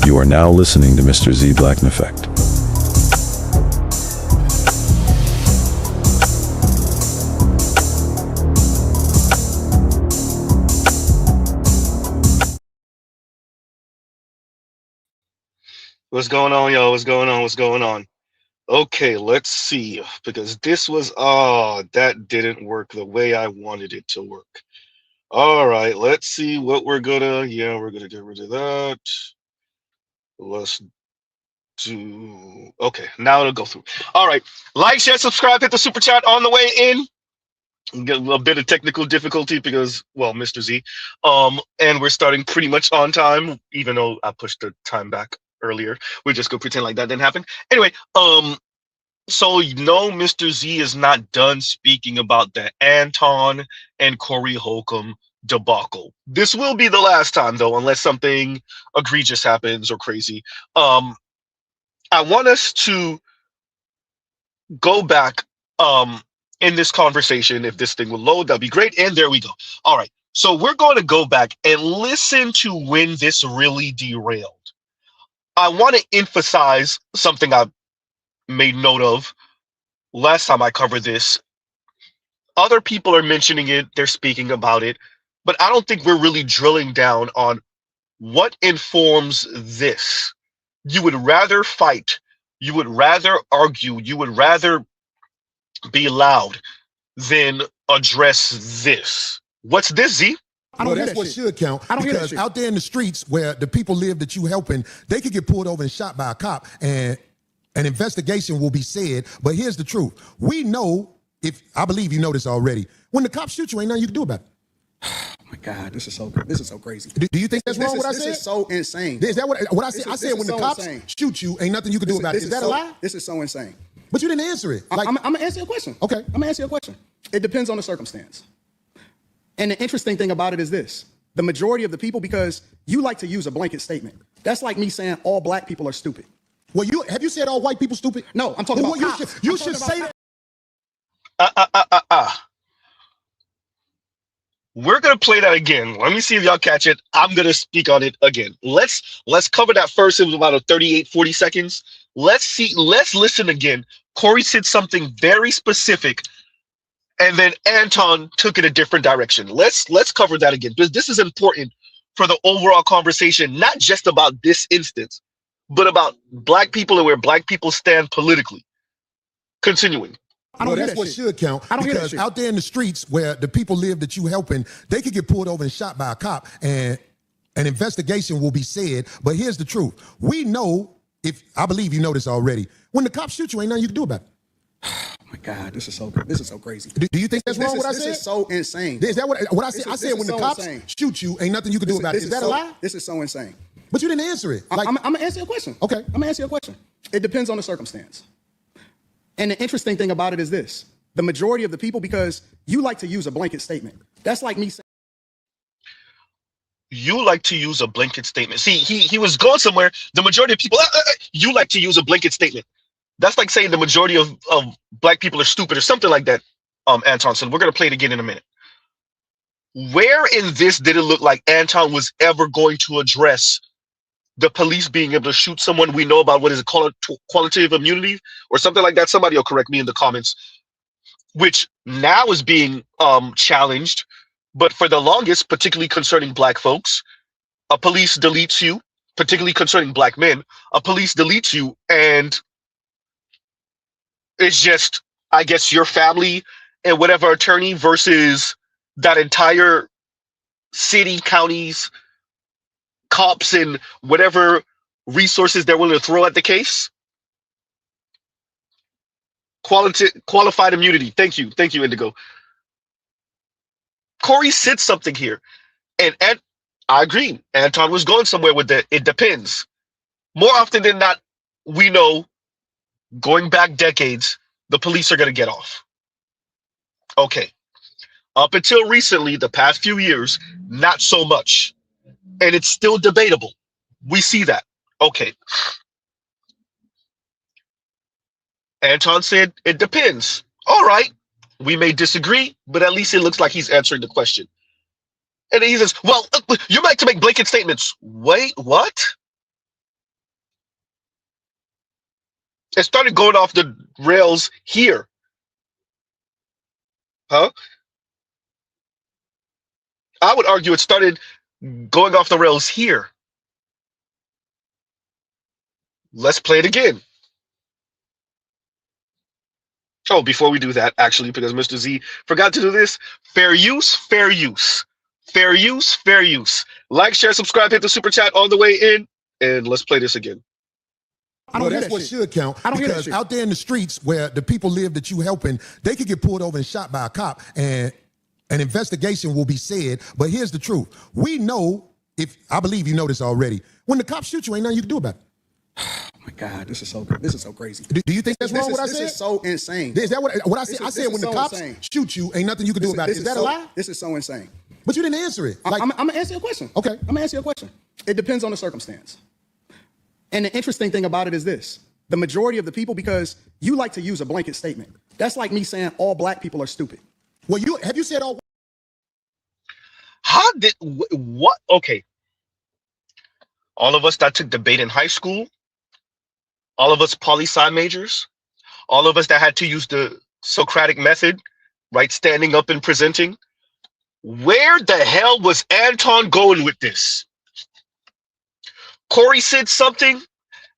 You are now listening to Mr. Z Blackneffect. What's going on, y'all? What's going on? What's going on? Okay, let's see. Because this was, that didn't work the way I wanted it to work. All right, let's see what we're gonna, we're gonna get rid of that. Let's do, okay, now it'll go through. All right, like, share, subscribe, hit the super chat on the way in. Get a bit of technical difficulty because, well, Mr. Z. And we're starting pretty much on time, even though I pushed the time back earlier. We're just gonna pretend like that didn't happen. Anyway, so no, Mr. Z is not done speaking about the Anton and Corey Holcomb debacle. This will be the last time, though, unless something egregious happens or crazy. I want us to go back in this conversation. If this thing will load, that'd be great. And there we go. All right. So we're going to go back and listen to when this really derailed. I want to emphasize something I made note of last time I covered this. Other people are mentioning it, they're speaking about it, but I don't think we're really drilling down on what informs this. You would rather fight, you would rather argue, you would rather be loud than address this. What's this, Z? Well, that's what should count. Because out there in the streets where the people live that you helping, they could get pulled over and shot by a cop, and an investigation will be said. But here's the truth: we know, if I believe you know this already, when the cops shoot you, ain't nothing you can do about it. Oh my God, this is so crazy. Do you think that's wrong? What I said? This is so insane. Is that what I said? I said when the cops shoot you, ain't nothing you can do about it. Is that a lie? This is so insane. But you didn't answer it. Like, I'm gonna answer your question. Okay, I'm gonna answer your question. It depends on the circumstance. And the interesting thing about it is this: the majority of the people, because you like to use a blanket statement. That's like me saying all black people are stupid. Well, have you said all white people stupid? No, I'm talking about cops. You should say that. We're gonna play that again. Let me see if y'all catch it. I'm gonna speak on it again. Let's cover that first. It was about 40 seconds. Let's listen again. Corey said something very specific, and then Anton took it a different direction. Let's cover that again, because this is important for the overall conversation, not just about this instance, but about black people and where black people stand politically. Continuing. Well, that's what should count. Because out there in the streets where the people live that you helping, they could get pulled over and shot by a cop, and an investigation will be said. But here's the truth: we know, if I believe you know this already, when the cops shoot you, ain't nothing you can do about it. Oh my God, this is so crazy. Do you think that's wrong? What I said? This is so insane. Is that what I said? I said when the cops shoot you, ain't nothing you can do about it. Is that a lie? This is so insane. But you didn't answer it. I'm gonna answer your question. Okay, I'm gonna answer your question. It depends on the circumstance. And the interesting thing about it is this: the majority of the people, because you like to use a blanket statement. That's like me saying. You like to use a blanket statement. See, he was going somewhere. The majority of people, you like to use a blanket statement. That's like saying the majority of black people are stupid or something like that, Anton. So we're going to play it again in a minute. Where in this did it look like Anton was ever going to address the police being able to shoot someone? We know about, what is it called, qualitative immunity or something like that. Somebody will correct me in the comments, which now is being challenged. But for the longest, particularly concerning black folks, a police deletes you, particularly concerning black men, a police deletes you, and it's just, I guess, your family and whatever attorney versus that entire city, counties, cops, and whatever resources they're willing to throw at the case. Qualified immunity. Thank you, Indigo. Corey said something here, and I agree. Anton was going somewhere with that. It depends. More often than not, we know, going back decades, the police are going to get off. Okay. Up until recently, the past few years, not so much. And it's still debatable. We see that. Okay. Anton said, it depends. All right. We may disagree, but at least it looks like he's answering the question. And then he says, well, you like to make blanket statements. Wait, what? It started going off the rails here. Huh? I would argue it started going off the rails here. Let's play it again. Oh, before we do that, actually, because Mr. Z forgot to do this, fair use, fair use. Fair use, fair use. Like, share, subscribe, hit the super chat on the way in, and let's play this again. I don't that's what should count. I don't because out there in the streets where the people live that you helping, they could get pulled over and shot by a cop, and an investigation will be said. But here's the truth: we know, if I believe you know this already, when the cops shoot you, ain't nothing you can do about it. Oh my God, this is so good. This is so crazy. Do you think that's wrong? What I said? This is so insane. Is that what I said? I said when the cops shoot you, ain't nothing you can do about it. Is that a lie? This is so insane. But you didn't answer it. I'm gonna answer your question. Okay. I'm gonna answer your question. It depends on the circumstance. And the interesting thing about it is this: the majority of the people, because you like to use a blanket statement. That's like me saying all black people are stupid. Well, have you said all? How did what? Okay. All of us that took debate in high school, all of us poli-sci majors, all of us that had to use the Socratic method, right? Standing up and presenting. Where the hell was Anton going with this? Corey said something.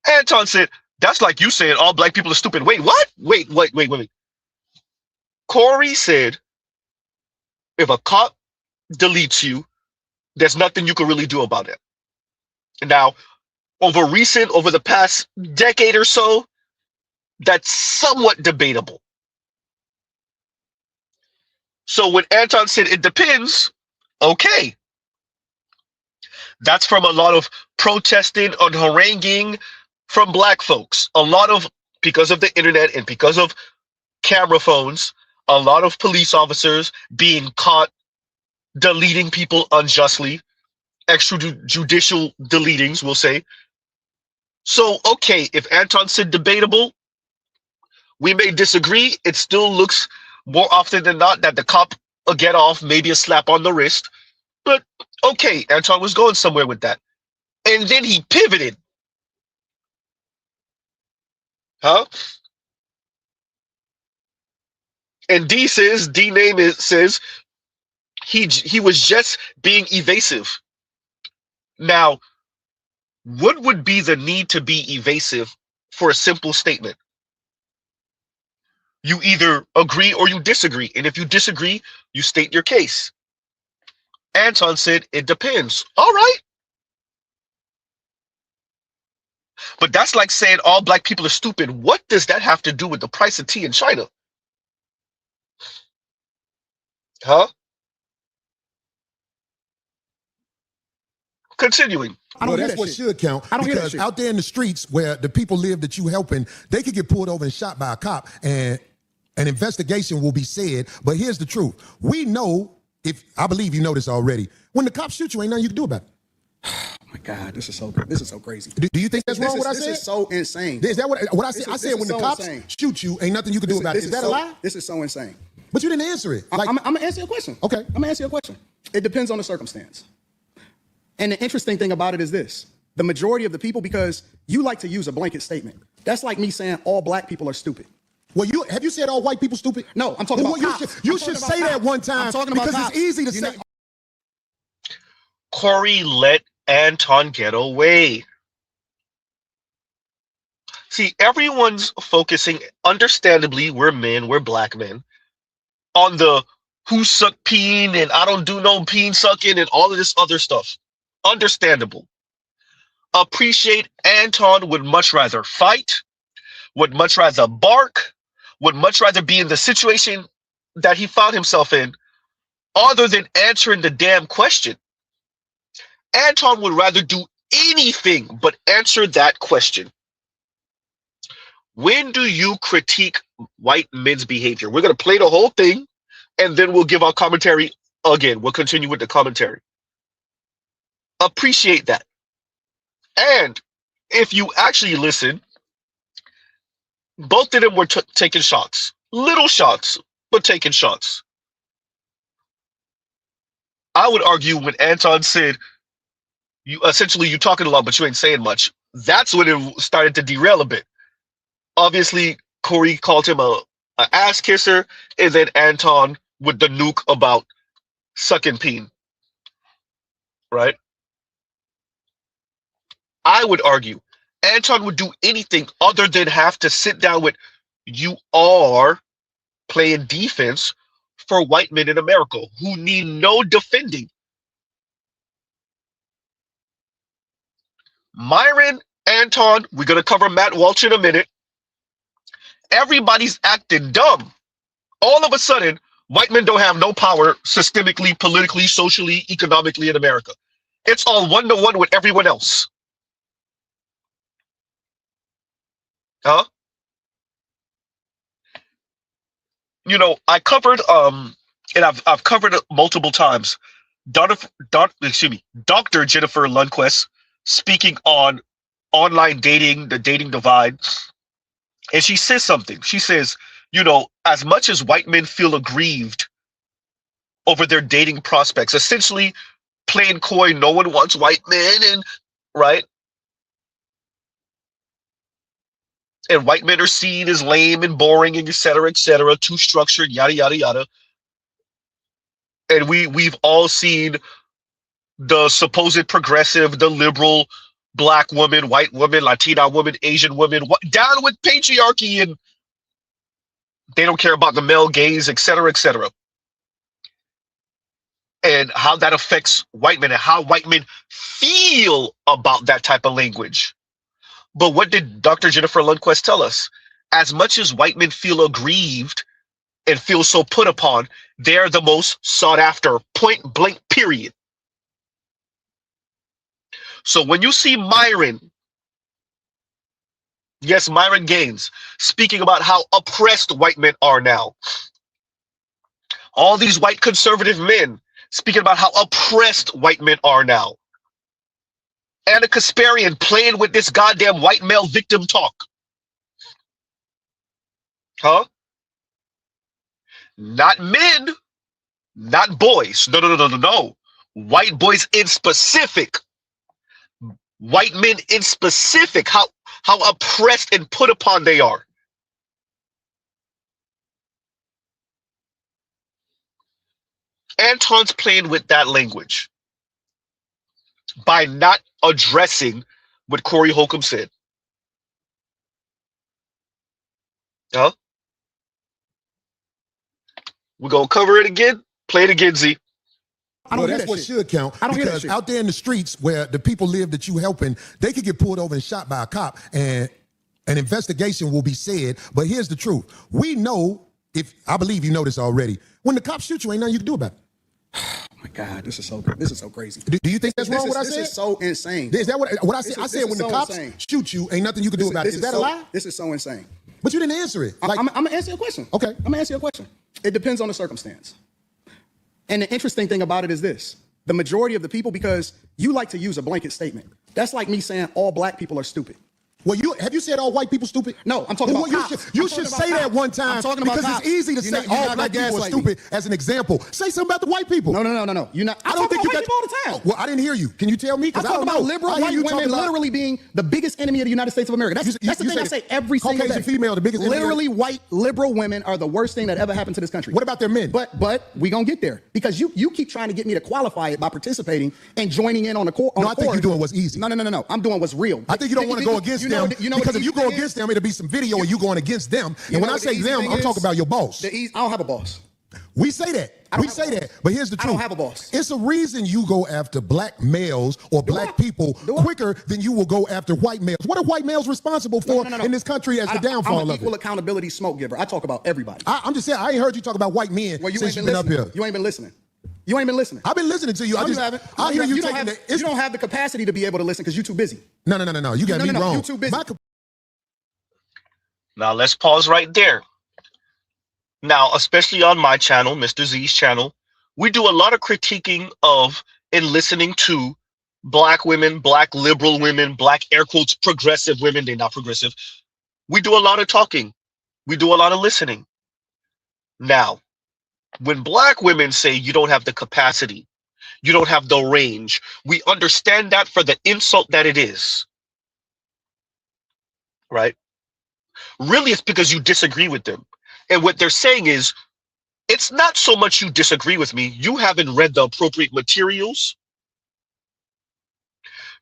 Anton said, that's like you saying all black people are stupid. Wait, what? Wait. Corey said, if a cop deletes you, there's nothing you can really do about it. Now, over the past decade or so, that's somewhat debatable. So when Anton said it depends, okay. That's from a lot of protesting and haranguing from black folks. A lot of, because of the internet and because of camera phones, a lot of police officers being caught deleting people unjustly, extrajudicial deletings, we'll say. So, okay, if Anton said debatable, we may disagree. It still looks more often than not that the cop will get off, maybe a slap on the wrist. But okay, Anton was going somewhere with that. And then he pivoted. Huh? And D says he was just being evasive. Now, what would be the need to be evasive for a simple statement? You either agree or you disagree. And if you disagree, you state your case. Anton said, it depends. All right. But that's like saying all black people are stupid. What does that have to do with the price of tea in China? Huh? Continuing. Well, that's what should count. Because out there in the streets where the people live that you helping, they could get pulled over and shot by a cop, and an investigation will be said. But here's the truth: we know, if I believe you know this already, when the cops shoot you, ain't nothing you can do about it. Oh my God, this is so good. This is so crazy. Do you think that's wrong? What I said? This is so insane. Is that what I said? I said when the cops shoot you, ain't nothing you can do about it. Is that a lie? This is so insane. But you didn't answer it. I'm gonna answer your question. Okay. I'm gonna answer your question. It depends on the circumstance. And the interesting thing about it is this: the majority of the people, because you like to use a blanket statement. That's like me saying all black people are stupid. Well, have you said all white people stupid? No, I'm talking about cops. You should say that one time. I'm talking about because cops. It's easy to say. Corey let Anton get away. See, everyone's focusing, understandably, we're men, we're black men, on the who suck peen and I don't do no peen sucking and all of this other stuff. Understandable. Appreciate Anton would much rather fight, would much rather bark, would much rather be in the situation that he found himself in, other than answering the damn question. Anton would rather do anything but answer that question. When do you critique white men's behavior? We're going to play the whole thing, and then we'll give our commentary again. We'll continue with the commentary. Appreciate that. And if you actually listen, both of them were taking shots. Little shots, but taking shots. I would argue when Anton said, you talking a lot, but you ain't saying much. That's when it started to derail a bit. Obviously, Corey called him a ass kisser, and then Anton with the nuke about sucking peen, right? I would argue Anton would do anything other than have to sit down with, you are playing defense for white men in America who need no defending. Myron, Anton, we're going to cover Matt Walsh in a minute. Everybody's acting dumb. All of a sudden, white men don't have no power systemically, politically, socially, economically in America. It's all one-to-one with everyone else. Huh? You know, I covered, and I've covered it multiple times. Dr. Jennifer Lundquist speaking on online dating, the dating divide, and she says something. She says, you know, as much as white men feel aggrieved over their dating prospects, essentially playing coy, no one wants white men, and right? And white men are seen as lame and boring and et cetera, too structured, yada, yada, yada. And we've all seen the supposed progressive, the liberal, black woman, white woman, Latina woman, Asian woman, down with patriarchy, and they don't care about the male gaze, et cetera, and how that affects white men and how white men feel about that type of language. But what did Dr. Jennifer Lundquist tell us? As much as white men feel aggrieved and feel so put upon, they're the most sought after, point blank, period. So when you see Myron, yes, Myron Gaines, speaking about how oppressed white men are now, all these white conservative men speaking about how oppressed white men are now, Anna Kasparian playing with this goddamn white male victim talk. Huh? Not men, not boys. No. White boys in specific. White men in specific. How oppressed and put upon they are. Anton's playing with that language by not addressing what Corey Holcomb said. Huh? We're going to cover it again. Play it again, Z. Well, that's what should count. I don't because out there in the streets where the people live that you helping, they could get pulled over and shot by a cop, and an investigation will be said. But here's the truth: we know, if I believe you know this already, when the cops shoot you, ain't nothing you can do about it. Oh my God, this is so crazy. Do you think that's wrong? What I said? This is so insane. Is that what I said? I said when the cops shoot you, ain't nothing you can do about it. Is that a lie? This is so insane. But you didn't answer it. I'm gonna answer your question. Okay. I'm gonna answer your question. It depends on the circumstance. And the interesting thing about it is this: the majority of the people, because you like to use a blanket statement. That's like me saying all black people are stupid. Well, have you said all white people stupid? No, I'm talking about cops. You should say that one time because it's easy to say all black people are stupid as an example. Say something about the white people. No. You're not. I don't think you got people all the time. Well, I didn't hear you. Can you tell me? Because I don't know. Liberal white women literally being the biggest enemy of the United States of America. That's the thing I say every single day. Caucasian female, the biggest enemy. Literally, white liberal women are the worst thing that ever happened to this country. What about their men? But we gonna get there because you keep trying to get me to qualify it by participating and joining in on the court. No, I think you're doing what's easy. No. I'm doing what's real. I think you don't want to go against them because if you go against them, it'll be some video of you going against them. And when I say them, I'm talking about your boss. I don't have a boss. We say that. We say that. But here's the truth. I don't have a boss. It's a reason you go after black males or black people quicker than you will go after white males. What are white males responsible for in this country as the downfall of it? Equal accountability smoke giver. I talk about everybody. I'm just saying, I ain't heard you talk about white men since you've been up here. You ain't been listening. You ain't been listening. I've been listening to you. No, you haven't. I hear you you taking you don't have the capacity to be able to listen because you're too busy. No. You got me wrong. You're too busy. Now let's pause right there. Now, especially on my channel, Mr. Z's channel, we do a lot of critiquing of and listening to black women, black liberal women, black air quotes progressive women. They're not progressive. We do a lot of talking. We do a lot of listening. Now, when black women say you don't have the capacity, you don't have the range, we understand that for the insult that it is. Right? Really, it's because you disagree with them. And what they're saying is, it's not so much you disagree with me. You haven't read the appropriate materials.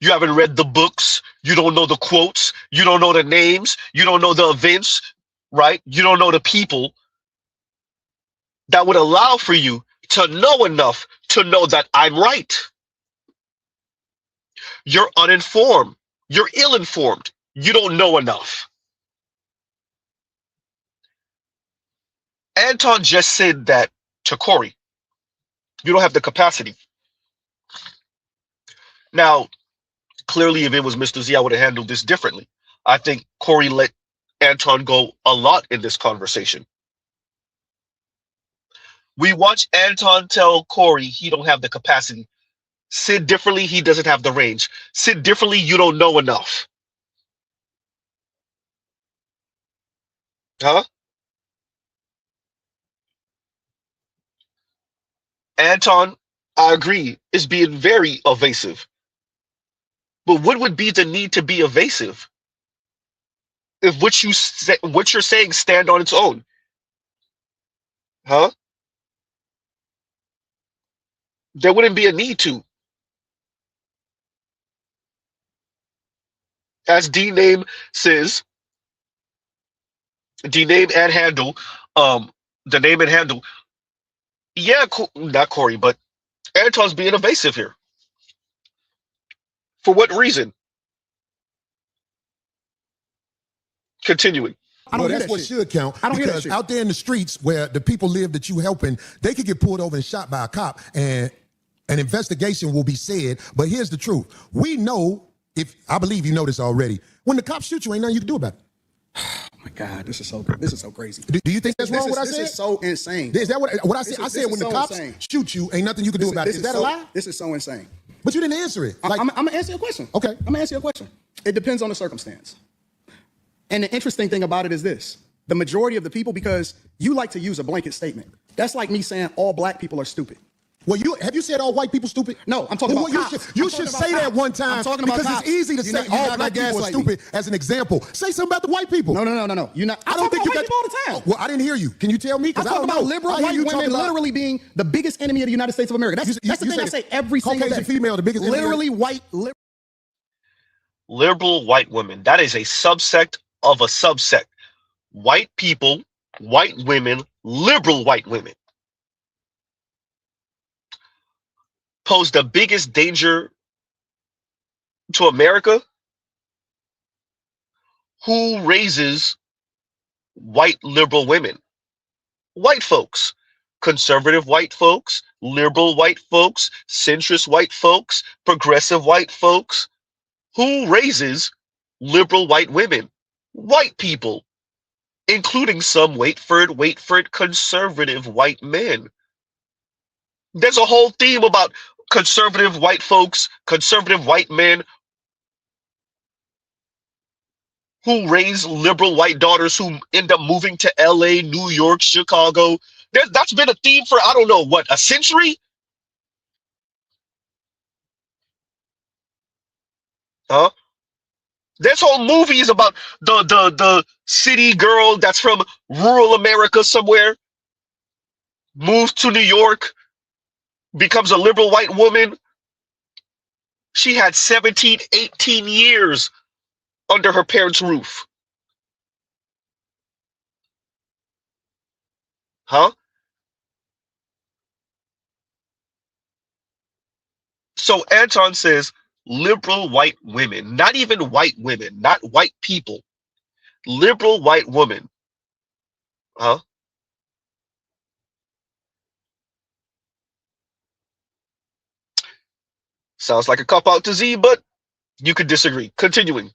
You haven't read the books. You don't know the quotes. You don't know the names. You don't know the events, right? You don't know the people that would allow for you to know enough to know that I'm right. You're uninformed. You're ill-informed. You don't know enough. Anton just said that to Corey. You don't have the capacity. Now, clearly, if it was Mr. Z, I would have handled this differently. I think Corey let Anton go a lot in this conversation. We watch Anton tell Corey he don't have the capacity. Sid differently, he doesn't have the range. Sid differently, you don't know enough. Huh? Anton, I agree, is being very evasive. But what would be the need to be evasive if what you're saying stand on its own? Huh? There wouldn't be a need to. As D-Name says, D-Name and handle, the name and handle. Yeah, not Corey, but Anton's being evasive here. For what reason? Continuing. Well, that's what should count. Because out there in the streets where the people live that you helping, they could get pulled over and shot by a cop, and an investigation will be said. But here's the truth. We know, if I believe you know this already, when the cops shoot you, ain't nothing you can do about it. Oh my God, this is so crazy. Do you think that's wrong what I said? This is so insane. Is that what I said? I said when the cops shoot you, ain't nothing you can do about it. Is that a lie? This is so insane. But you didn't answer it. Like, I'm gonna answer your question. Okay. I'm gonna answer your question. It depends on the circumstance. And the interesting thing about it is this. The majority of the people, because you like to use a blanket statement. That's like me saying all black people are stupid. Well, have you said all white people stupid? No, I'm talking about cops. You should say that one time. I'm talking about because cops. it's easy to say all black people are stupid as an example. Say something about the white people. No. You're not. I don't think you got people all the time. Well, I didn't hear you. Can you tell me? I'm talking about liberal white women literally being the biggest enemy of the United States of America. That's the thing I say every single day. Caucasian female, the biggest enemy. Literally white. Liberal white women. That is a subsect of a subsect. White people, white women, liberal white women pose the biggest danger to America. Who raises white liberal women? White folks, conservative white folks, liberal white folks, centrist white folks, progressive white folks. Who raises liberal white women? White people, including some wait for it, conservative white men. There's a whole theme about conservative white folks, conservative white men who raise liberal white daughters who end up moving to LA, New York, Chicago. That's been a theme for, I don't know, what, a century? Huh? There's whole movies about the city girl that's from rural America somewhere, moves to New York, becomes a liberal white woman. She had 17, 18 years under her parents' roof. Huh? So Anton says liberal white women, not even white women, not white people, liberal white women. Huh? Sounds like a cop out to Z, but you could disagree. Continuing.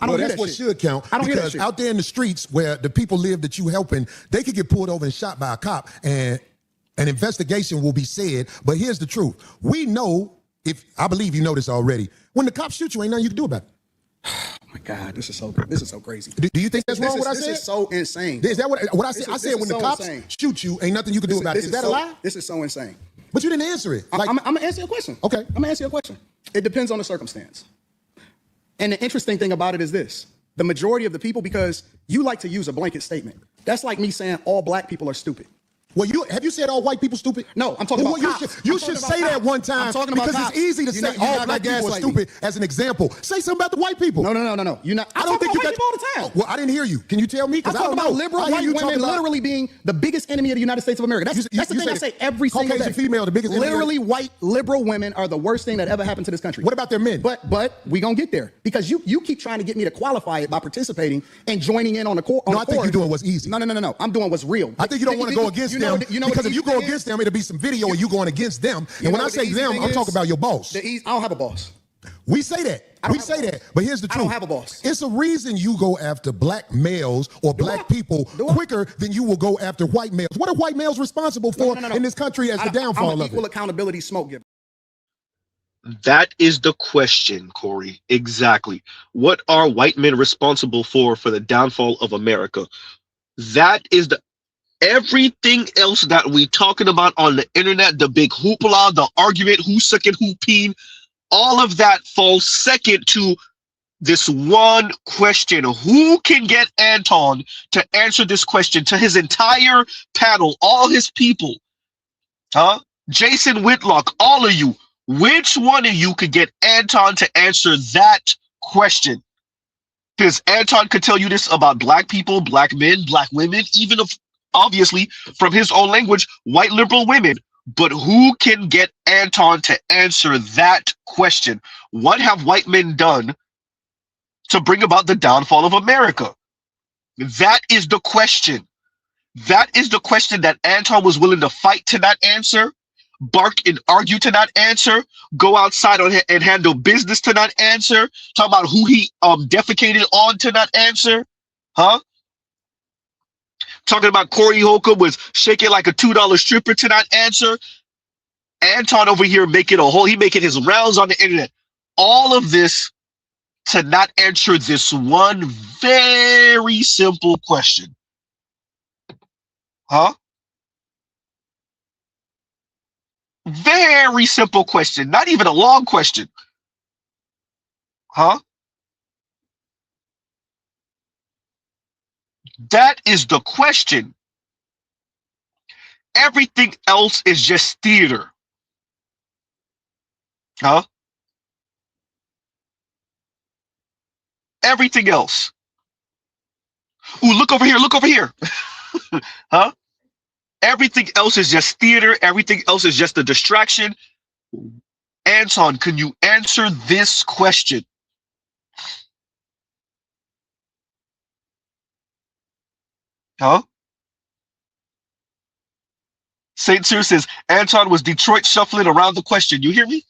Well, that's what should count. Because out there in the streets where the people live that you helping, they could get pulled over and shot by a cop, and an investigation will be said. But here's the truth. We know, if I believe you know this already, when the cops shoot you, ain't nothing you can do about it. Oh my God, this is so crazy. Do you think that's wrong what I said? This is so insane. Is that what I said? I said when the cops shoot you, ain't nothing you can do about it. Is that a lie? This is so insane. But you didn't answer it. Like, I'm gonna answer your question. Okay. I'm gonna answer your question. It depends on the circumstance. And the interesting thing about it is this. The majority of the people, because you like to use a blanket statement. That's like me saying all black people are stupid. Well, have you said all white people stupid? No, I'm talking about cops. You should say that one time because it's easy to say all black people are stupid as an example. Say something about the white people. No. You're not. I don't think you got all the time. Well, I didn't hear you. Can you tell me? Because I don't know. Liberal white women literally being the biggest enemy of the United States of America. That's the thing I say every single day. Caucasian female, the biggest enemy. Literally, white liberal women are the worst thing that ever happened to this country. What about their men? But we gonna get there because you keep trying to get me to qualify it by participating and joining in on the court. No, I think you're doing what's easy. No. I'm doing what's real. I think you don't want to go against them because if you go against them, it'll be some video of you going against them. And when I say them, I'm talking about your boss. I don't have a boss. We say that. We say that. But here's the truth. I don't have a boss. It's a reason you go after black males or black people quicker than you will go after white males. What are white males responsible for in this country as the downfall of it? Equal accountability smoke giver. That is the question, Corey. Exactly. What are white men responsible for the downfall of America? That is the everything else that we talking about on the internet, the big hoopla, the argument, who's second, who peen, all of that falls second to this one question. Who can get Anton to answer this question to his entire panel, all his people? Jason Whitlock, all of you. Which one of you could get Anton to answer that question? Because Anton could tell you this about black people, black men, black women, even if obviously from his own language, white liberal women. But who can get Anton to answer that question? What have white men done to bring about the downfall of America? That is the question. That is the question that Anton was willing to fight to not answer, bark and argue to not answer, go outside and handle business to not answer, talk about who he defecated on to not answer, talking about Corey Holcomb was shaking like a $2 stripper to not answer. Anton over here making his rounds on the internet. All of this to not answer this one very simple question. Very simple question. Not even a long question. That is the question. Everything else is just theater. Everything else. Ooh, look over here, look over here. Everything else is just theater. Everything else is just a distraction. Anton, can you answer this question? St. Cyr says, Anton was Detroit shuffling around the question. You hear me?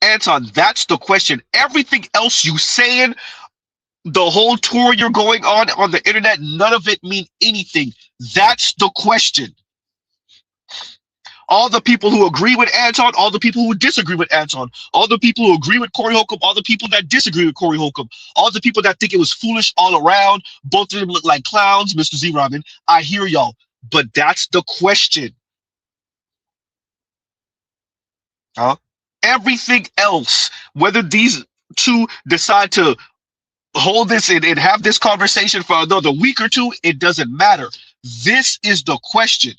Anton, that's the question. Everything else you saying, the whole tour you're going on the internet, none of it mean anything. That's the question. All the people who agree with Anton, all the people who disagree with Anton, all the people who agree with Corey Holcomb, all the people that disagree with Corey Holcomb, all the people that think it was foolish all around, both of them look like clowns, Mr. Z Ramen. I hear y'all, but that's the question. Everything else, whether these two decide to hold this and have this conversation for another week or two, it doesn't matter. This is the question.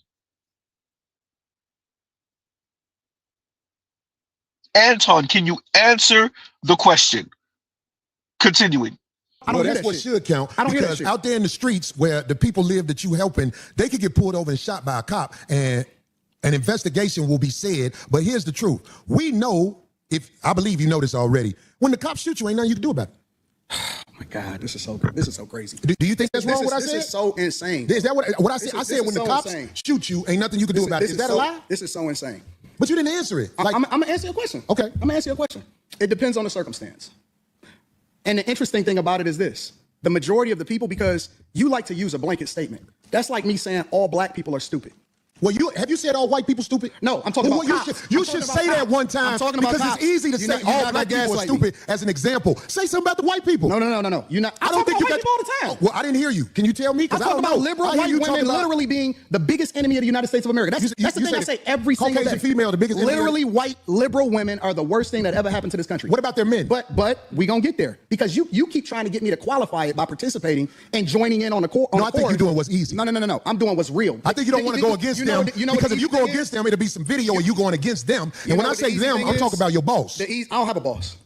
Anton, can you answer the question? Continuing. Well, that's what should count. Because out there in the streets where the people live that you helping, they could get pulled over and shot by a cop and an investigation will be said. But here's the truth. We know, I believe you know this already, when the cops shoot you, ain't nothing you can do about it. Oh my God, this is so crazy. Do you think that's wrong what I said? This is so insane. Is that what I said? I said when the cops shoot you, ain't nothing you can do about it. Is that a lie? This is so insane. But you didn't answer it. Like, I'm gonna answer your question. Okay. I'm gonna answer your question. It depends on the circumstance. And the interesting thing about it is this. The majority of the people, because you like to use a blanket statement. That's like me saying all black people are stupid. Well, have you said all white people stupid? No, I'm talking about cops. You should say that one time, because it's easy to say all black people are stupid as an example. Say something about the white people. No. You're not. I don't think you got all the time. Well, I didn't hear you. Can you tell me? I'm talking about liberal white women literally being the biggest enemy of the United States of America. That's the thing I say every single day. Caucasian female, the biggest enemy. Literally, white liberal women are the worst thing that ever happened to this country. What about their men? But we gonna get there, because you keep trying to get me to qualify it by participating and joining in on the core. No, I think you're doing what's easy. No. I'm doing what's real. I think you don't want to go against them, because if you go against them, it'll be some video of you going against them. And when I say them, I'm talking about your boss. I don't have a boss.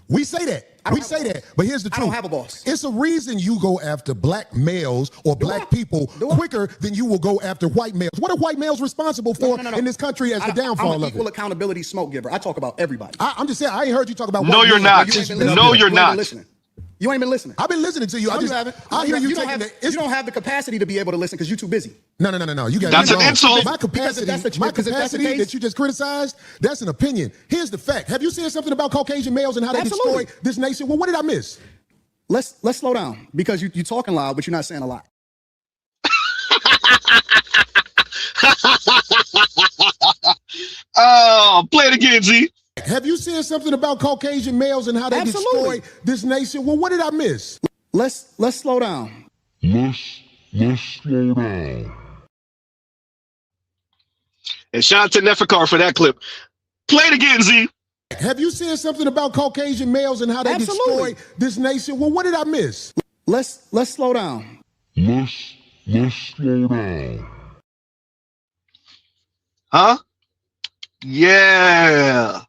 We say that. We say that. But here's the truth. I don't have a boss. It's a reason you go after black males or black people quicker than you will go after white males. What are white males responsible for in this country as the downfall I'm an level? equal accountability smoke giver. I talk about everybody. I'm just saying, I ain't heard you talk about No, white you're males. not. No, you're not. You ain't been listening. I've been listening to you. No, you haven't. I hear you you taking you don't have the capacity to be able to listen because you're too busy. No. You got That's an insult. My capacity that you just criticized, that's an opinion. Here's the fact. Have you said something about Caucasian males and how they destroy this nation? Well, what did I miss? Let's slow down, because you're talking loud, but you're not saying a lot. Oh, play it again, Z. Have you said something about Caucasian males and how they destroy this nation? Well, what did I miss? Let's slow down. Let's slow down. And shout out to Nefakar for that clip. Play it again, Z. Have you said something about Caucasian males and how they destroy this nation? Well, what did I miss? Let's slow down. Let's slow down. Huh? Yeah.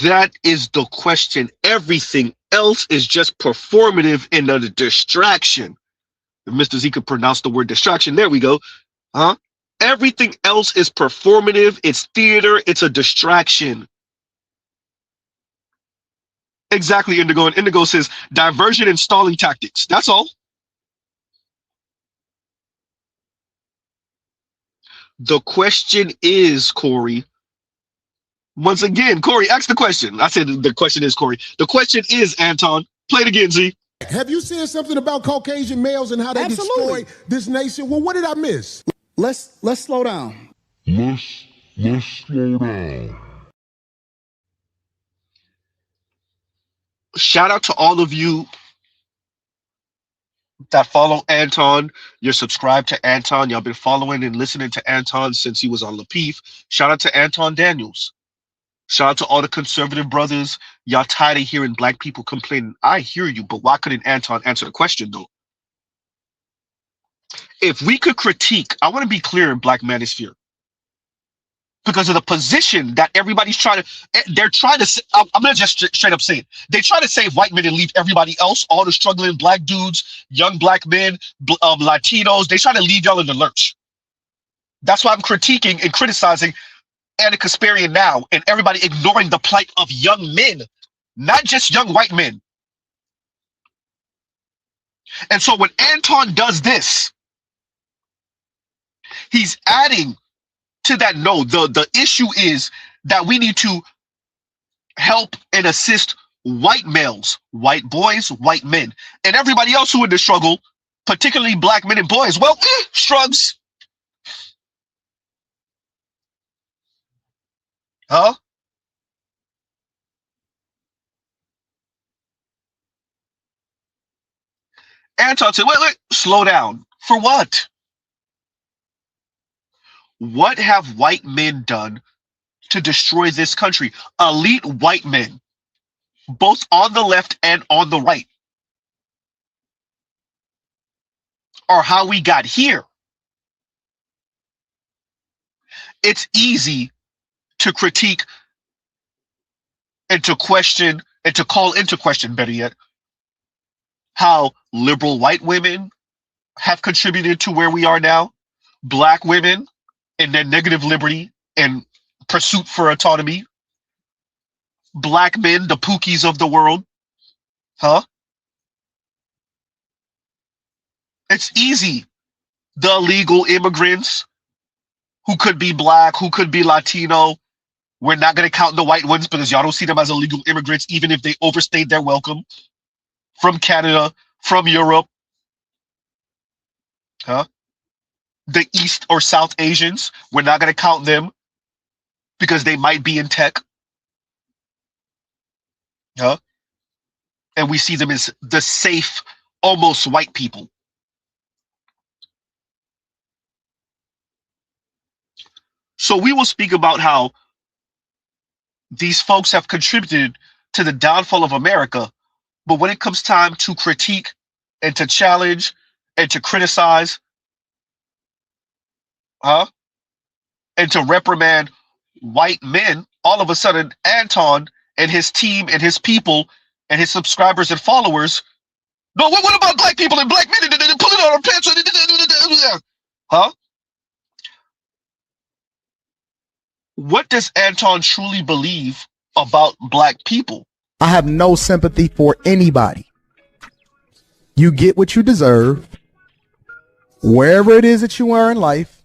That is the question. Everything else is just performative and a distraction. If Mr. Z could pronounce the word distraction, there we go. Huh? Everything else is performative. It's theater. It's a distraction. Exactly, Indigo. And Indigo says diversion and stalling tactics. That's all. The question is, Corey. Once again, Corey, ask the question. I said the question is, Corey. The question is, Anton. Play it again, Z. Have you said something about Caucasian males and how they destroy this nation? Well, what did I miss? Let's slow down. Let's slow down. Shout out to all of you that follow Anton. You're subscribed to Anton. Y'all been following and listening to Anton since he was on Lapeef. Shout out to Anton Daniels. Shout out to all the conservative brothers. Y'all tired of hearing black people complaining. I hear you, but why couldn't Anton answer the question, though? If we could critique, I want to be clear in Black Manosphere, because of the position that everybody's trying to, they're trying to, I'm going to just straight up say it. They try to save white men and leave everybody else, all the struggling black dudes, young black men, Latinos, they try to leave y'all in the lurch. That's why I'm critiquing and criticizing Anna Kasparian now, and everybody ignoring the plight of young men, not just young white men. And so when Anton does this, he's adding to that. No, the issue is that we need to help and assist white males, white boys, white men, and everybody else who in the struggle, particularly black men and boys. Well, shrugs. Huh? Anton said, wait, slow down. For what? What have white men done to destroy this country? Elite white men, both on the left and on the right, are how we got here. It's easy to critique and to question and to call into question, better yet, how liberal white women have contributed to where we are now, black women and their negative liberty and pursuit for autonomy, black men, the Pookies of the world. Huh? It's easy. The illegal immigrants who could be black, who could be Latino. We're not going to count the white ones because y'all don't see them as illegal immigrants, even if they overstayed their welcome from Canada, from Europe. Huh? the East or South Asians. We're not going to count them because they might be in tech. Huh? And we see them as the safe, almost white people. So we will speak about how these folks have contributed to the downfall of America. But when it comes time to critique and to challenge and to criticize, and to reprimand white men, all of a sudden Anton and his team and his people and his subscribers and followers, no, what about black people and black men? They put it on our pants. Huh? What does Anton truly believe about black people? I have no sympathy for anybody. You get what you deserve. Wherever it is that you are in life,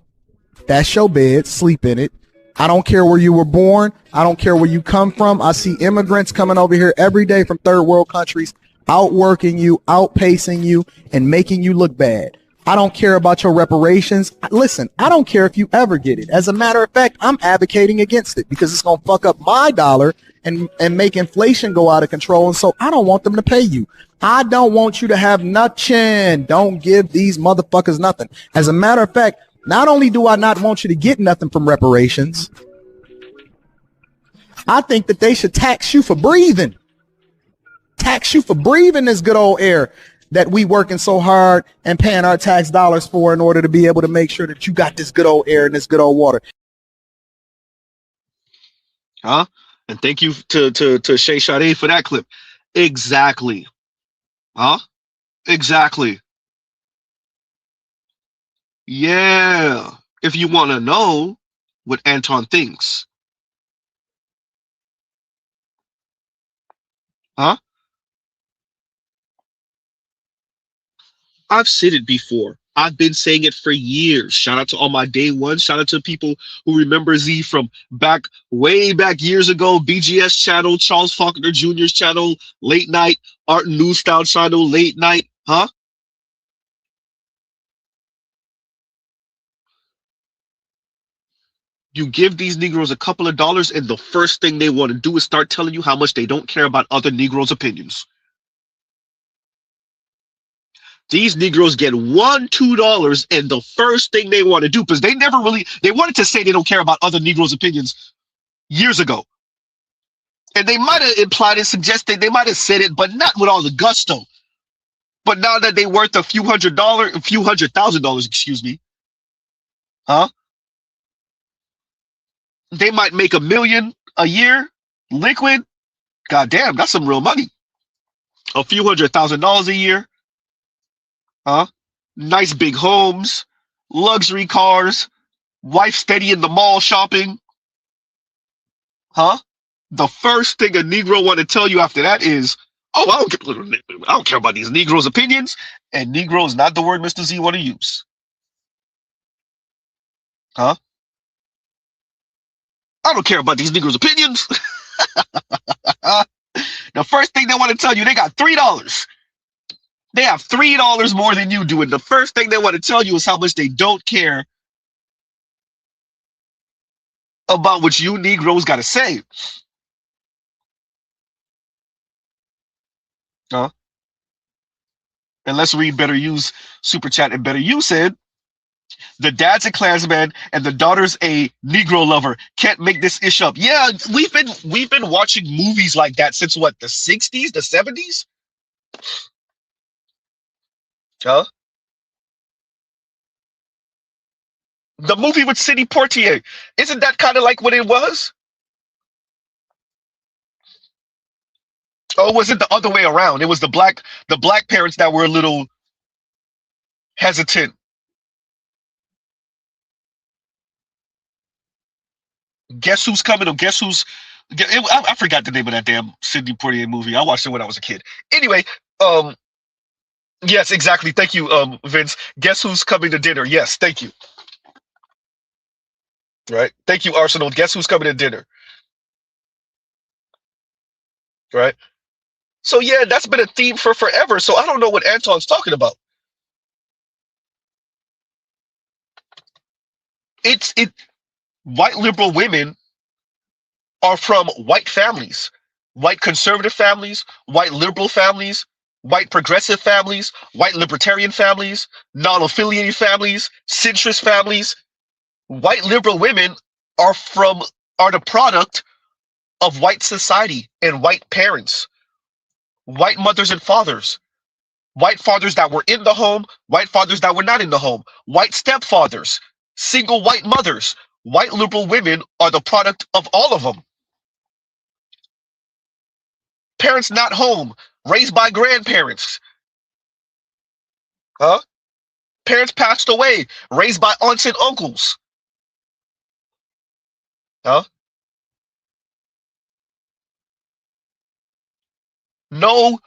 that's your bed, sleep in it. I don't care where you were born. I don't care where you come from. I see immigrants coming over here every day from third world countries, outworking you, outpacing you, and making you look bad. I don't care about your reparations. Listen, I don't care if you ever get it. As a matter of fact, I'm advocating against it because it's going to fuck up my dollar and make inflation go out of control. And so I don't want them to pay you. I don't want you to have nothing. Don't give these motherfuckers nothing. As a matter of fact, not only do I not want you to get nothing from reparations, I think that they should tax you for breathing. Tax you for breathing this good old air that we working so hard and paying our tax dollars for in order to be able to make sure that you got this good old air and this good old water. Huh? And thank you to Shay Sade for that clip. Exactly. Huh? Exactly. Yeah. If you want to know what Anton thinks. Huh? I've said it before. I've been saying it for years. Shout out to all my day ones. Shout out to people who remember Z from way back years ago. BGS channel, Charles Faulkner Jr.'s channel, late night, Art and News Style channel, late night. Huh? You give these Negroes a couple of dollars, and the first thing they want to do is start telling you how much they don't care about other Negroes' opinions. These Negroes get $1, $2, and the first thing they want to do, because they wanted to say they don't care about other Negroes' opinions years ago. And they might have implied and suggested, they might have said it, but not with all the gusto. But now that they're worth a few $100,000, excuse me, huh? They might make $1 million a year, liquid. Goddamn, that's some real money. A few $100,000 a year. Huh? Nice big homes, luxury cars, wife steady in the mall shopping. Huh? The first thing a Negro want to tell you after that is, oh, I don't care about these Negroes' opinions. And Negro is not the word Mr. Z want to use. Huh? I don't care about these Negroes' opinions. The first thing they want to tell you, they got $3. They have $3 more than you do. And the first thing they want to tell you is how much they don't care about what you Negroes got to say. Huh? And let's read Better Use Super Chat. And Better Use said, the dad's a Klansman and the daughter's a Negro lover. Can't make this ish up. Yeah, we've been watching movies like that since what, the 60s, the 70s? Huh? The movie with Sidney Poitier, isn't that kind of like what it was? Oh, was it the other way around? It was the black parents that were a little hesitant. Guess who's coming? Or guess who's? I forgot the name of that damn Sidney Poitier movie. I watched it when I was a kid. Anyway, yes, exactly. Thank you, Vince. Guess who's coming to dinner? Yes, thank you. Right. Thank you, Arsenal. Guess who's coming to dinner? Right. So yeah, that's been a theme for forever. So I don't know what Anton's talking about. It white liberal women are from white families, white conservative families, white liberal families, white progressive families, white libertarian families, non-affiliated families, centrist families. White liberal women are from are the product of white society and white parents, white mothers and fathers, white fathers that were in the home, white fathers that were not in the home, white stepfathers, single white mothers. White liberal women are the product of all of them. Parents not home, raised by grandparents. Huh? Parents passed away, raised by aunts and uncles. Huh? No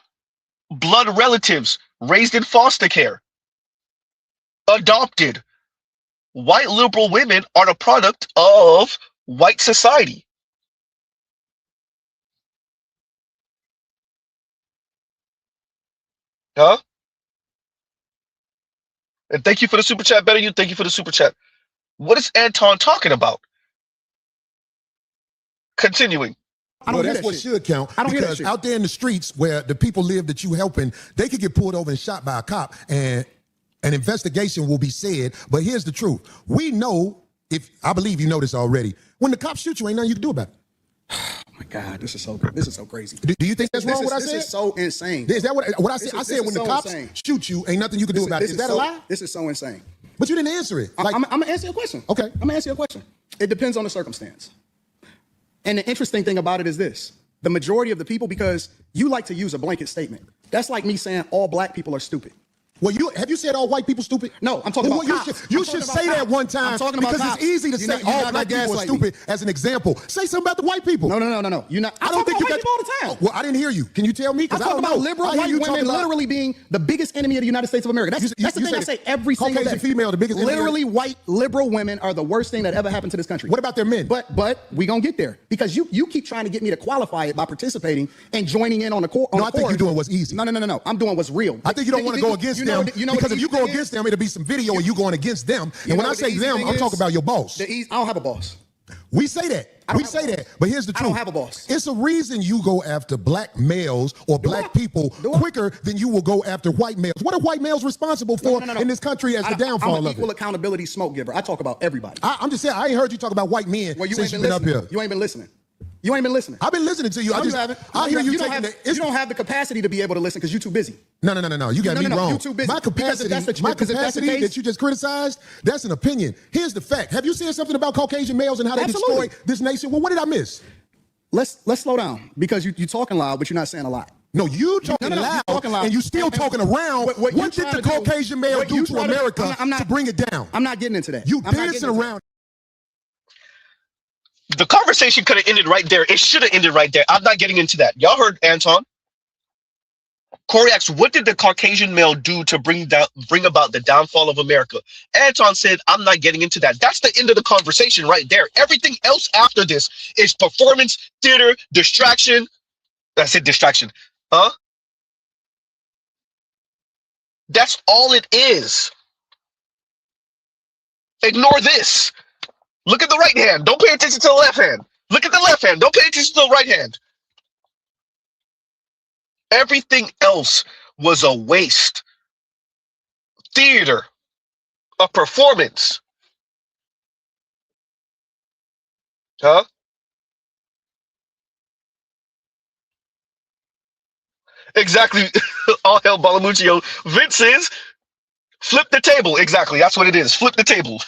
blood relatives, raised in foster care. Adopted. White liberal women are the product of white society. Huh? And thank you for the super chat, better you. Thank you for the super chat. What is Anton talking about? Continuing. Well, that's what should count. Because out there in the streets where the people live that you helping, they could get pulled over and shot by a cop, and an investigation will be said. But here's the truth: we know, if I believe you know this already, when the cops shoot you, ain't nothing you can do about it. Oh my God, this is so good. This is so crazy. Do you think that's wrong? What I said? This is so insane. Is that what I said? I said when the cops shoot you, ain't nothing you can do about it. Is that a lie? This is so insane. But you didn't answer it. I'm gonna answer your question. Okay. I'm gonna answer your question. It depends on the circumstance. And the interesting thing about it is this: the majority of the people, because you like to use a blanket statement. That's like me saying all black people are stupid. Well, have you said all white people stupid? No, I'm talking about cops. You should say that one time, because it's easy to say all black people are stupid as an example. Say something about the white people. No. You're not. I don't think you got all the time. Well, I didn't hear you. Can you tell me? I'm talking about liberal white women literally being the biggest enemy of the United States of America. That's the thing I say every single day. Caucasian female, the biggest enemy. Literally, white liberal women are the worst thing that ever happened to this country. What about their men? But we gonna get there, because you keep trying to get me to qualify it by participating and joining in on the court. No, I think you're doing what's easy. No. I'm doing what's real. I think you don't want to go against them, because if you go against them, it'll be some video of you going against them. And when I say them, I'm talking about your boss. I don't have a boss. We say that. We say that. But here's the truth. I don't have a boss. It's a reason you go after black males or black people quicker than you will go after white males. What are white males responsible for in this country as the downfall of it? I'm an equal accountability smoke giver. I talk about everybody. I'm just saying, I ain't heard you talk about white men since you've been up here. You ain't been listening. You ain't been listening. I've been listening to you. You haven't. I hear you taking you don't have the capacity to be able to listen because you're too busy. No. You got me wrong. You're too busy. My capacity that you just criticized, that's an opinion. Here's the fact. Have you seen something about Caucasian males and how they destroy this nation? Well, what did I miss? Let's slow down, because you're talking loud, but you're not saying a lot. No, you talking loud, and you still talking around. What did the Caucasian male do to America to bring it down? I'm not getting into that. You dancing around. The conversation could have ended right there. It should have ended right there. I'm not getting into that. Y'all heard Anton. Corey asks, what did the Caucasian male do to bring about the downfall of America? Anton said, I'm not getting into that. That's the end of the conversation right there. Everything else after this is performance, theater, distraction. I said distraction. Huh? That's all it is. Ignore this. Look at the right hand. Don't pay attention to the left hand. Look at the left hand. Don't pay attention to the right hand. Everything else was a waste. Theater. A performance. Huh? Exactly. All hell Balamuccio. Vince is flip the table. Exactly. That's what it is. Flip the table.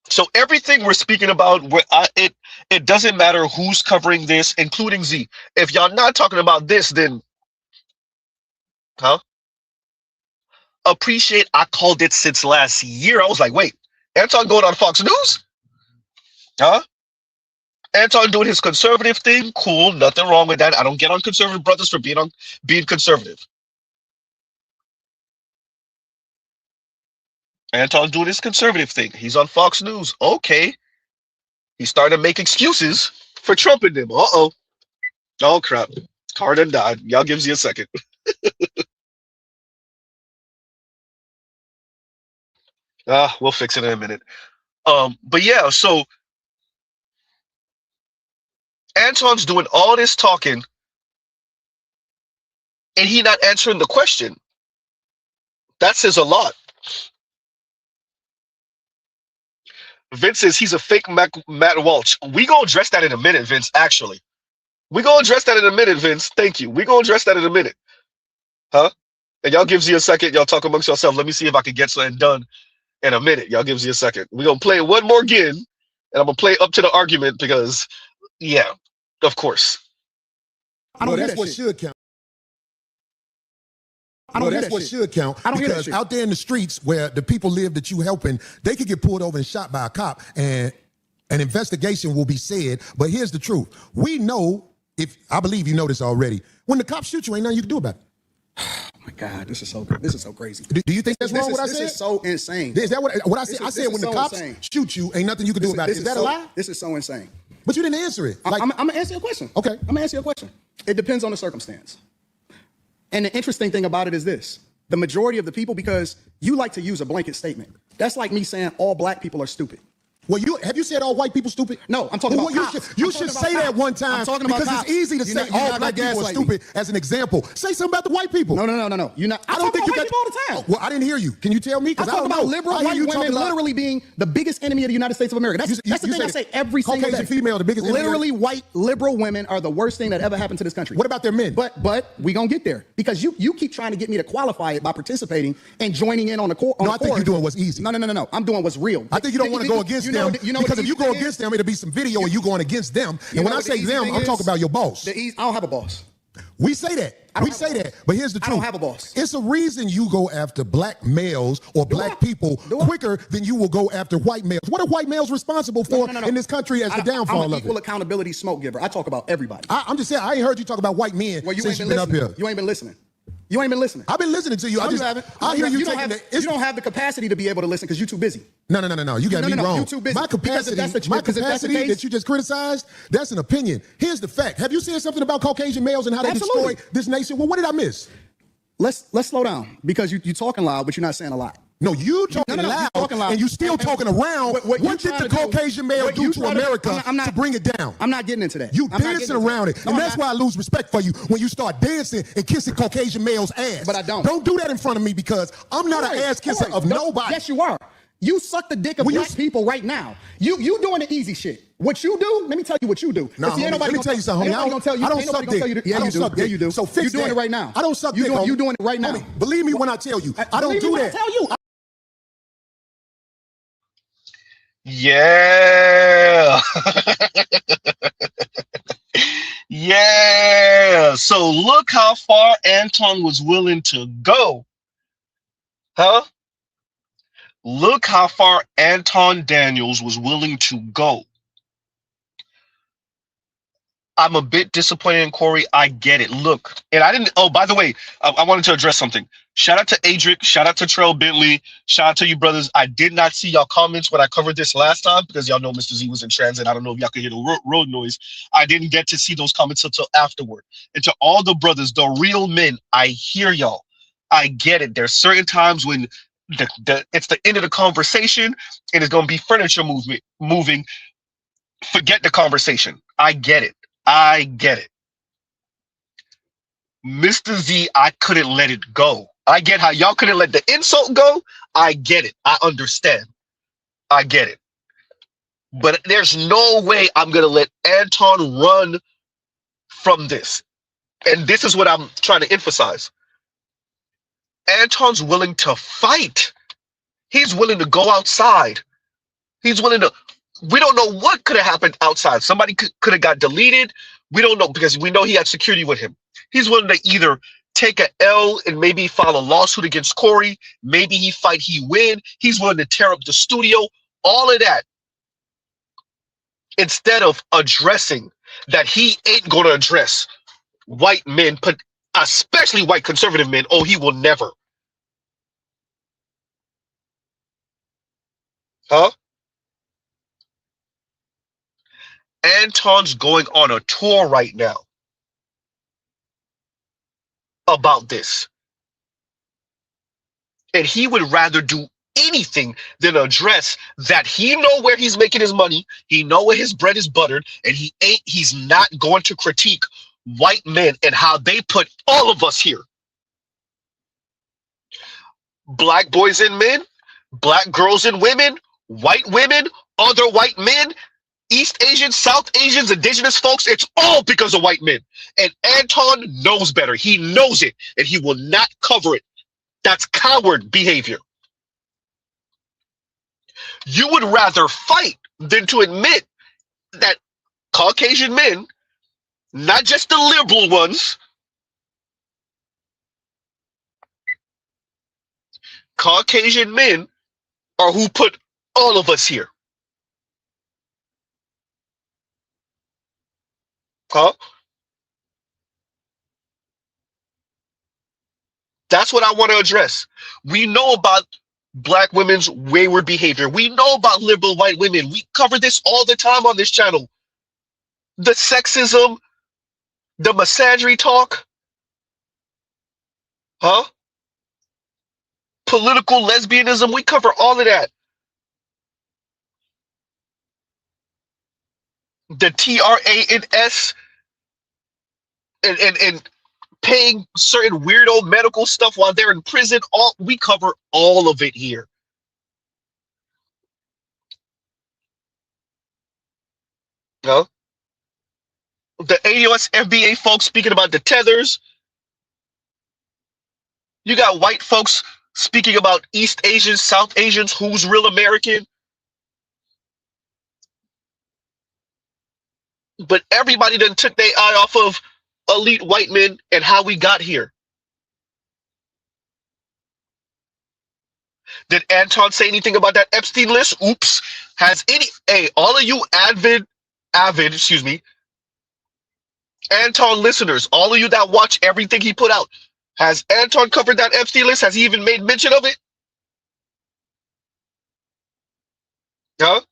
So everything we're speaking about, it doesn't matter who's covering this, including Z. If y'all not talking about this, then, appreciate I called it since last year. I was like, wait, Anton going on Fox News? Anton doing his conservative thing? Cool, nothing wrong with that. I don't get on conservative brothers for being conservative. Anton's doing his conservative thing. He's on Fox News. Okay. He started to make excuses for Trump and them. Uh-oh. Oh, crap. Car done died. Y'all gives you a second. We'll fix it in a minute. But yeah, so Anton's doing all this talking and he not answering the question. That says a lot. Vince says he's a fake Matt Walsh. We gonna address that in a minute, Vince. Actually, we gonna address that in a minute, Vince. Thank you. We gonna address that in a minute, huh? And y'all gives you a second. Y'all talk amongst yourselves. Let me see if I can get something done in a minute. Y'all gives you a second. We gonna play it one more again, and I'm gonna play up to the argument because, yeah, of course. Well, that's what should count. That's what should count. Because out there in the streets where the people live that you helping, they could get pulled over and shot by a cop, and an investigation will be said. But here's the truth: we know, if I believe you know this already, when the cops shoot you, ain't nothing you can do about it. Oh my God, this is so good. This is so crazy. Do you think that's wrong? What I said? This is so insane. Is that what I said? I said when the cops shoot you, ain't nothing you can do about it. Is that a lie? This is so insane. But you didn't answer it. I'm gonna answer your question. Okay. I'm gonna answer your question. It depends on the circumstance. And the interesting thing about it is this: the majority of the people, because you like to use a blanket statement. That's like me saying all black people are stupid. Well, have you said all white people stupid? No, I'm talking about cops. You should say that one time. I'm talking about because cops. It's easy to say all black people are stupid as an example. Say something about the white people. No. You're not. I don't think you got people all the time. Well, I didn't hear you. Can you tell me? I talk about liberal white women literally being the biggest enemy of the United States of America. That's the thing I say every single day. Caucasian female, the biggest enemy. Literally, white liberal women are the worst thing that ever happened to this country. What about their men? But we gonna get there because you keep trying to get me to qualify it by participating and joining in on the court. No, I think you're doing what's easy. No. I'm doing what's real. I think you don't want to go against them because if you go against them, it'll be some video of you going against them. And when I say them, I'm talking about your boss. I don't have a boss. We say that. But here's the truth. I don't have a boss. It's a reason you go after black males or black people quicker than you will go after white males. What are white males responsible for in this country as the downfall I'm of an equal it? accountability smoke giver. I talk about everybody. I'm just saying, I ain't heard you talk about white men since you've been up here. You ain't been listening. You ain't been listening. I've been listening to you. No, you haven't. You don't have the capacity to be able to listen because you're too busy. No. You got me wrong. You're too busy. My capacity that you just criticized, that's an opinion. Here's the fact. Have you said something about Caucasian males and how they destroy this nation? Well, what did I miss? Let's slow down because you're talking loud, but you're not saying a lot. No, you talking loud, and you still talking around. What did the Caucasian male do to America to bring it down? I'm not getting into that. You dancing around it, and that's why I lose respect for you when you start dancing and kissing Caucasian males' ass. But I don't. Don't do that in front of me because I'm not an ass kisser of nobody. Yes, you are. You suck the dick of black people right now. You doing the easy shit. What you do? Let me tell you what you do. No, let me tell you something. I don't suck dick. Yeah, you do. Yeah, you do. So fix that. You're doing it right now. I don't suck dick. You doing it right now. Homie, believe me when I tell you. I don't do that. I tell you. Yeah. Yeah. So look how far Anton was willing to go. Huh? Look how far Anton Daniels was willing to go. I'm a bit disappointed in Corey. I get it. Look, and I didn't. Oh, by the way, I wanted to address something. Shout out to Adric. Shout out to Trell Bentley. Shout out to you brothers. I did not see y'all comments when I covered this last time because y'all know Mr. Z was in transit. I don't know if y'all could hear the road noise. I didn't get to see those comments until afterward. And to all the brothers, the real men, I hear y'all. I get it. There's certain times when it's the end of the conversation and it's going to be furniture moving. Forget the conversation. I get it. I get it. Mr. Z, I couldn't let it go. I get how y'all couldn't let the insult go. I get it. I understand. I get it. But there's no way I'm going to let Anton run from this. And this is what I'm trying to emphasize. Anton's willing to fight. He's willing to go outside. He's willing to. We don't know what could have happened outside. Somebody could have got deleted. We don't know because we know he had security with him. He's willing to either take a L and maybe file a lawsuit against Corey. Maybe he fight, he win. He's willing to tear up the studio. All of that. Instead of addressing that he ain't going to address white men, especially white conservative men. Oh, he will never. Huh? Anton's going on a tour right now about this. And he would rather do anything than address that he know where he's making his money, he know where his bread is buttered, and he's not going to critique white men and how they put all of us here. Black boys and men, black girls and women, other white men, East Asians, South Asians, indigenous folks, it's all because of white men. And Anton knows better. He knows it, and he will not cover it. That's coward behavior. You would rather fight than to admit that Caucasian men, not just the liberal ones, Caucasian men are who put all of us here. Huh? That's what I want to address. We know about black women's wayward behavior. We know about liberal white women. We cover this all the time on this channel. The sexism, the misogyny talk, huh? Political lesbianism, we cover all of that. The TRANS and paying certain weirdo medical stuff while they're in prison, we cover all of it here. No? The AUS FBA folks speaking about the tethers. You got white folks speaking about East Asians, South Asians, who's real American. But everybody done took their eye off of elite white men and how we got here. Did Anton say anything about that Epstein list? Oops. Has any, hey, all of you avid, Anton listeners, all of you that watch everything he put out, has Anton covered that Epstein list? Has he even made mention of it? Huh?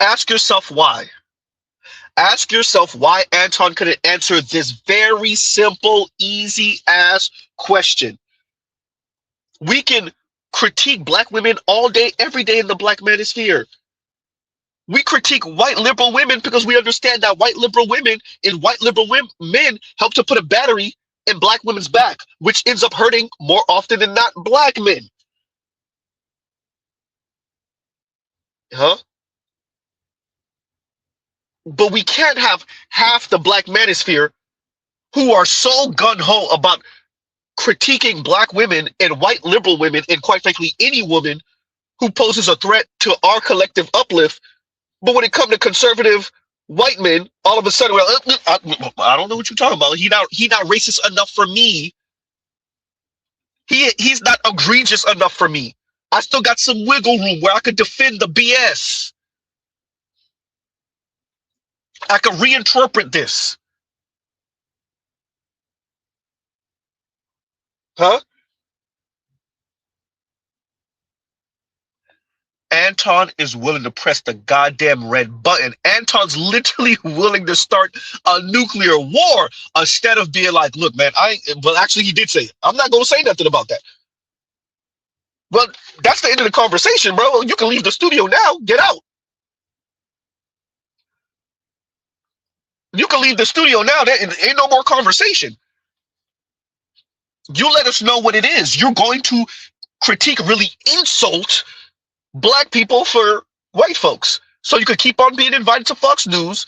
Ask yourself why. Ask yourself why Anton couldn't answer this very simple, easy ass question. We can critique black women all day, every day in the black manosphere. We critique white liberal women because we understand that white liberal women and white liberal men help to put a battery in black women's back, which ends up hurting more often than not black men. Huh? But we can't have half the black manosphere who are so gung-ho about critiquing black women and white liberal women, and quite frankly, any woman who poses a threat to our collective uplift. But when it comes to conservative white men, all of a sudden, well, I don't know what you're talking about. He not racist enough for me. He's not egregious enough for me. I still got some wiggle room where I could defend the BS. I could reinterpret this. Huh? Anton is willing to press the goddamn red button. Anton's literally willing to start a nuclear war instead of being like, look, man, well, actually, he did say it. I'm not going to say nothing about that. Well, that's the end of the conversation, bro. You can leave the studio now. Get out. You can leave the studio now. There ain't no more conversation. You let us know what it is. You're going to critique, really insult black people for white folks. So you could keep on being invited to Fox News.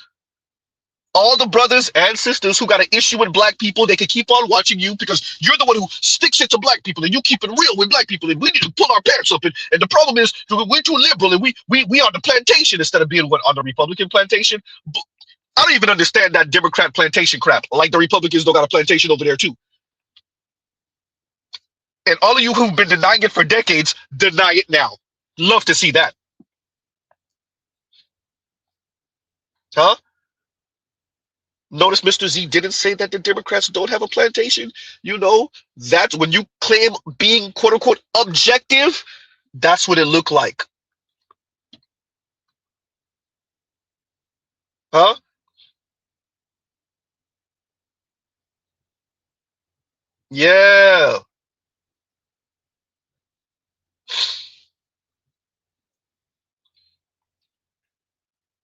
All the brothers and sisters who got an issue with black people, they could keep on watching you because you're the one who sticks it to black people and you keep it real with black people and we need to pull our pants up. And the problem is we're too liberal and we on the plantation instead of being on the Republican plantation. I don't even understand that Democrat plantation crap. Like the Republicans don't got a plantation over there too. And all of you who've been denying it for decades, deny it now. Love to see that. Huh? Notice Mr. Z didn't say that the Democrats don't have a plantation. You know, that's when you claim being quote unquote objective, that's what it looked like. Huh? Yeah.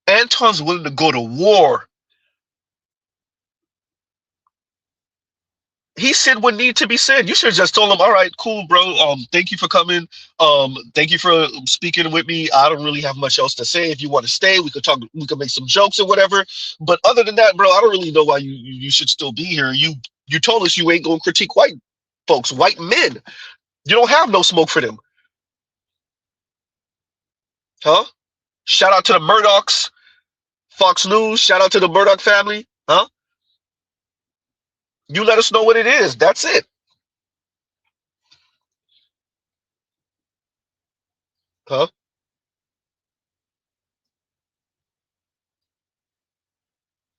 Anton's willing to go to war. He said what needed to be said. You should have just told him, all right, cool, bro. Thank you for coming. Thank you for speaking with me. I don't really have much else to say. If you want to stay, we could talk, we could make some jokes or whatever. But other than that, bro, I don't really know why you should still be here. You told us you ain't gonna critique white folks, white men. You don't have no smoke for them. Huh? Shout out to the Murdochs, Fox News, shout out to the Murdoch family. Huh? You let us know what it is. That's it. Huh?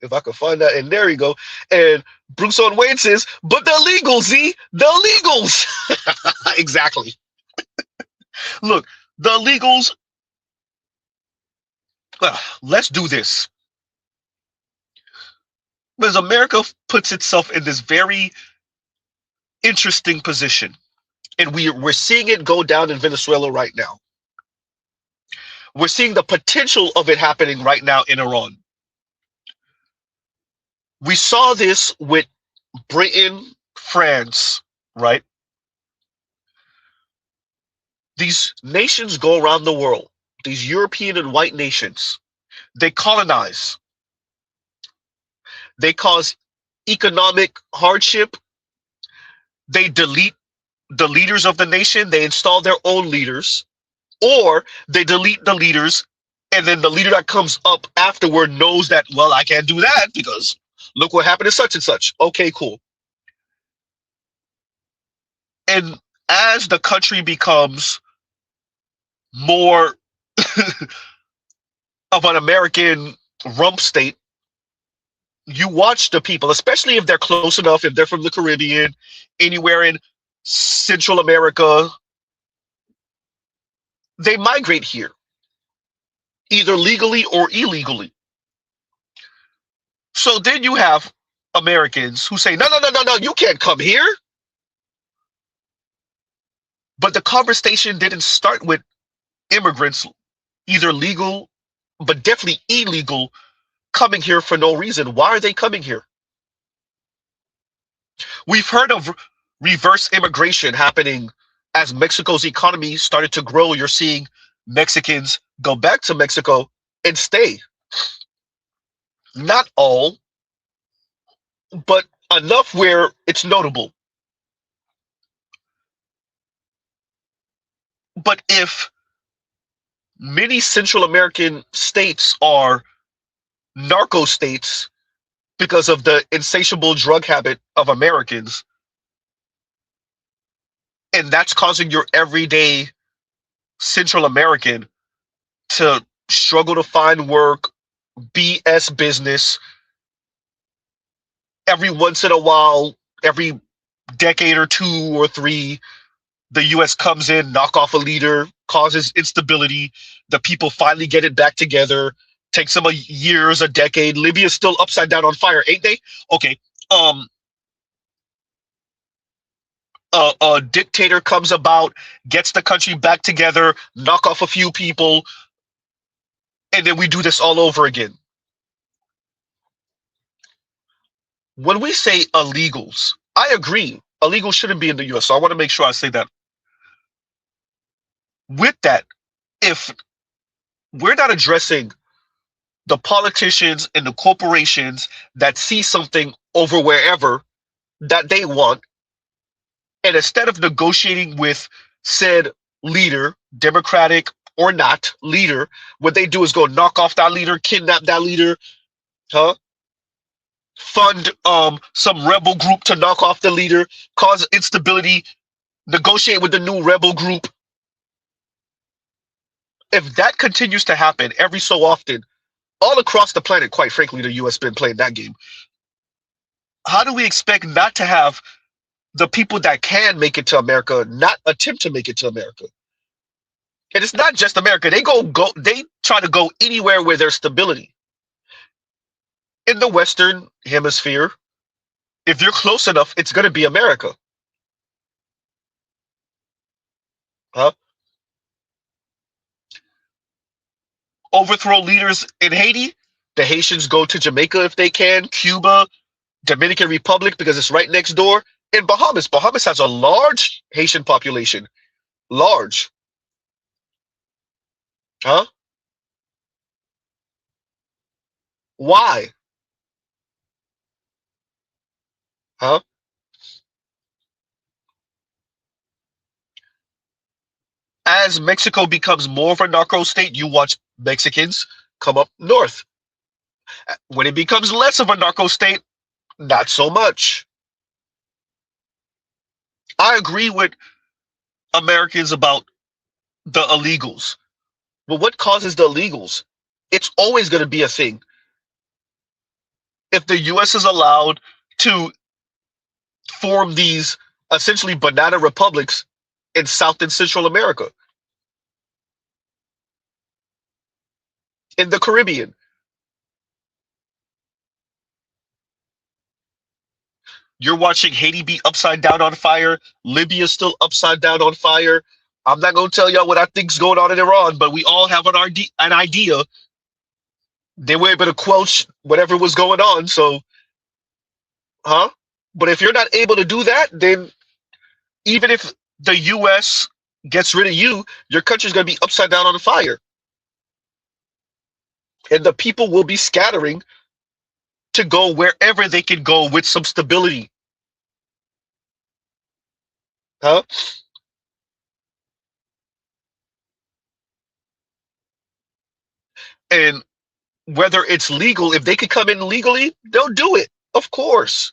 If I could find that, and there you go. And Bruce on Wayne says, but they're legal, Z. They're legals. Exactly. Look, the legals. Let's do this. Because America puts itself in this very interesting position. And we're seeing it go down in Venezuela right now. We're seeing the potential of it happening right now in Iran. We saw this with Britain, France, right? These nations go around the world, these European and white nations, they colonize, they cause economic hardship, they delete the leaders of the nation, they install their own leaders, or they delete the leaders, and then the leader that comes up afterward knows that, well, I can't do that because look what happened to such and such. Okay, cool. And as the country becomes more of an American rump state, you watch the people, especially if they're close enough, if they're from the Caribbean, anywhere in Central America, they migrate here, either legally or illegally. So then you have Americans who say, no, no, no, no, no, you can't come here. But the conversation didn't start with immigrants, either legal, but definitely illegal, coming here for no reason. Why are they coming here? We've heard of reverse immigration happening as Mexico's economy started to grow. You're seeing Mexicans go back to Mexico and stay. Not all, but enough where it's notable. But if many Central American states are narco states because of the insatiable drug habit of Americans, and that's causing your everyday Central American to struggle to find work, BS business. Every once in a while, every decade or 2 or 3, the US comes in, knock off a leader, causes instability. The people finally get it back together. Takes them years, a decade. Libya's still upside down on fire, ain't they? Okay. A dictator comes about, gets the country back together, knock off a few people, and then we do this all over again. When we say illegals, I agree. Illegals shouldn't be in the US. So I want to make sure I say that. With that, if we're not addressing the politicians and the corporations that see something over wherever that they want, and instead of negotiating with said leader, Democratic or not leader, what they do is go knock off that leader, kidnap that leader, huh? Fund some rebel group to knock off the leader, cause instability, negotiate with the new rebel group. If that continues to happen every so often, all across the planet, quite frankly, the US been playing that game. How do we expect not to have the people that can make it to America not attempt to make it to America? And it's not just America. They they try to go anywhere where there's stability. In the Western hemisphere, if you're close enough, it's going to be America. Huh? Overthrow leaders in Haiti. The Haitians go to Jamaica if they can, Cuba, Dominican Republic because it's right next door. In Bahamas, Bahamas has a large Haitian population. Large. Huh? Why? Huh? As Mexico becomes more of a narco state, you watch Mexicans come up north. When it becomes less of a narco state, not so much. I agree with Americans about the illegals. But what causes the illegals? It's always going to be a thing. If the US is allowed to form these essentially banana republics in South and Central America, in the Caribbean, you're watching Haiti be upside down on fire. Libya still upside down on fire. I'm not going to tell y'all what I think's going on in Iran, but we all have an idea. They were able to quelch whatever was going on. So, huh? But if you're not able to do that, then even if the U.S. gets rid of you, your country's going to be upside down on the fire. And the people will be scattering to go wherever they can go with some stability. Huh? And whether it's legal, if they could come in legally, they'll do it, of course.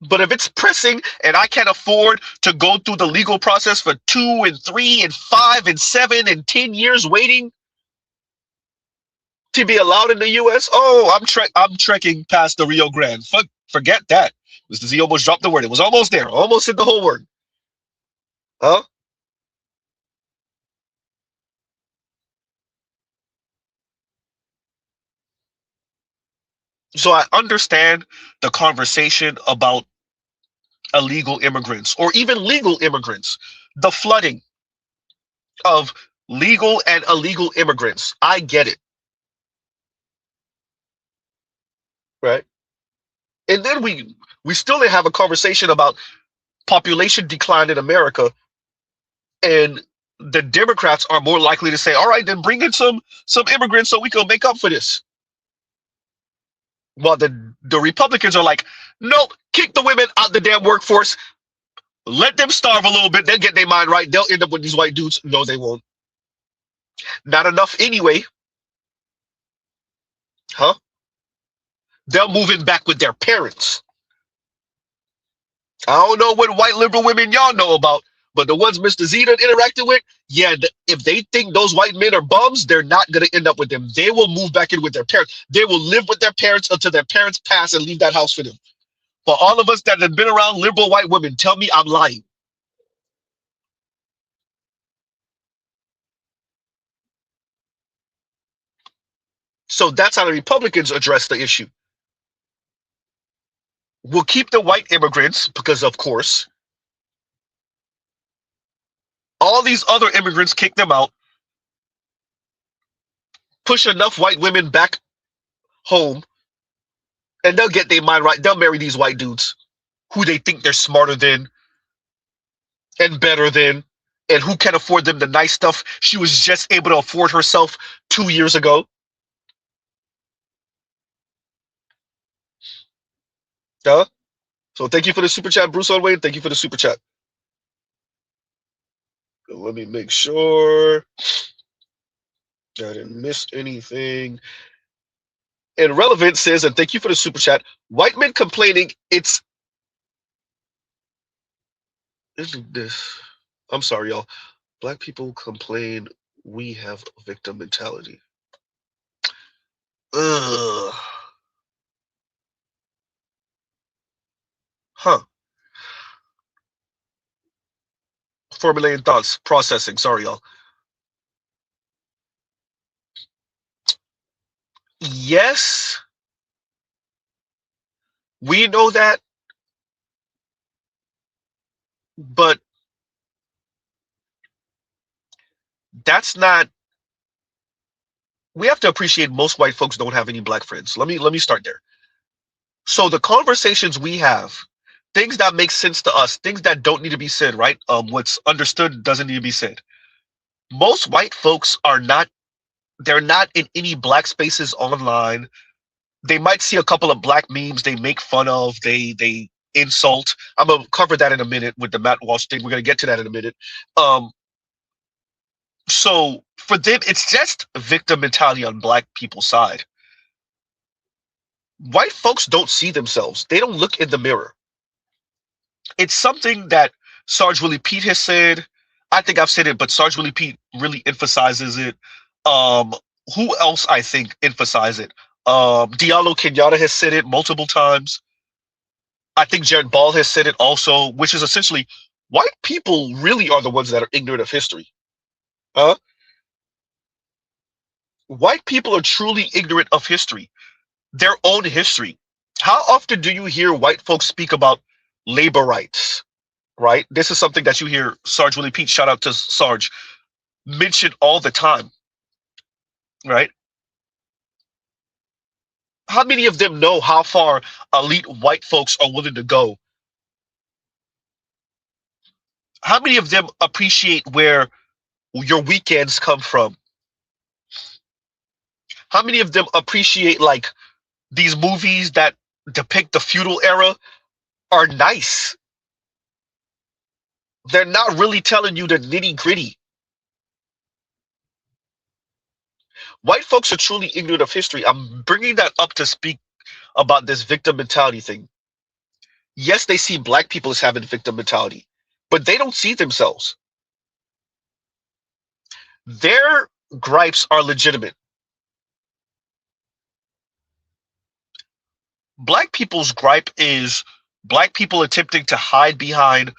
But if it's pressing and I can't afford to go through the legal process for 2 and 3 and 5 and 7 and 10 years waiting to be allowed in the U.S., oh, I'm trekking past the Rio Grande. Forget that. He almost dropped the word. It was almost there. Almost hit the whole word. Huh? So I understand the conversation about illegal immigrants or even legal immigrants, the flooding of legal and illegal immigrants. I get it. Right. And then we still didn't have a conversation about population decline in America, and the Democrats are more likely to say, all right, then bring in some immigrants so we can make up for this. While the Republicans are like, nope, kick the women out the damn workforce. Let them starve a little bit. They'll get their mind right. They'll end up with these white dudes. No, they won't. Not enough anyway. Huh? They'll move in back with their parents. I don't know what white liberal women y'all know about, but the ones Mr. Z done interacted with, yeah, if they think those white men are bums, they're not going to end up with them. They will move back in with their parents. They will live with their parents until their parents pass and leave that house for them. For all of us that have been around liberal white women, tell me I'm lying. So that's how the Republicans address the issue. We'll keep the white immigrants because, of course, all these other immigrants kick them out, push enough white women back home, and they'll get their mind right. They'll marry these white dudes who they think they're smarter than and better than, and who can afford them the nice stuff she was just able to afford herself 2 years ago. Huh? So thank you for the super chat, Bruce Onway. Thank you for the super chat. Let me make sure I didn't miss anything. And Relevant says, and thank you for the super chat, white men complaining isn't this, I'm sorry, y'all. Black people complain we have a victim mentality. Ugh. Huh. Formulating thoughts, processing. Sorry, y'all. Yes, we know that, but That's not. We have to appreciate most white folks don't have any black friends. Let me start there. So the conversations we have, things that make sense to us, things that don't need to be said, right? What's understood doesn't need to be said. Most white folks are not. They're not in any black spaces online. They might see a couple of black memes they make fun of. They insult. I'm gonna cover that in a minute with the Matt Walsh thing. We're gonna get to that in a minute. Um, so for them, it's just victim mentality on black people's side. White folks don't see themselves. They don't look in the mirror. It's something that Sarge Willie Pete has said. I think I've said it, but Sarge Willie Pete really emphasizes it. Um, who else I think emphasize it? Diallo Kenyatta has said it multiple times. I think Jared Ball has said it also, which is essentially white people really are the ones that are ignorant of history. Huh? White people are truly ignorant of history, their own history. How often do you hear white folks speak about labor rights? Right? This is something that you hear Sarge Willie Pete, shout out to Sarge, mention all the time. Right? How many of them know how far elite white folks are willing to go? How many of them appreciate where your weekends come from? How many of them appreciate like these movies that depict the feudal era are nice? They're not really telling you the nitty gritty. White folks are truly ignorant of history. I'm bringing that up to speak about this victim mentality thing. Yes, they see black people as having victim mentality, but they don't see themselves. Their gripes are legitimate. Black people's gripe is black people attempting to hide behind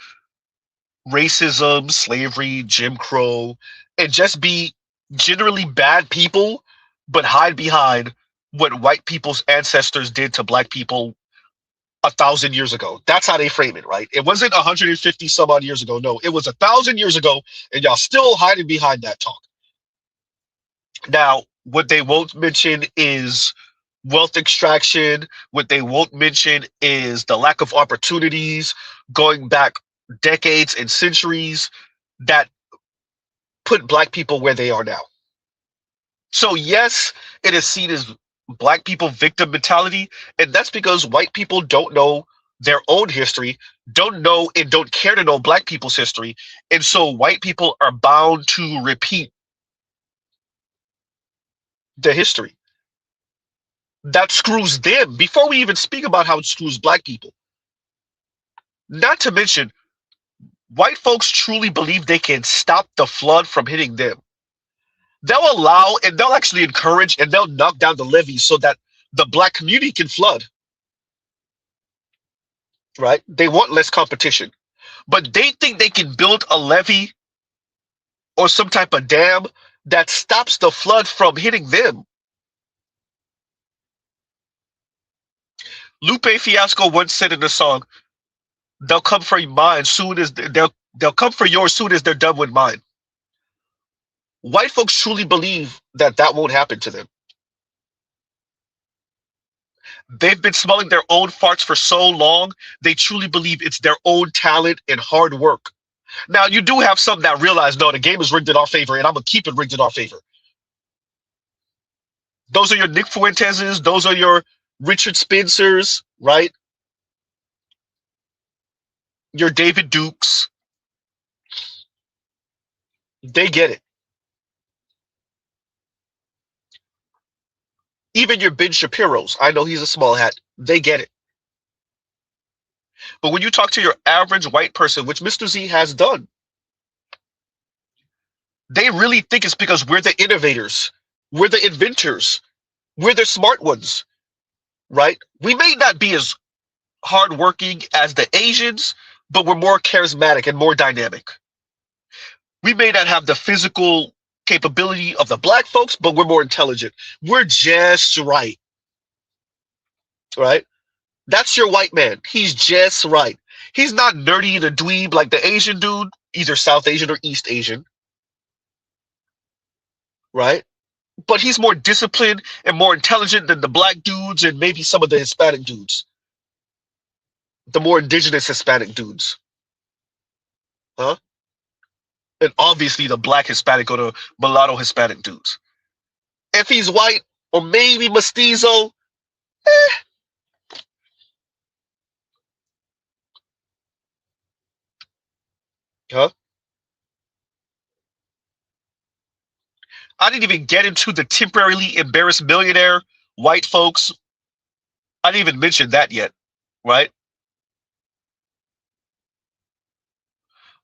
racism, slavery, Jim Crow, and just be generally bad people, but hide behind what white people's ancestors did to black people 1,000 years ago. That's how they frame it, right? It wasn't 150 some odd years ago. No, it was 1,000 years ago, and y'all still hiding behind that talk. Now, what they won't mention is wealth extraction. What they won't mention is the lack of opportunities going back decades and centuries that put black people where they are now. So yes, it is seen as black people victim mentality, and that's because white people don't know their own history, don't know and don't care to know black people's history, and so white people are bound to repeat the history. That screws them before we even speak about how it screws black people. Not to mention, white folks truly believe they can stop the flood from hitting them. They'll allow and they'll actually encourage and they'll knock down the levees so that the black community can flood. Right? They want less competition. But they think they can build a levee or some type of dam that stops the flood from hitting them. Lupe Fiasco once said in the song, "They'll come for mine soon as they'll come for yours soon as they're done with mine." White folks truly believe that that won't happen to them. They've been smelling their own farts for so long, they truly believe it's their own talent and hard work. Now, you do have some that realize, no, the game is rigged in our favor, and I'm going to keep it rigged in our favor. Those are your Nick Fuentes's, those are your Richard Spencers, right? Your David Dukes. They get it. Even your Ben Shapiro's, I know he's a small hat, they get it. But when you talk to your average white person, which Mr. Z has done, they really think it's because we're the innovators, we're the inventors, we're the smart ones, right? We may not be as hardworking as the Asians, but we're more charismatic and more dynamic. We may not have the physical capability of the black folks, but we're more intelligent. We're just right. Right? That's your white man. He's just right. He's not nerdy and a dweeb like the Asian dude, either South Asian or East Asian. right? But he's more disciplined and more intelligent than the black dudes and maybe some of the Hispanic dudes, the more indigenous Hispanic dudes, huh? And obviously the black Hispanic or the mulatto Hispanic dudes. If he's white or maybe mestizo, huh? I didn't even get into the temporarily embarrassed millionaire white folks. I didn't even mention that yet, right?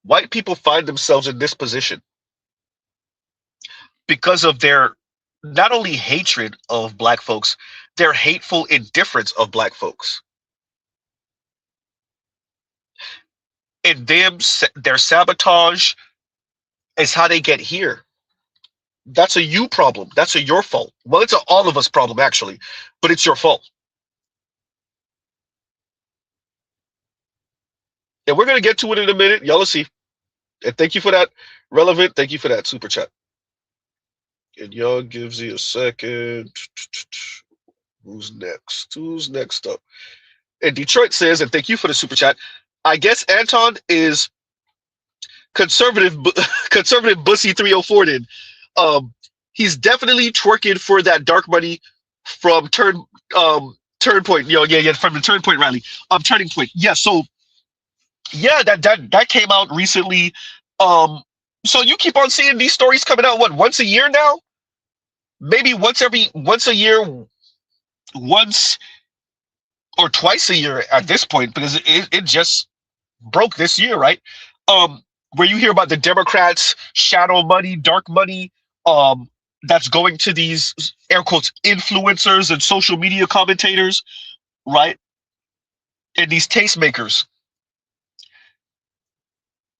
White people find themselves in this position because of their not only hatred of black folks, their hateful indifference of black folks. And their sabotage is how they get here. That's a you problem. That's a your fault. Well, it's an all of us problem, actually, but it's your fault. And we're going to get to it in a minute. Y'all will see. And thank you for that, Relevant. Thank you for that super chat. And y'all gives you a second. Who's next? Who's next up? And Detroit says, and thank you for the super chat. I guess Anton is conservative Bussy 304 then. He's definitely twerking for that dark money from Turn Point. Yeah, from the Turn Point rally. Turning Point. Yeah, so yeah, that came out recently. So you keep on seeing these stories coming out, what, once a year now? Maybe once a year, once or twice a year at this point, because it just broke this year, right? Where you hear about the Democrats' shadow money, dark money, that's going to these air quotes influencers and social media commentators, right? And these tastemakers.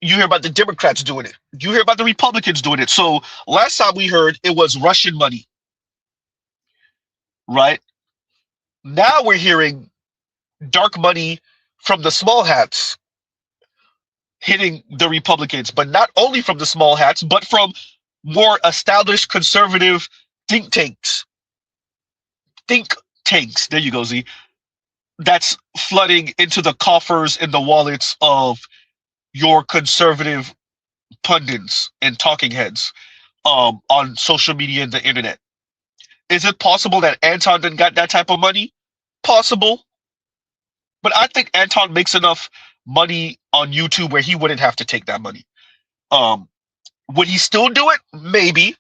You hear about the Democrats doing it. You hear about the Republicans doing it. So last time we heard it was Russian money, right? Now we're hearing dark money from the small hats hitting the Republicans, but not only from the small hats, but from more established conservative think tanks. Think tanks, there you go, Z. That's flooding into the coffers and the wallets of your conservative pundits and talking heads on social media and the internet. Is it possible that Anton didn't got that type of money? Possible. But I think Anton makes enough money on YouTube where he wouldn't have to take that money. Would he still do it? Maybe.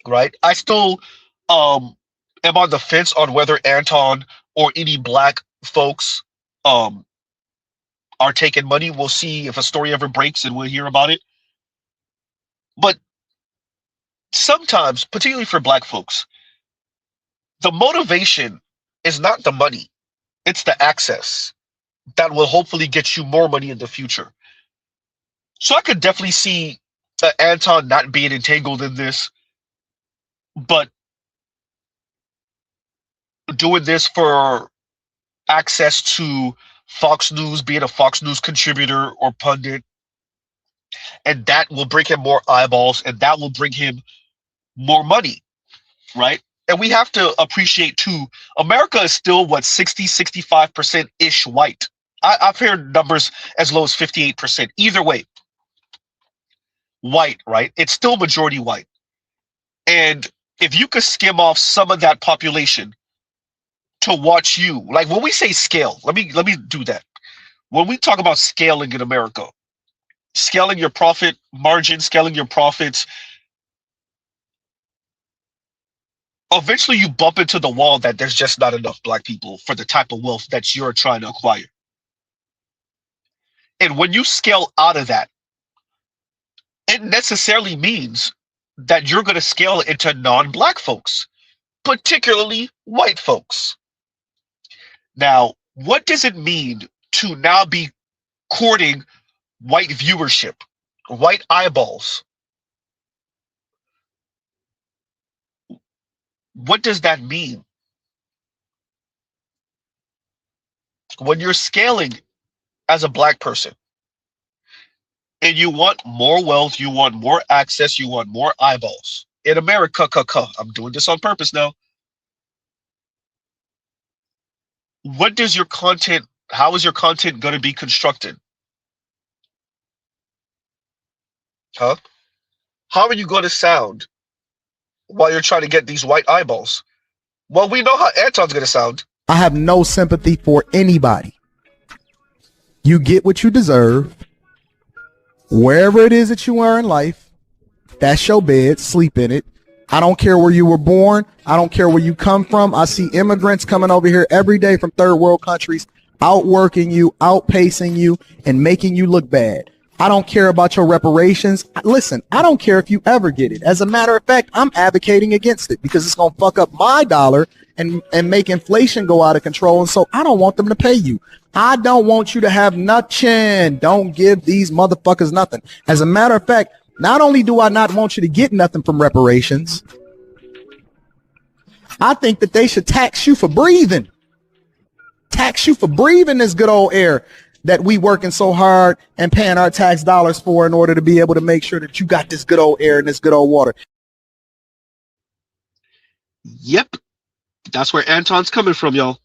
Right? I still am on the fence on whether Anton or any black folks are taking money. We'll see if a story ever breaks and we'll hear about it. But sometimes, particularly for black folks, the motivation is not the money. It's the access that will hopefully get you more money in the future. So I could definitely see Anton not being entangled in this, but doing this for access to Fox News, being a Fox News contributor or pundit, and that will bring him more eyeballs, and that will bring him more money, right? And we have to appreciate, too, America is still, 65%-ish white. I've heard numbers as low as 58%. Either way, white, right? It's still majority white. And if you could skim off some of that population to watch you, like when we say scale, let me do that. When we talk about scaling in America, scaling your profit margin, scaling your profits, eventually you bump into the wall that there's just not enough black people for the type of wealth that you're trying to acquire. And when you scale out of that, it necessarily means that you're going to scale into non-black folks, particularly white folks. Now, what does it mean to now be courting white viewership, white eyeballs? What does that mean? When you're scaling as a black person, And you want more wealth, you want more access, you want more eyeballs. In America, I'm doing this on purpose now. What does your content, how is your content going to be constructed? Huh? How are you going to sound while you're trying to get these white eyeballs? Well, we know how Anton's going to sound. I have no sympathy for anybody. You get what you deserve. Wherever it is that you are in life, that's your bed, sleep in it. I don't care where you were born. I don't care where you come from. I see immigrants coming over here every day from third world countries, outworking you, outpacing you, and making you look bad. I don't care about your reparations. Listen, I don't care if you ever get it. As a matter of fact, I'm advocating against it because it's going to fuck up my dollar and make inflation go out of control. And so I don't want them to pay you. I don't want you to have nothing. Don't give these motherfuckers nothing. As a matter of fact, not only do I not want you to get nothing from reparations, I think that they should tax you for breathing. Tax you for breathing this good old air that we working so hard and paying our tax dollars for in order to be able to make sure that you got this good old air and this good old water. Yep. That's where Anton's coming from, y'all.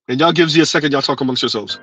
And y'all gives you a second, y'all talk amongst yourselves.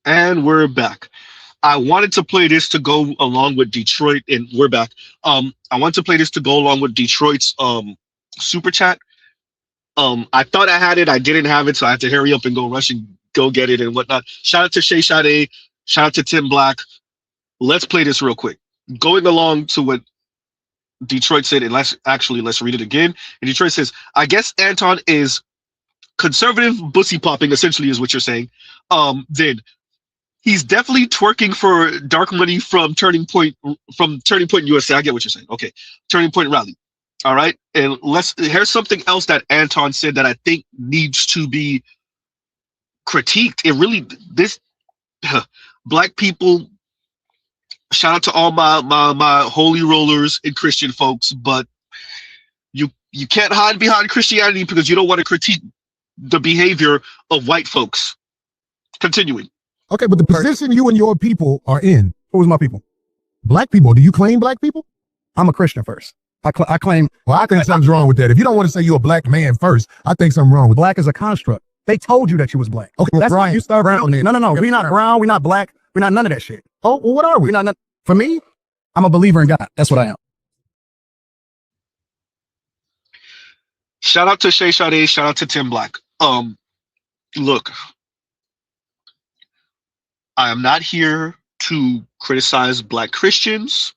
And we're back. I wanted to play this to go along with Detroit, and we're back. I want to play this to go along with Detroit's super chat. I thought I had it, I didn't have it, so I had to hurry up and go rush and go get it and whatnot. Shout out to Shay Sade, shout out to Tim Black. Let's play this real quick. Going along to what Detroit said, and let's read it again. And Detroit says, I guess Anton is conservative bussy popping, essentially is what you're saying. Then he's definitely twerking for dark money from Turning Point USA. I get what you're saying. Okay. Turning Point Rally. All right. And here's something else that Anton said that I think needs to be critiqued. It really, this black people, shout out to all my holy rollers and Christian folks, but you can't hide behind Christianity because you don't want to critique the behavior of white folks. Continuing. Okay, but the position you and your people are in. Who's my people? Black people. Do you claim black people? I'm a Christian first. I claim. Well, I think something's wrong with that. If you don't want to say you're a black man first, I think something wrong with black as a construct. They told you that you was black. Okay, well, that's Brian, you start brown. No. We're not brown. We're not black. We're not none of that shit. Oh, well, what are we? We're not. For me, I'm a believer in God. That's what I am. Shout out to Shay Sade. Shout out to Tim Black. Look, I am not here to criticize black Christians.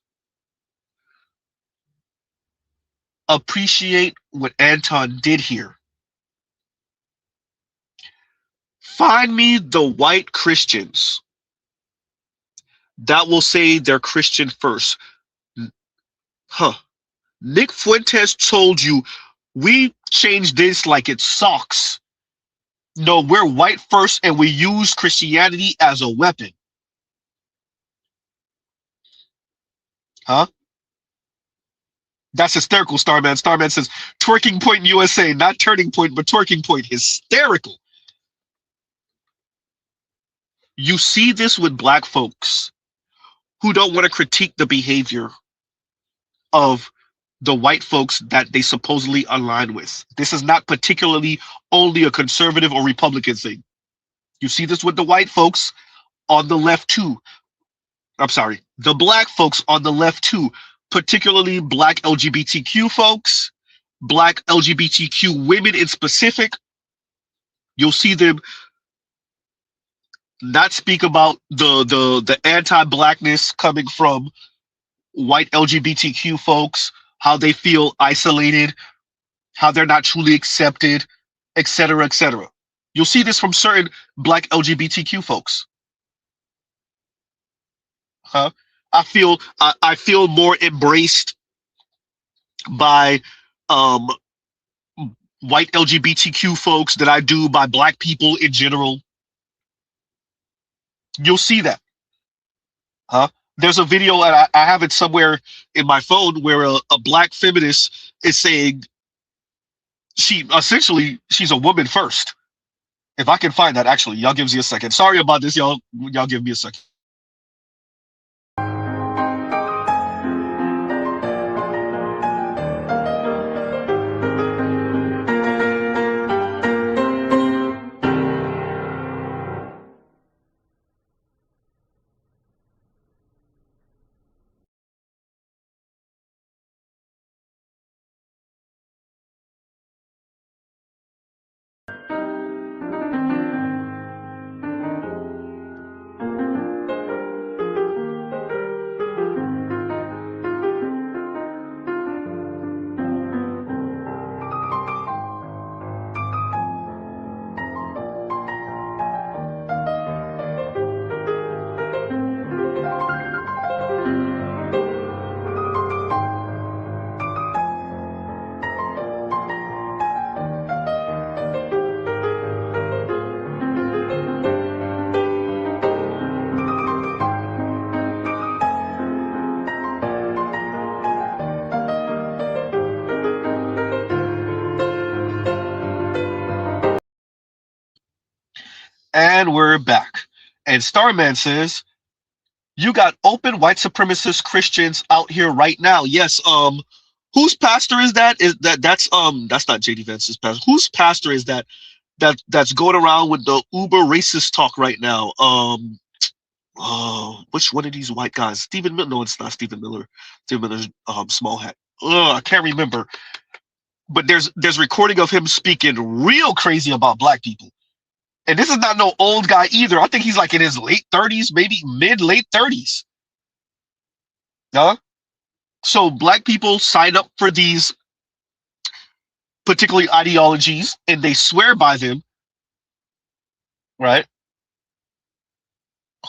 Appreciate what Anton did here. Find me the white Christians that will say they're Christian first. Nick Fuentes told you we changed this like it's socks. No, we're white first and we use Christianity as a weapon. That's hysterical, Starman. Starman says, Twerking Point USA, not Turning Point, but Twerking Point. Hysterical. You see this with black folks who don't want to critique the behavior of the white folks that they supposedly align with. This is not particularly only a conservative or Republican thing. You see this with the white folks on the left too. I'm sorry, the black folks on the left too, particularly black LGBTQ folks, black LGBTQ women in specific. You'll see them not speak about the anti-blackness coming from white LGBTQ folks, how they feel isolated, how they're not truly accepted, etc., etc. You'll see this from certain black LGBTQ folks. I feel more embraced by white LGBTQ folks than I do by black people in general. You'll see that. There's a video, and I have it somewhere in my phone, where a black feminist is saying she's a woman first. If I can find that, actually, y'all give me a second. Sorry about this, y'all give me a second. And we're back. And Starman says, you got open white supremacist Christians out here right now. Yes. Whose pastor is that? That's not JD Vance's pastor. Whose pastor is that that's going around with the uber racist talk right now. Which one of these white guys? Stephen Miller? No, it's not Stephen Miller. Stephen Miller's small hat. I can't remember. But there's recording of him speaking real crazy about black people. And this is not no old guy either. I think he's like in his late 30s, maybe late 30s. So black people sign up for these particular ideologies and they swear by them, right?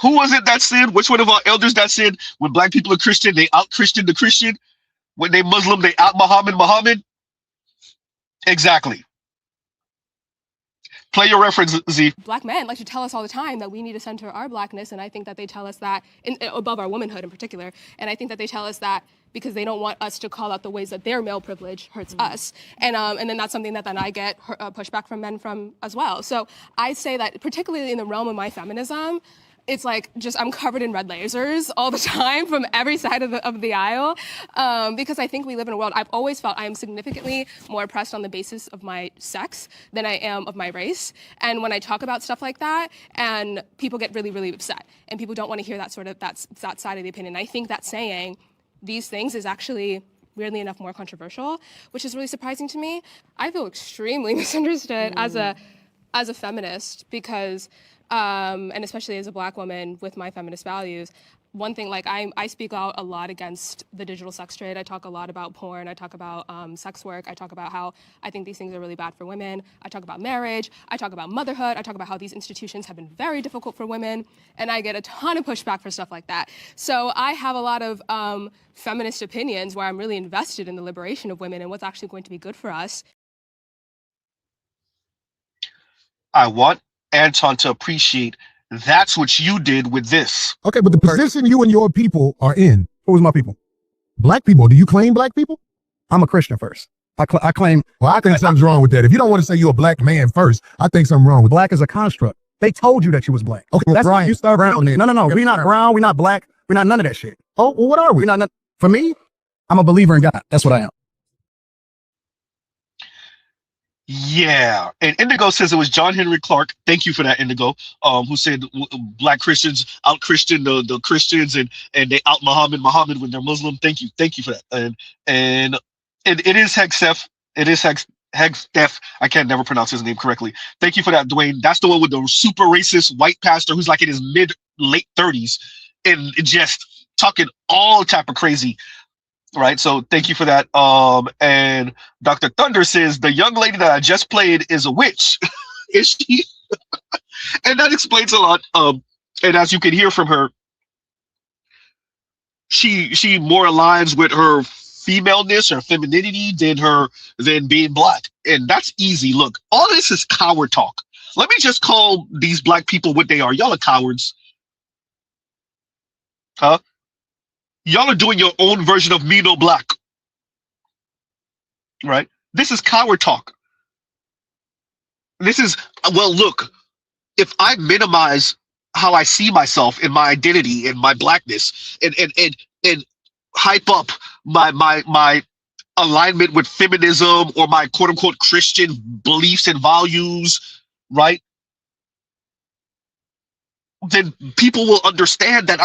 Who was it that said, which one of our elders that said, when black people are Christian, they out-Christian the Christian? When they Muslim, they out-Muhammad? Exactly. Play your reference, Z. Black men like to tell us all the time that we need to center our blackness, and I think that they tell us that above our womanhood in particular, and I think that they tell us that because they don't want us to call out the ways that their male privilege hurts us, and then that's something that then I get pushback from men from as well. So I say that particularly in the realm of my feminism, it's like just I'm covered in red lasers all the time from every side of the aisle, because I think we live in a world. I've always felt I am significantly more oppressed on the basis of my sex than I am of my race. And when I talk about stuff like that, and people get really, really upset, and people don't want to hear that that side of the opinion. I think that saying these things is actually weirdly enough more controversial, which is really surprising to me. I feel extremely misunderstood as a feminist because. And especially as a black woman with my feminist values, one thing, like I speak out a lot against the digital sex trade. I talk a lot about porn. I talk about sex work. I talk about how I think these things are really bad for women. I talk about marriage. I talk about motherhood. I talk about how these institutions have been very difficult for women. And I get a ton of pushback for stuff like that. So I have a lot of feminist opinions where I'm really invested in the liberation of women and what's actually going to be good for us. I want Anton to appreciate that's what you did with this. Okay, but the position you and your people are in. Who's my people? Black people. Do you claim black people? I'm a Christian first. I claim. Well, I think something's wrong with that. If you don't want to say you're a black man first, I think something wrong with black as a construct. They told you that you was black. Okay, well, that's Brian, you start brown. No. We're not brown. We're not black. We're not none of that shit. Oh, well, what are we? We're not. For me, I'm a believer in God. That's what I am. Yeah, and Indigo says it was John Henry Clark. Thank you for that, Indigo. Who said black Christians out Christian the Christians and they out Muhammad when they're Muslim. Thank you for that. And it is Hexef. It is Hexef. I can't never pronounce his name correctly. Thank you for that, Dwayne. That's the one with the super racist white pastor who's like in his late 30s and just talking all type of crazy. Right, so thank you for that. And Dr. Thunder says the young lady that I just played is a witch. Is she? And that explains a lot. And as you can hear from her, she more aligns with her femaleness or femininity than being black. And that's easy. Look, all this is coward talk. Let me just call these black people what they are. Y'all are cowards. Huh? Y'all are doing your own version of me no black. Right? This is coward talk. This is, well, look, if I minimize how I see myself in my identity and my blackness and hype up my alignment with feminism or my quote unquote Christian beliefs and values, right? Then people will understand that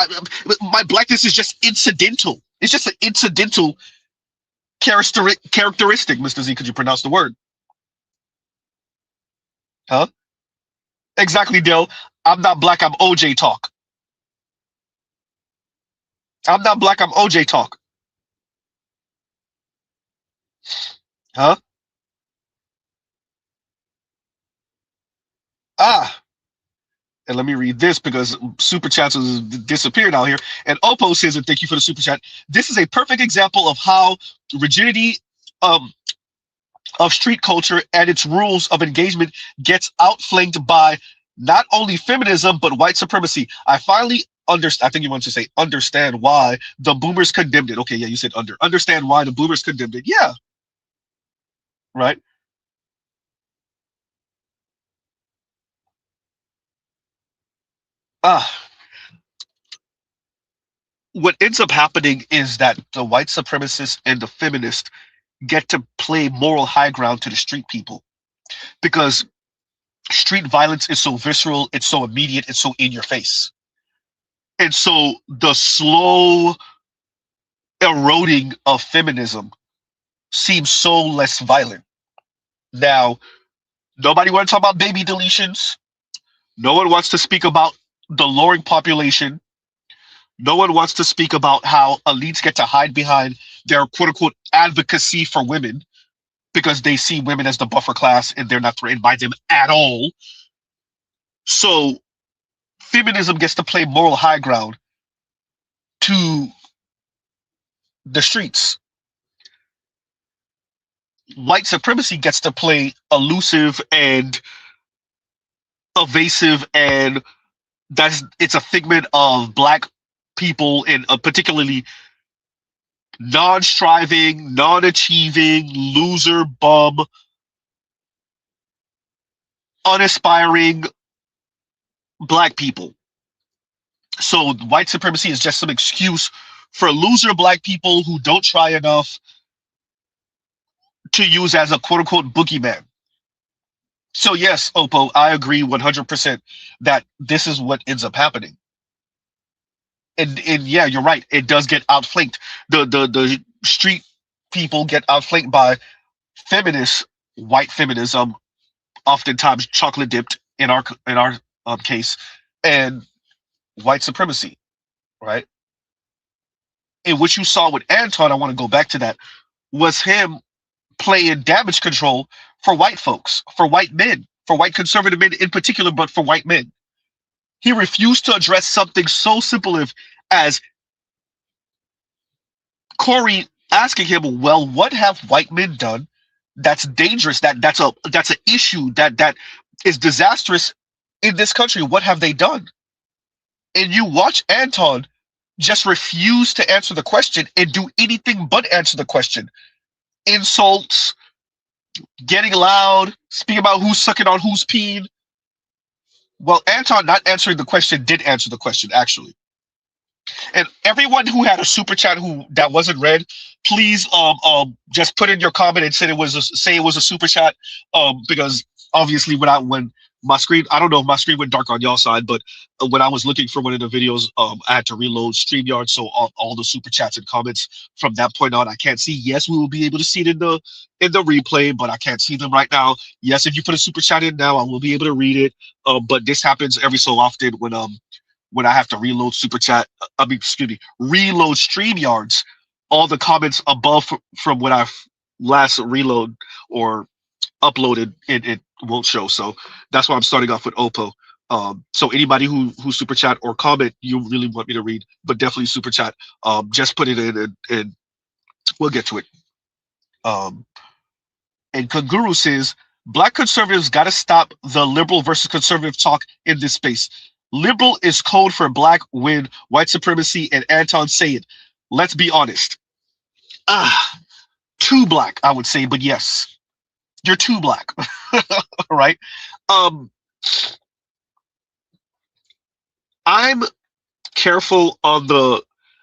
my blackness is just incidental. It's just an incidental characteristic. Mr. Z, could you pronounce the word? Huh? Exactly, Dale. I'm not black, I'm OJ talk. I'm not black, I'm OJ talk. Huh? And let me read this because super chats has disappeared out here. And Oppo says, and thank you for the super chat. This is a perfect example of how rigidity of street culture and its rules of engagement gets outflanked by not only feminism but white supremacy. I finally understand. I think you want to say understand why the boomers condemned it. Okay, yeah, you said understand why the boomers condemned it. Yeah, right. What ends up happening is that the white supremacists and the feminists get to play moral high ground to the street people, because street violence is so visceral, it's so immediate, it's so in your face. And so the slow eroding of feminism seems so less violent. Now, nobody wants to talk about baby deletions. No one wants to speak about the lowering population. No one wants to speak about how elites get to hide behind their quote unquote advocacy for women because they see women as the buffer class and they're not threatened by them at all. So feminism gets to play moral high ground to the streets. White supremacy gets to play elusive and evasive, and it's a figment of black people, and particularly non-striving, non-achieving, loser, bum, unaspiring black people. So white supremacy is just some excuse for loser black people who don't try enough to use as a quote-unquote boogeyman. So yes, Oppo, I agree 100% that this is what ends up happening. And yeah, you're right. It does get outflanked. The street people get outflanked by feminists, white feminism, oftentimes chocolate dipped in our case, and white supremacy, right? And what you saw with Anton, I want to go back to that, was him playing damage control for white folks, for white men, for white conservative men in particular, but for white men. He refused to address something so simple as Corey asking him, well, what have white men done that's dangerous, that's an issue that is disastrous in this country? What have they done? And you watch Anton just refuse to answer the question and do anything but answer the question. Insults, getting loud, speaking about who's sucking on who's peeing. Well, Anton not answering the question did answer the question, actually. And everyone who had a super chat that wasn't read, please just put in your comment and say it was a super chat, because obviously when my screen, I don't know if my screen went dark on y'all side, but when I was looking for one of the videos, I had to reload StreamYard, so all the super chats and comments from that point on I can't see. Yes, we will be able to see it in the replay, but I can't see them right now. Yes, if you put a super chat in now, I will be able to read it. But this happens every so often when I have to reload super chat. Reload StreamYards. All the comments above from when I last reload or uploaded, it won't show. So that's why I'm starting off with Oppo. So anybody who super chat or comment you really want me to read, but definitely super chat, just put it in and we'll get to it. And Kanguru says, Black conservatives got to stop the liberal versus conservative talk in this space. Liberal is code for black when white supremacy and Anton say it. Let's be honest. Too black, I would say, but yes. You're too black, right? I'm careful on the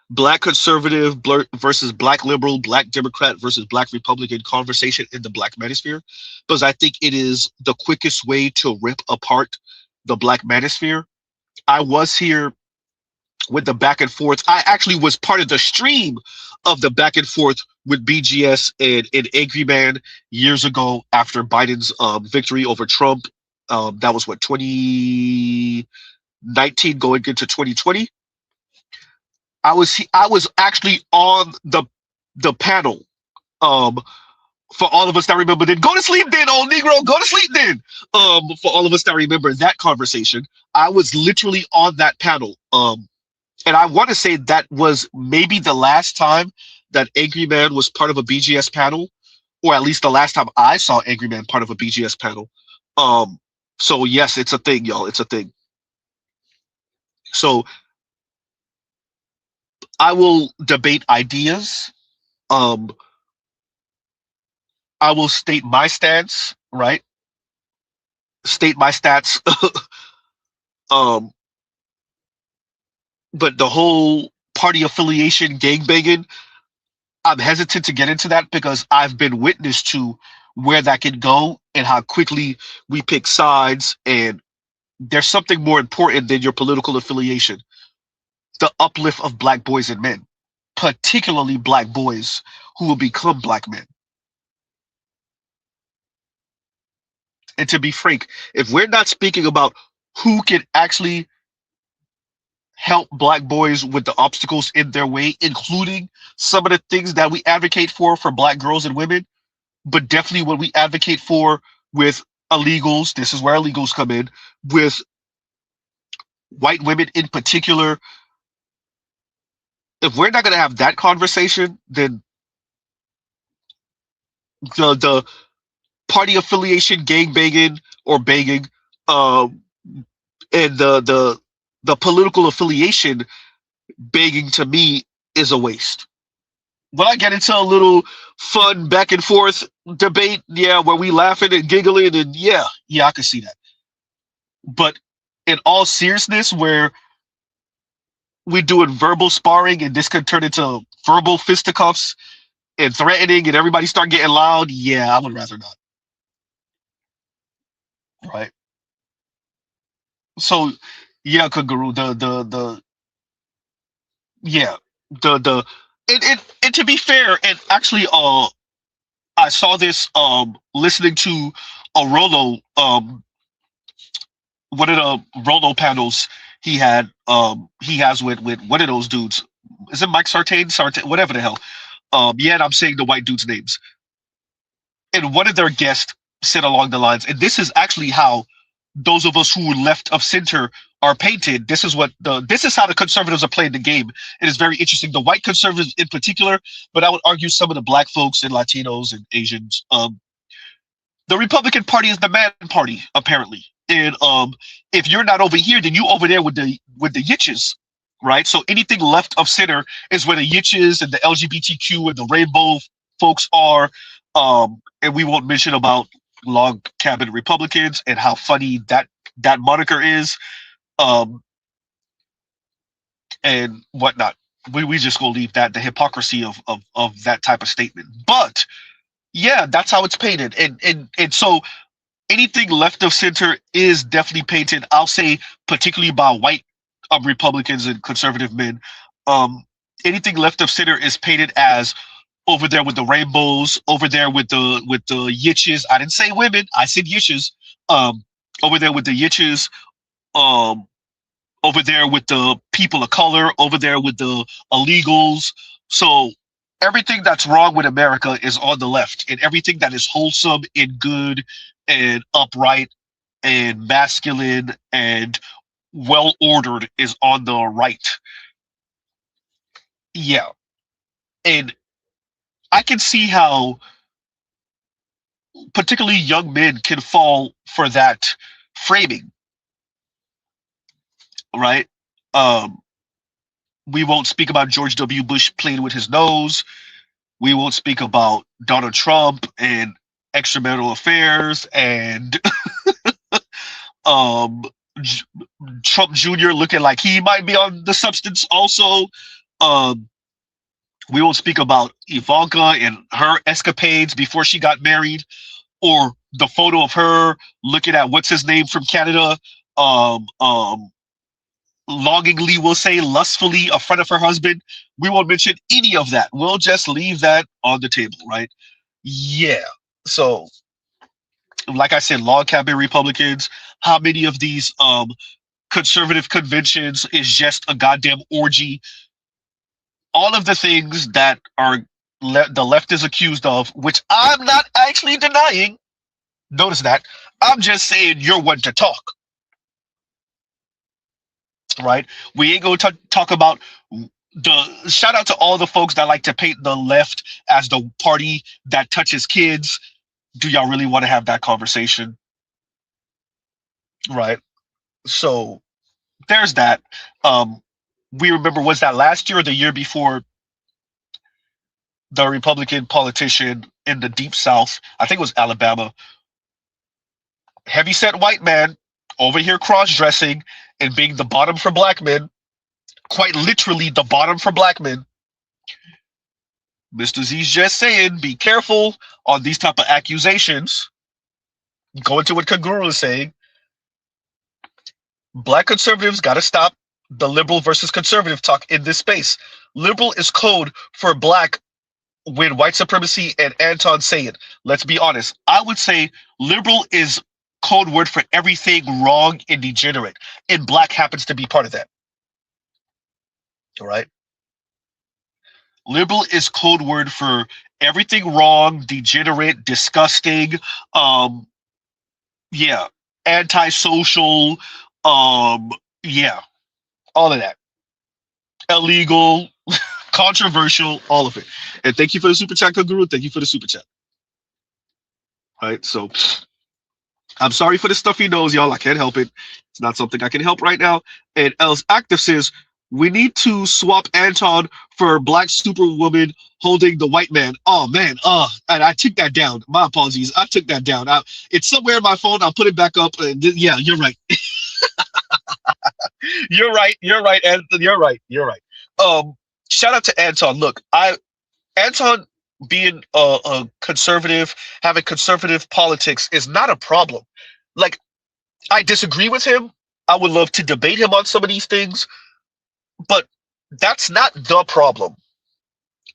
black conservative versus black liberal, black Democrat versus black Republican conversation in the black manosphere, because I think it is the quickest way to rip apart the black manosphere. I was here with the back and forth. I actually was part of the stream of the back and forth with BGS and Angry Man years ago after Biden's victory over Trump. That was what, 2019 going into 2020. I was actually on the panel. For all of us that remember, then go to sleep then, old Negro, go to sleep then. For all of us that remember that conversation, I was literally on that panel. And I want to say that was maybe the last time that Angry Man was part of a BGS panel, or at least the last time I saw Angry Man part of a BGS panel. So yes, it's a thing, y'all. It's a thing. So I will debate ideas. I will state my stance, right? State my stats. But the whole party affiliation gangbanging, I'm hesitant to get into that because I've been witness to where that can go and how quickly we pick sides. And there's something more important than your political affiliation: the uplift of black boys and men, particularly black boys who will become black men. And to be frank, if we're not speaking about who can actually help black boys with the obstacles in their way, including some of the things that we advocate for black girls and women, but definitely what we advocate for with illegals, this is where illegals come in, with white women in particular. If we're not going to have that conversation, then the party affiliation, gang banging or banging, um, and the political affiliation begging, to me, is a waste. When I get into a little fun back and forth debate, yeah, where we laughing and giggling, and yeah, I can see that. But in all seriousness, where we're doing verbal sparring and this could turn into verbal fisticuffs and threatening and everybody start getting loud, yeah, I would rather not. Right. So yeah, Kaguru, the yeah, the and to be fair, and actually I saw this listening to a Rolo one of the Rolo panels he has with one of those dudes. Is it Mike Sartain, whatever the hell. Yeah, and I'm saying the white dudes' names. And one of their guests said along the lines, and this is actually how those of us who were left of center are painted. This is how the conservatives are playing the game. It is very interesting. The white conservatives in particular, but I would argue some of the black folks and Latinos and Asians. The Republican Party is the man party, apparently. And if you're not over here, then you over there with the yitches, right? So anything left of center is where the yitches and the LGBTQ and the rainbow folks are. And we won't mention about log cabin Republicans and how funny that moniker is, and whatnot. We just gonna leave that, the hypocrisy of that type of statement. But yeah, that's how it's painted, and so anything left of center is definitely painted, I'll say, particularly by white Republicans and conservative men. Anything left of center is painted as over there with the rainbows, over there with the yitches. I didn't say women, I said yitches. Over there with the yitches, over there with the people of color, over there with the illegals. So everything that's wrong with America is on the left, and everything that is wholesome and good and upright and masculine and well ordered is on the right. Yeah. And I can see how particularly young men can fall for that framing, right? We won't speak about George W. Bush playing with his nose. We won't speak about Donald Trump and extramarital affairs and Trump Jr. looking like he might be on the substance also. We won't speak about Ivanka and her escapades before she got married, or the photo of her looking at what's his name from Canada, longingly, we'll say lustfully, in front of her husband. We won't mention any of that. We'll just leave that on the table, right? Yeah. So, like I said, log cabin Republicans. How many of these conservative conventions is just a goddamn orgy? All of the things that are the left is accused of, which I'm not actually denying. Notice that. I'm just saying you're one to talk. Right? We ain't going to talk about the shout out to all the folks that like to paint the left as the party that touches kids. Do y'all really want to have that conversation? Right? So there's that. We remember, was that last year or the year before, the Republican politician in the Deep South, I think it was Alabama, heavyset white man over here cross-dressing and being the bottom for black men, quite literally the bottom for black men. Mr. Z's just saying, be careful on these type of accusations. going to what Kaguru is saying, black conservatives got to stop the liberal versus conservative talk in this space. Liberal is code for black when white supremacy and Anton say it. Let's be honest. I would say liberal is code word for everything wrong and degenerate, and black happens to be part of that. All right. Liberal is code word for everything wrong, degenerate, disgusting, yeah, antisocial, yeah, all of that. Illegal, controversial, all of it. And thank you for the super chat, Guru. Thank you for the super chat. All right, so I'm sorry for the stuffy nose, y'all. I can't help it. It's not something I can help right now. And Els Active says, we need to swap Anton for black superwoman holding the white man. Oh, man. And I took that down. My apologies. I took that down. It's somewhere in my phone. I'll put it back up. Yeah, you're right. You're right. You're right, Anton. You're right. You're right. Shout out to Anton. Look, Anton being a conservative, having conservative politics is not a problem. Like, I disagree with him. I would love to debate him on some of these things, but that's not the problem.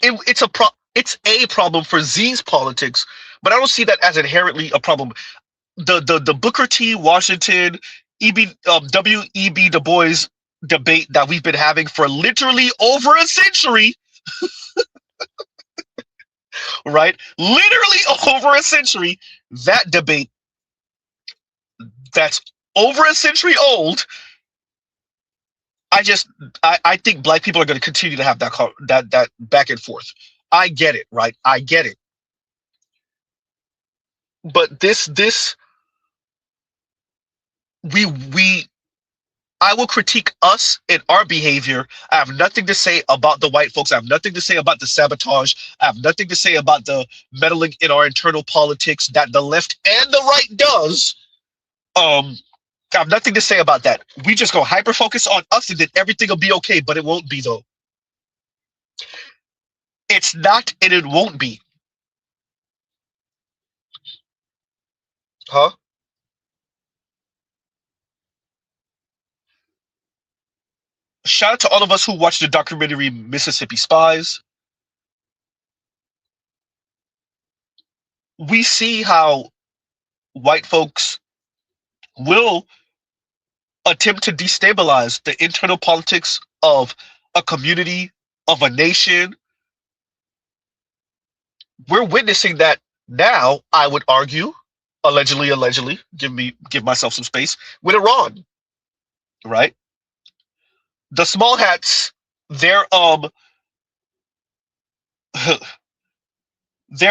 It's a problem for Z's politics, but I don't see that as inherently a problem. The Booker T. Washington, W.E.B. Du Bois debate that we've been having for literally over a century, right? Literally over a century, that debate that's over a century old. I think black people are going to continue to have that back and forth. I get it, right? I get it. But I will critique us and our behavior. I have nothing to say about the white folks. I have nothing to say about the sabotage. I have nothing to say about the meddling in our internal politics that the left and the right does. I have nothing to say about that. We just go hyper focus on us and then everything will be okay, but it won't be though. It's not and it won't be. Huh? Shout out to all of us who watched the documentary Mississippi Spies. We see how white folks will attempt to destabilize the internal politics of a community, of a nation. We're witnessing that now, I would argue, allegedly, give myself some space, with Iran, right? The small hats, their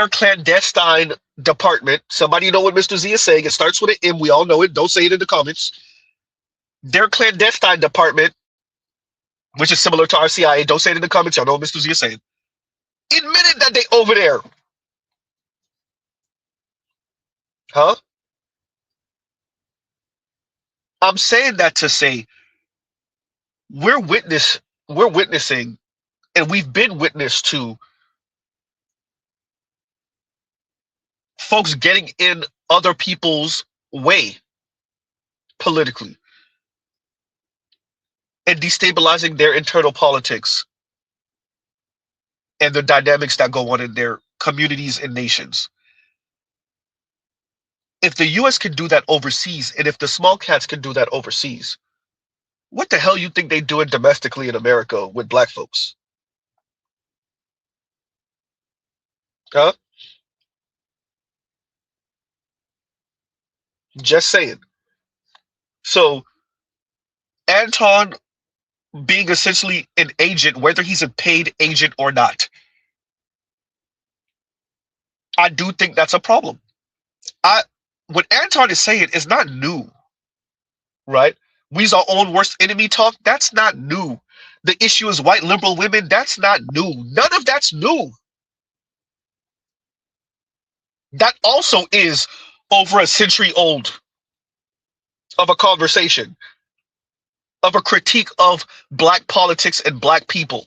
clandestine department, somebody know what Mr. Z is saying, it starts with an M, we all know it, don't say it in the comments. Their clandestine department, which is similar to our CIA, don't say it in the comments, y'all know what Mr. Z is saying, admitted that they over there. Huh? I'm saying that to say we're witnessing, and we've been witness to folks getting in other people's way politically and destabilizing their internal politics and the dynamics that go on in their communities and nations. If the US can do that overseas, and if the small cats can do that overseas, what the hell you think they doing domestically in America with black folks? Huh? Just saying. So Anton being essentially an agent, whether he's a paid agent or not, I do think that's a problem. What Anton is saying is not new, right? We's our own worst enemy talk. That's not new. The issue is white liberal women. That's not new. None of that's new. That also is over a century old of a conversation, of a critique of black politics and black people.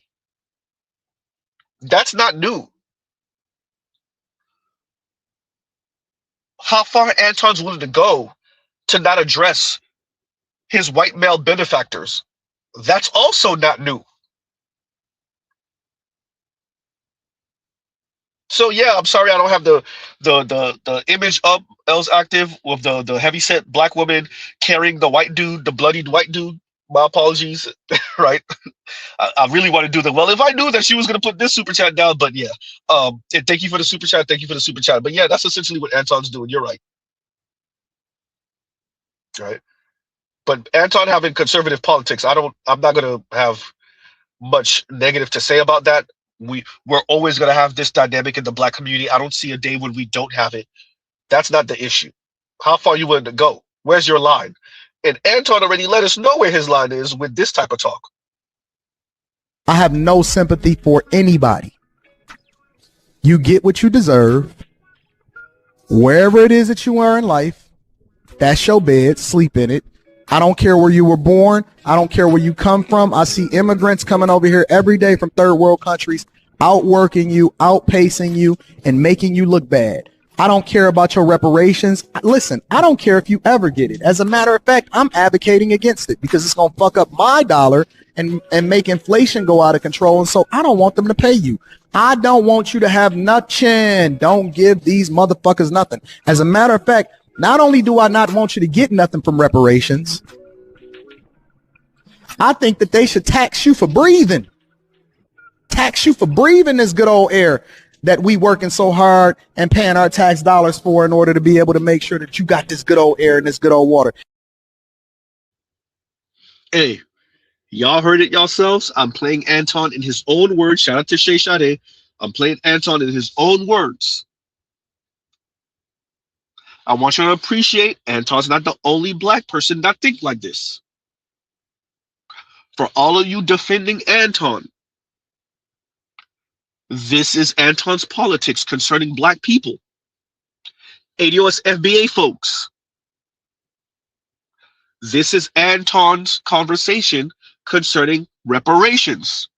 That's not new. how far Anton's willing to go to not address his white male benefactors. That's also not new. So yeah, I'm sorry I don't have the image up else active with the heavyset black woman carrying the white dude, the bloodied white dude. My apologies, right? I really want to do the well. If I knew that she was gonna put this super chat down, but yeah. And thank you for the super chat. Thank you for the super chat. But yeah, that's essentially what Anton's doing. You're right. Right. But Anton having conservative politics, I'm not gonna have much negative to say about that. We're always gonna have this dynamic in the black community. I don't see a day when we don't have it. That's not the issue. How far are you willing to go? Where's your line? And Anton already let us know where his line is with this type of talk. I have no sympathy for anybody. You get what you deserve. Wherever it is that you are in life, that's your bed, sleep in it. I don't care where you were born. I don't care where you come from. I see immigrants coming over here every day from third world countries, outworking you, outpacing you, and making you look bad. I don't care about your reparations. Listen, I don't care if you ever get it. As a matter of fact, I'm advocating against it because it's going to fuck up my dollar and make inflation go out of control. And so I don't want them to pay you. I don't want you to have nothing. Don't give these motherfuckers nothing. As a matter of fact, not only do I not want you to get nothing from reparations, I think that they should tax you for breathing. Tax you for breathing this good old air that we working so hard and paying our tax dollars for in order to be able to make sure that you got this good old air and this good old water. Hey, y'all heard it yourselves. I'm playing Anton in his own words. Shout out to Shay Sade. I'm playing Anton in his own words. I want you to appreciate Anton's not the only black person that think like this. For all of you defending Anton, this is Anton's politics concerning black people. ADOS FBA folks, this is Anton's conversation concerning reparations.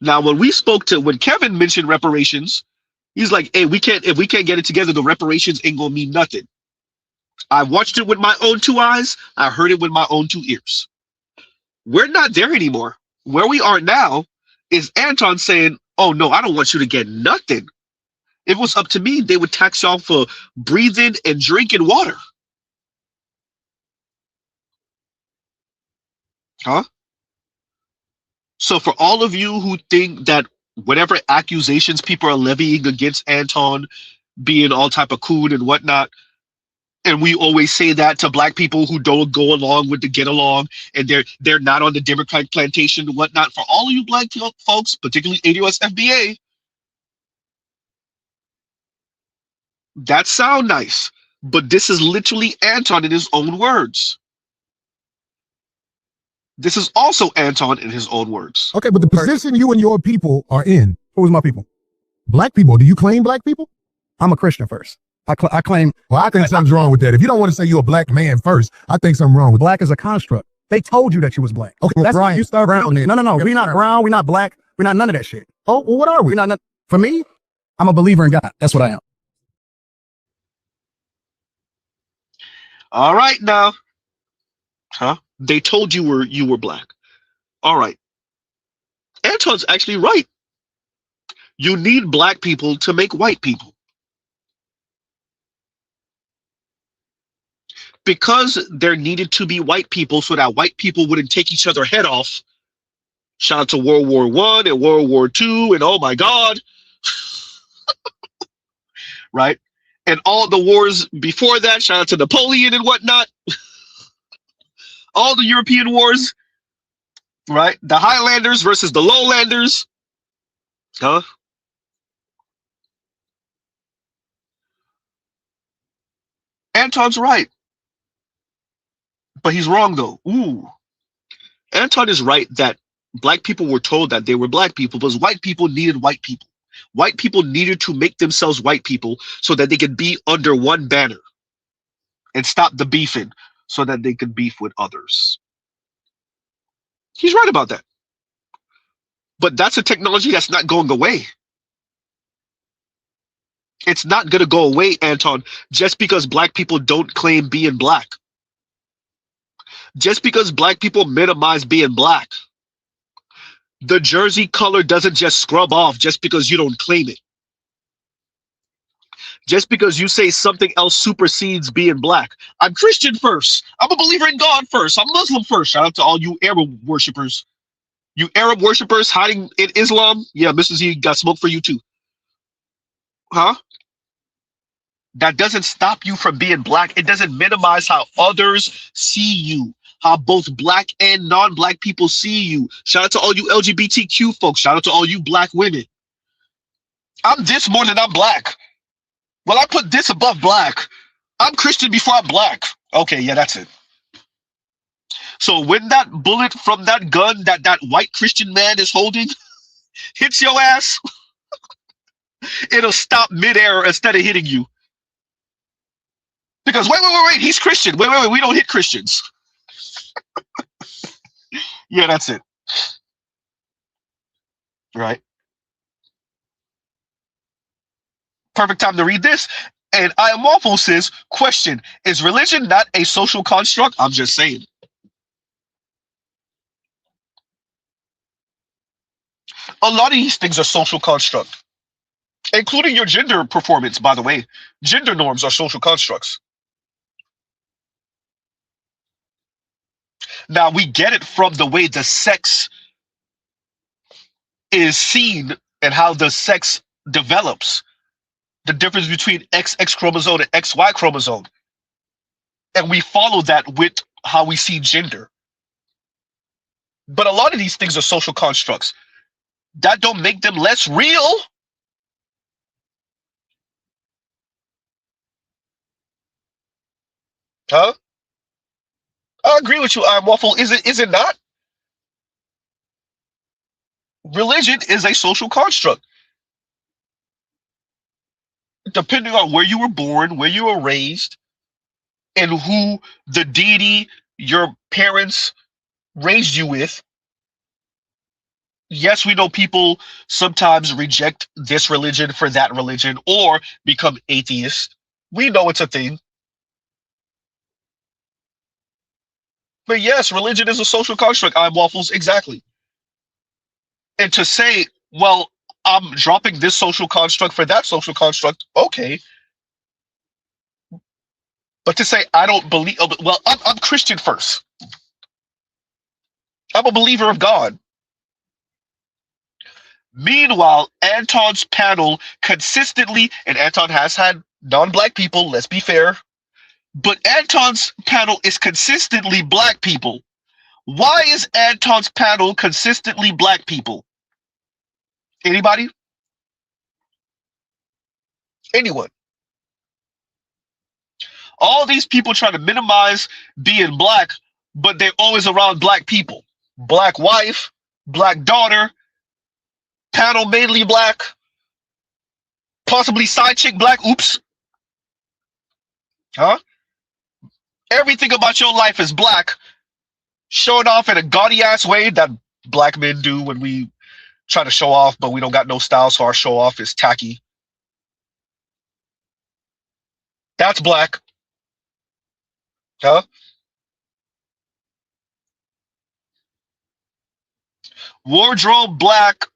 Now, when Kevin mentioned reparations, he's like, hey, if we can't get it together, the reparations ain't gonna mean nothing. I watched it with my own two eyes. I heard it with my own two ears. We're not there anymore. Where we are now is Anton saying, oh no, I don't want you to get nothing. If it was up to me, they would tax y'all for breathing and drinking water. Huh? So for all of you who think that whatever accusations people are levying against Anton being all type of coon and whatnot, and we always say that to black people who don't go along with the get along, and they're not on the Democratic plantation and whatnot. For all of you black folks, particularly ADOS FBA, that sound nice, but this is literally Anton in his own words. This is also Anton in his own words. Okay, but the position you and your people are in. Who's my people? Black people. Do you claim black people? I'm a Christian first. I claim. Well, I think something's wrong with that. If you don't want to say you're a black man first, I think something wrong with black as a construct. They told you that you was black. Okay, that's Brian, you start brown. No. We're not brown. We're not black. We're not none of that shit. Oh, well, what are we? We're not. For me, I'm a believer in God. That's what I am. All right now. Huh? They told you were black. All right. Anton's actually right. You need black people to make white people. Because there needed to be white people so that white people wouldn't take each other head off. Shout out to World War I and World War II and oh my God. Right? And all the wars before that, shout out to Napoleon and whatnot. All the European wars, right? The Highlanders versus the Lowlanders. Huh? Anton's right. But he's wrong though. Ooh. Anton is right that black people were told that they were black people because white people needed white people. White people needed to make themselves white people so that they could be under one banner and stop the beefing so that they could beef with others. He's right about that. But that's a technology that's not going away. It's not going to go away, Anton, just because black people don't claim being black. Just because black people minimize being black. The jersey color doesn't just scrub off just because you don't claim it. Just because you say something else supersedes being black. I'm Christian first. I'm a believer in God first. I'm Muslim first. Shout out to all you Arab worshippers. You Arab worshippers hiding in Islam? Yeah, Mr. Z got smoke for you too. Huh? That doesn't stop you from being black. It doesn't minimize how others see you, how both black and non-black people see you. Shout out to all you LGBTQ folks. Shout out to all you black women. I'm this more than I'm black. Well, I put this above black. I'm Christian before I'm black. Okay, yeah, that's it. So when that bullet from that gun that white Christian man is holding hits your ass, it'll stop midair instead of hitting you. Because wait, he's Christian. Wait, we don't hit Christians. Yeah, that's it. Right. Perfect time to read this. And I am Waffle says, question, is religion not a social construct? I'm just saying. A lot of these things are social construct, including your gender performance, by the way. Gender norms are social constructs. Now, we get it from the way the sex is seen and how the sex develops. The difference between XX chromosome and XY chromosome. And we follow that with how we see gender. But a lot of these things are social constructs. That don't make them less real. Huh? I agree with you, I'm Waffle. Is it not? Religion is a social construct. Depending on where you were born, where you were raised, and who the deity your parents raised you with. Yes, we know people sometimes reject this religion for that religion or become atheist. We know it's a thing. But yes, religion is a social construct. I'm Waffles, exactly. And to say, well, I'm dropping this social construct for that social construct, okay. But to say I don't believe, well, I'm Christian first. I'm a believer of God. Meanwhile, Anton's panel consistently, and Anton has had non-black people, let's be fair, but Anton's panel is consistently black people. Why is Anton's panel consistently black people? Anybody? Anyone? All these people try to minimize being black, but they're always around black people. Black wife, black daughter, panel mainly black, possibly side chick black, oops. Huh? Everything about your life is black, showing off in a gaudy ass way that black men do when we try to show off, but we don't got no style, so our show off is tacky. That's black. Huh? Wardrobe black,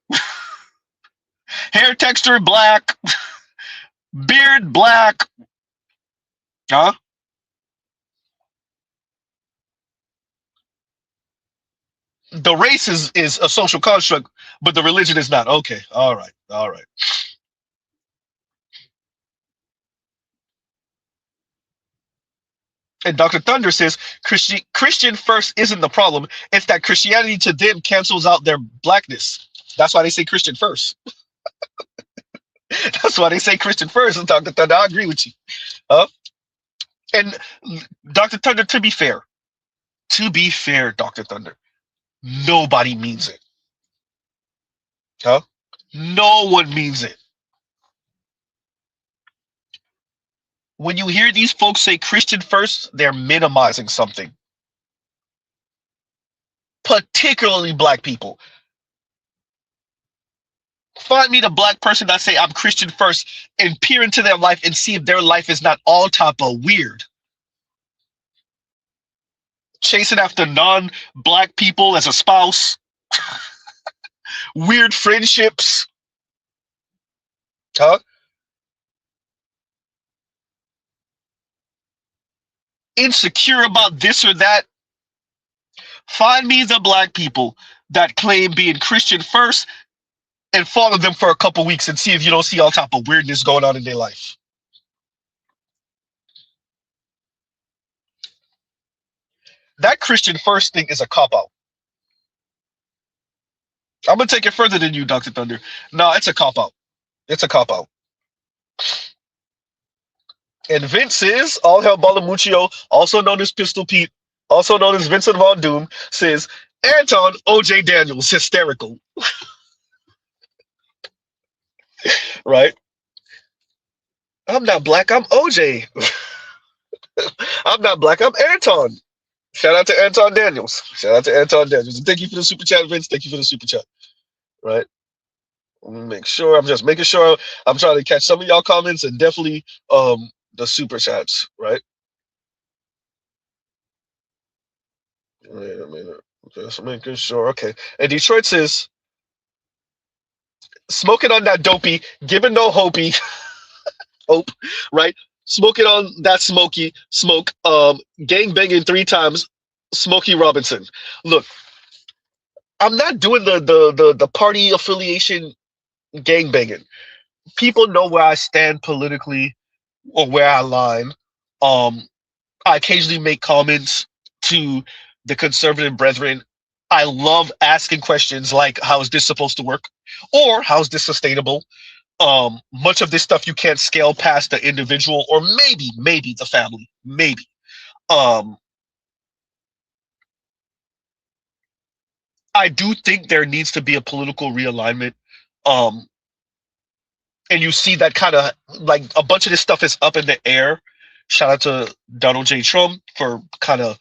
hair texture black, beard black. Huh? The race is a social construct, but the religion is not. Okay, all right, all right. And Dr. Thunder says Christian first isn't the problem. It's that Christianity to them cancels out their blackness. That's why they say Christian first. That's why they say Christian first. And Dr. Thunder, I agree with you. And Dr. Thunder, to be fair, Dr. Thunder, nobody means it. Huh? No one means it. When you hear these folks say Christian first, they're minimizing something. Particularly black people. Find me the black person that say I'm Christian first and peer into their life and see if their life is not all type of weird. Chasing after non-black people as a spouse, weird friendships, huh? Insecure about this or that. Find me the black people that claim being Christian first and follow them for a couple weeks and see if you don't see all type of weirdness going on in their life. That Christian first thing is a cop-out. I'm going to take it further than you, Dr. Thunder. No, it's a cop-out. It's a cop-out. And Vince is, all hell Balamuccio, also known as Pistol Pete, also known as Vincent Von Doom, says, Anton O.J. Daniels, hysterical. Right? I'm not black, I'm OJ. I'm not black, I'm Anton. Shout out to Anton Daniels. Shout out to Anton Daniels. And thank you for the super chat, Vince. Thank you for the super chat. Right? Make sure, I'm just making sure I'm trying to catch some of y'all comments and definitely the super chats, right? Wait a minute. Just making sure. Okay. And Detroit says, smoking on that dopey, giving no hopey. Hope, right? Smoking on that smoky smoke, gang banging 3 times, Smokey Robinson. Look, I'm not doing the party affiliation gang banging. People know where I stand politically or where I line. I occasionally make comments to the conservative brethren. I love asking questions like, how is this supposed to work? Or how is this sustainable? Much of this stuff you can't scale past the individual or maybe the family. Maybe. I do think there needs to be a political realignment. And you see that kind of like a bunch of this stuff is up in the air. Shout out to Donald J. Trump for kind of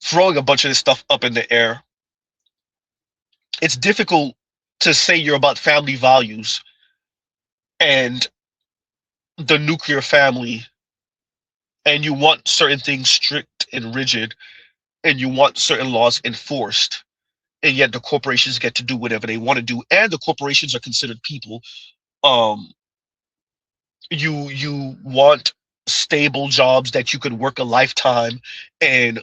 throwing a bunch of this stuff up in the air. It's difficult to say you're about family values and the nuclear family, and you want certain things strict and rigid, and you want certain laws enforced, and yet the corporations get to do whatever they want to do, and the corporations are considered people. You want stable jobs that you could work a lifetime and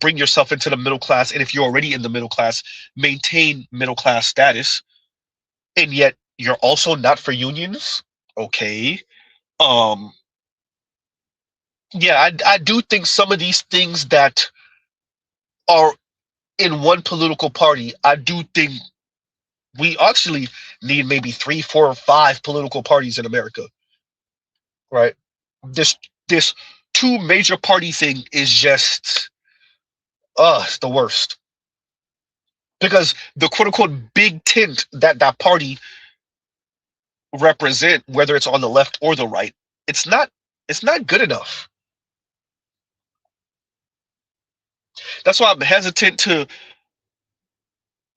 bring yourself into the middle class, and if you're already in the middle class, maintain middle class status, and yet you're also not for unions. Okay. Yeah, I do think some of these things that are in one political party, I do think we actually need maybe 3, 4, or 5 political parties in America. Right? This 2 major party thing is just it's the worst. Because the quote unquote big tent that party represent, whether it's on the left or the right, it's not good enough. That's why I'm hesitant to,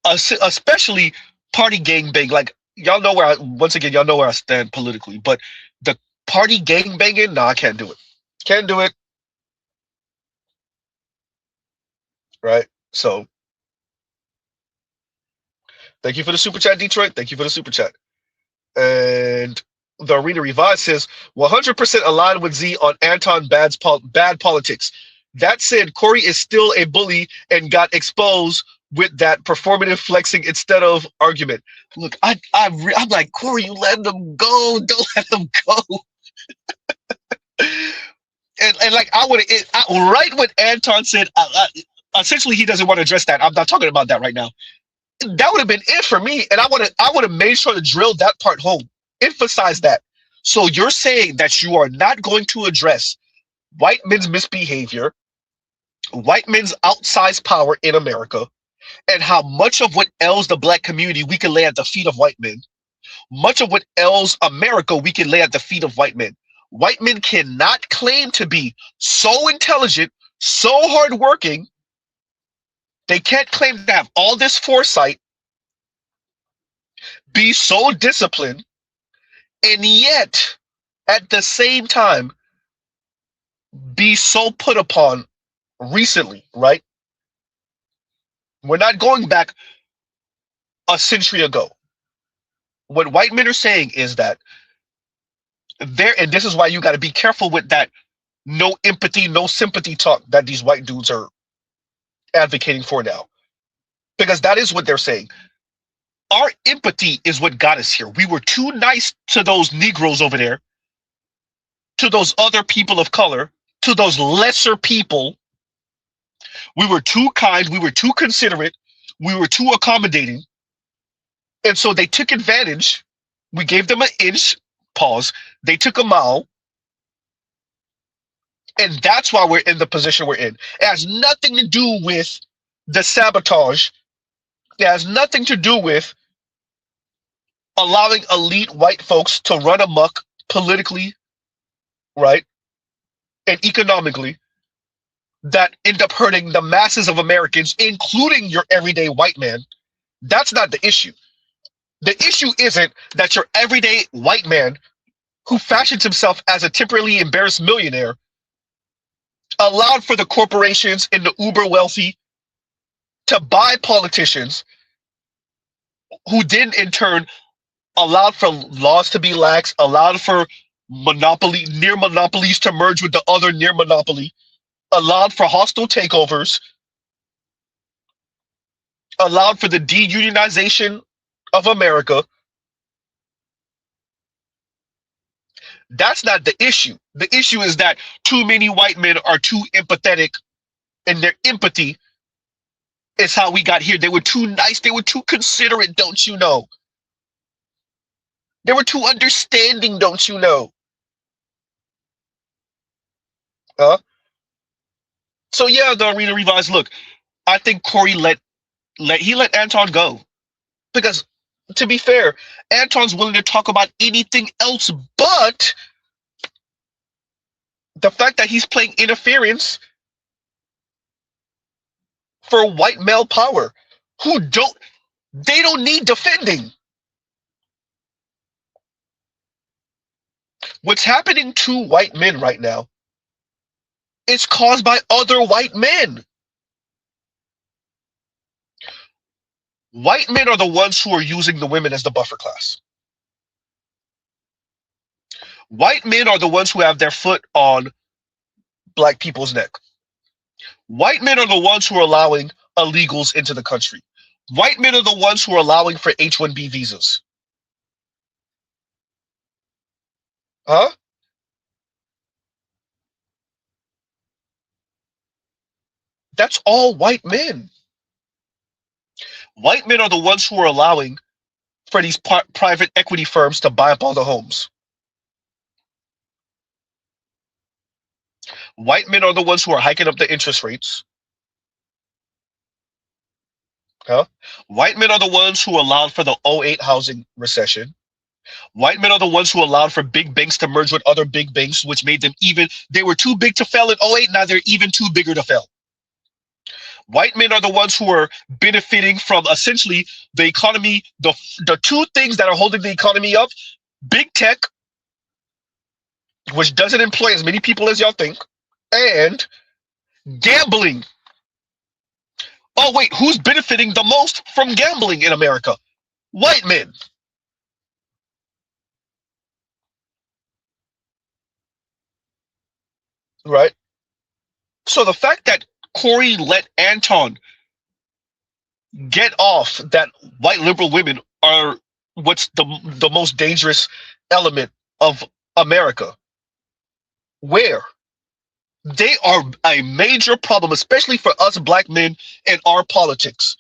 especially party gangbang. Like y'all know where y'all know where I stand politically, but the party gangbanging, no, I can't do it. Can't do it. Right? So, thank you for the super chat, Detroit. Thank you for the super chat. And the Arena Revive says 100% aligned with Z on Anton bad politics. That said, Corey is still a bully and got exposed with that performative flexing instead of argument. Look, I'm like, Corey, you let them go. Don't let them go. and like right when Anton said, essentially he doesn't want to address that. I'm not talking about that right now. That would have been it for me, and I would have made sure to drill that part home, emphasize that. So you're saying that you are not going to address white men's misbehavior, white men's outsized power in America, and how much of what ails the black community we can lay at the feet of white men. Much of what ails America we can lay at the feet of white men. White men cannot claim to be so intelligent, so hardworking. They can't claim to have all this foresight be so disciplined, and yet at the same time be so put upon recently, right? We're not going back a century ago. What white men are saying is that and this is why you got to be careful with that no empathy, no sympathy talk that these white dudes are advocating for now. Because that is what they're saying. Our empathy is what got us here. We were too nice to those Negroes over there, to those other people of color, to those lesser people. We were too kind. We were too considerate. We were too accommodating. And so they took advantage. We gave them an inch, pause. They took a mile. And that's why we're in the position we're in. It has nothing to do with the sabotage. It has nothing to do with allowing elite white folks to run amok politically, right, and economically, that end up hurting the masses of Americans, including your everyday white man. That's not the issue. The issue isn't that your everyday white man who fashions himself as a temporarily embarrassed millionaire allowed for the corporations and the uber wealthy to buy politicians who then in turn allowed for laws to be lax, allowed for near monopolies to merge with the other near monopoly, allowed for hostile takeovers, allowed for the deunionization of America. That's not the issue. The issue is that too many white men are too empathetic, and their empathy is how we got here. They were too nice. They were too considerate, don't you know? They were too understanding, don't you know? So yeah, the Arena Revised. Look, I think Corey let Anton go because, to be fair, Anton's willing to talk about anything else but the fact that he's playing interference for white male power, they don't need defending. What's happening to white men right now is caused by other white men. White men are the ones who are using the women as the buffer class. White men are the ones who have their foot on black people's neck. White men are the ones who are allowing illegals into the country. White men are the ones who are allowing for H-1B visas. That's all white men. White men are the ones who are allowing for these private equity firms to buy up all the homes. White men are the ones who are hiking up the interest rates. White men are the ones who allowed for the 2008 housing recession. White men are the ones who allowed for big banks to merge with other big banks, which made them they were too big to fail in 2008, now they're even too bigger to fail. White men are the ones who are benefiting from essentially the economy, the two things that are holding the economy up: big tech, which doesn't employ as many people as y'all think, and gambling. Oh, wait, who's benefiting the most from gambling in America? White men. Right? So the fact that Corey let Anton get off that white liberal women are what's the most dangerous element of America, where they are a major problem, especially for us black men in our politics.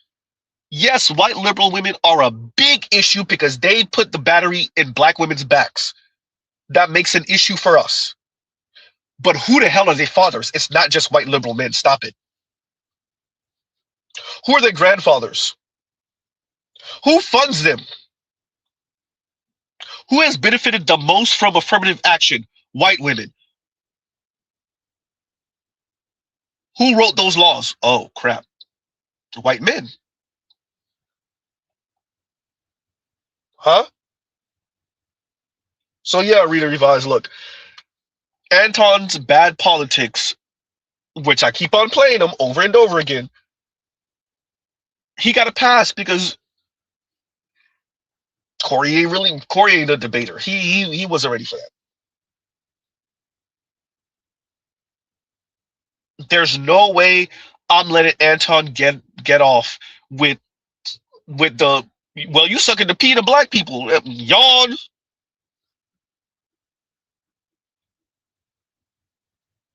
Yes, white liberal women are a big issue because they put the battery in black women's backs. That makes an issue for us. But who the hell are their fathers? It's not just white liberal men. Stop it. Who are their grandfathers? Who funds them? Who has benefited the most from affirmative action? White women. Who wrote those laws? Oh, crap. White men. Huh? So yeah, reader revise. Look, Anton's bad politics, which I keep on playing them over and over again. He got a pass because Corey ain't a debater. He wasn't ready for that. There's no way I'm letting Anton get off with the, well, you sucking the pee to black people. Yawn.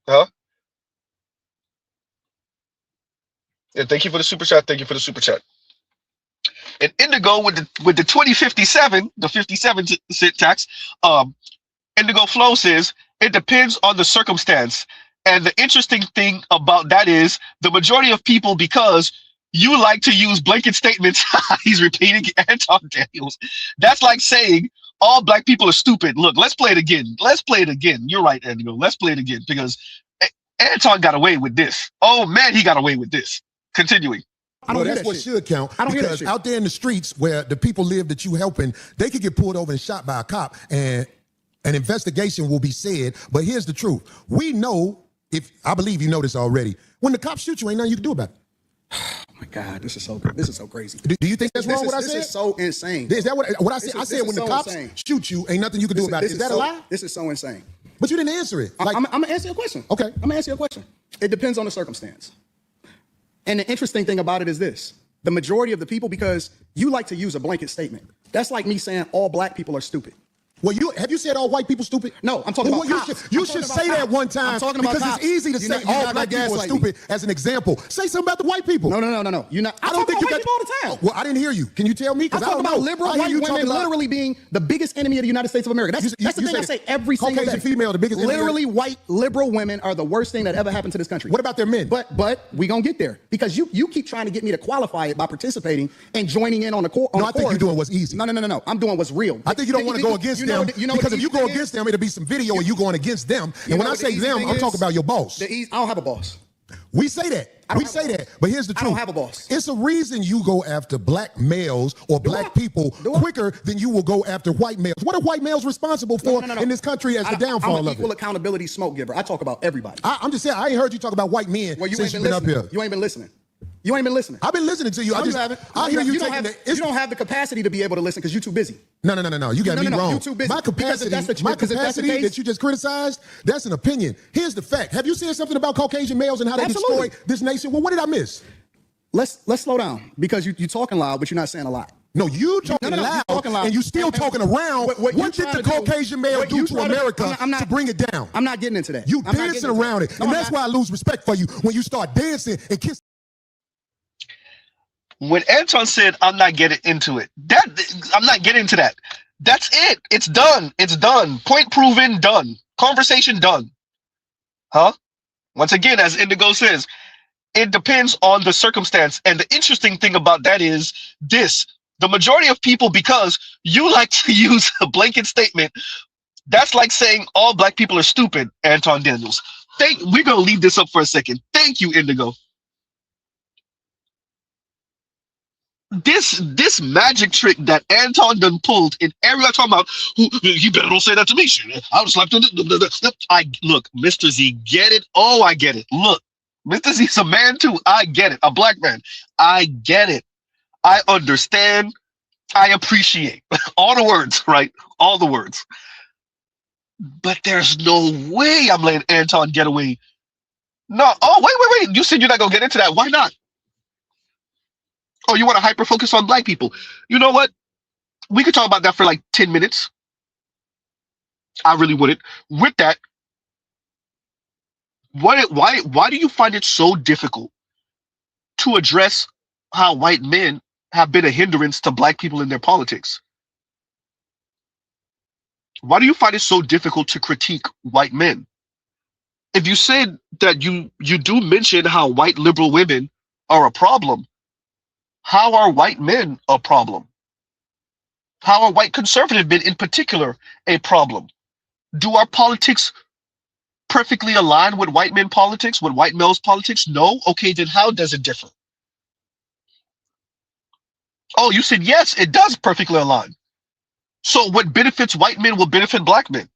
Huh? And thank you for the super chat. Thank you for the super chat. And Indigo with the 2057, the 57 cent tax. Indigo Flow says it depends on the circumstance. And the interesting thing about that is the majority of people, because you like to use blanket statements. He's repeating Anton Daniels. That's like saying all black people are stupid. Look, let's play it again. Let's play it again. You're right, Indigo. Let's play it again because Anton got away with this. Oh man, he got away with this. Continuing. Well, that's what should count. Because out there in the streets where the people live that you helping, they could get pulled over and shot by a cop, and an investigation will be said. But here's the truth: we know, if I believe you know this already, when the cops shoot you, ain't nothing you can do about it. Oh my God, this is so crazy. Do you think that's wrong? What I said? This is so insane. Is that what I said? I said when the cops shoot you, ain't nothing you can do about it. Is that a lie? This is so insane. But you didn't answer it. I'm gonna answer your question. Okay, I'm gonna answer your question. It depends on the circumstance. And the interesting thing about it is this: the majority of the people, because you like to use a blanket statement. That's like me saying all black people are stupid. Well, have you said all white people stupid? No, I'm talking about cops. You should say that one time. I'm talking about because cops. It's easy to say all black people are stupid as an example. Say something about the white people. No. You're not. I don't think you got people all the time. Well, I didn't hear you. Can you tell me? I talk about liberal white women literally being the biggest enemy of the United States of America. That's the thing I say every single day. Caucasian female, the biggest enemy. Literally, white liberal women are the worst thing that ever happened to this country. What about their men? But we gonna get there because you keep trying to get me to qualify it by participating and joining in on the court. No, I think you're doing what's easy. No. I'm doing what's real. I think you don't want to go against them because if you go against them, it'll be some video of you going against them. And when I say them, I'm talking about your boss. I don't have a boss. We say that. But here's the truth. I don't have a boss. It's a reason you go after black males or black people quicker than you will go after white males. What are white males responsible for in this country as the downfall of it? Equal accountability smoke giver. I talk about everybody. I'm just saying, I ain't heard you talk about white men since you've been up here. You ain't been listening. You ain't been listening. I've been listening to you. No, you haven't. I hear you taking you don't have the capacity to be able to listen because you're too busy. No. You got me wrong. You're too busy. My capacity that you just criticized, that's an opinion. Here's the fact. Have you said something about Caucasian males and how they destroy this nation? Well, what did I miss? Let's slow down because you're talking loud, but you're not saying a lot. No, you talking loud, and you still talking around. What did the Caucasian male do to America to bring it down? I'm not getting into that. You dancing around it, and that's why I lose respect for you when you start dancing and kissing. When Anton said, I'm not getting into it, I'm not getting into that. That's it. It's done. It's done. Point proven, done. Conversation done. Huh? Once again, as Indigo says, it depends on the circumstance. And the interesting thing about that is this. The majority of people, because you like to use a blanket statement, that's like saying all black people are stupid, Anton Daniels. We're going to leave this up for a second. Thank you, Indigo. This magic trick that Anton done pulled in every talking about, you better don't say that to me. I was like, look, Mr. Z, get it? Oh, I get it. Look, Mr. Z's a man too. I get it. A black man. I get it. I understand. I appreciate all the words, right? All the words. But there's no way I'm letting Anton get away. No. Oh, wait. You said you're not gonna get into that. Why not? Oh, you want to hyper focus on black people? You know what? We could talk about that for like 10 minutes. I really wouldn't. With that, why do you find it so difficult to address how white men have been a hindrance to black people in their politics? Why do you find it so difficult to critique white men? If you said that you do mention how white liberal women are a problem, how are white men a problem? How are white conservative men in particular a problem? Do our politics perfectly align with white men politics, with white males politics? No? Okay, then how does it differ? Oh, you said yes, it does perfectly align. So what benefits white men will benefit black men.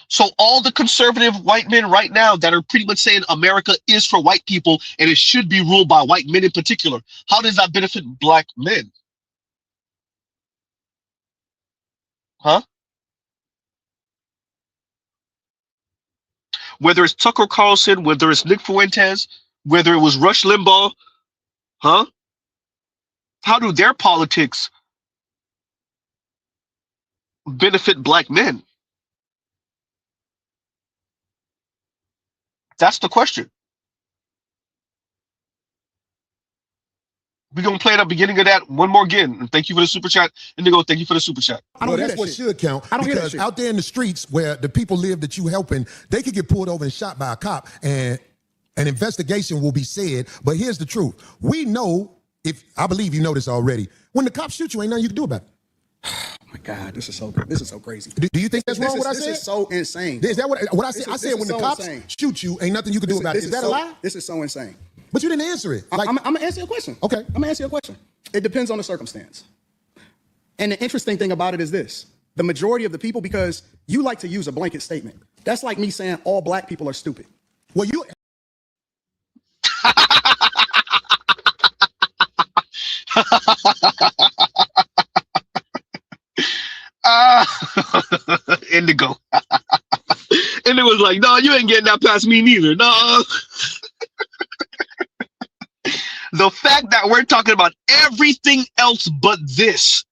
So all the conservative white men right now that are pretty much saying America is for white people and it should be ruled by white men in particular, how does that benefit black men? Huh? Whether it's Tucker Carlson, whether it's Nick Fuentes, whether it was Rush Limbaugh, huh? How do their politics benefit black men? That's the question. We're gonna play at the beginning of that one more again. And thank you for the super chat. Indigo, thank you for the super chat. Well, that's what should count. I don't hear that because shit. out there in the streets where the people live that you helping, they could get pulled over and shot by a cop, and an investigation will be said. But here's the truth: we know, if I believe you know this already, when the cops shoot you, ain't nothing you can do about it. Oh my God, this is so good. This is so crazy. Do you think that's wrong? What I said? This is so insane. Is that what I said? I said when the cops shoot you, ain't nothing you can do about it. Is that a lie? This is so insane. But you didn't answer it. I'm gonna answer your question. Okay. I'm gonna answer your question. It depends on the circumstance. And the interesting thing about it is this: the majority of the people, because you like to use a blanket statement. That's like me saying all black people are stupid. Well, you. Indigo. Indigo was like, no, you ain't getting that past me neither. No. The fact that we're talking about everything else but this.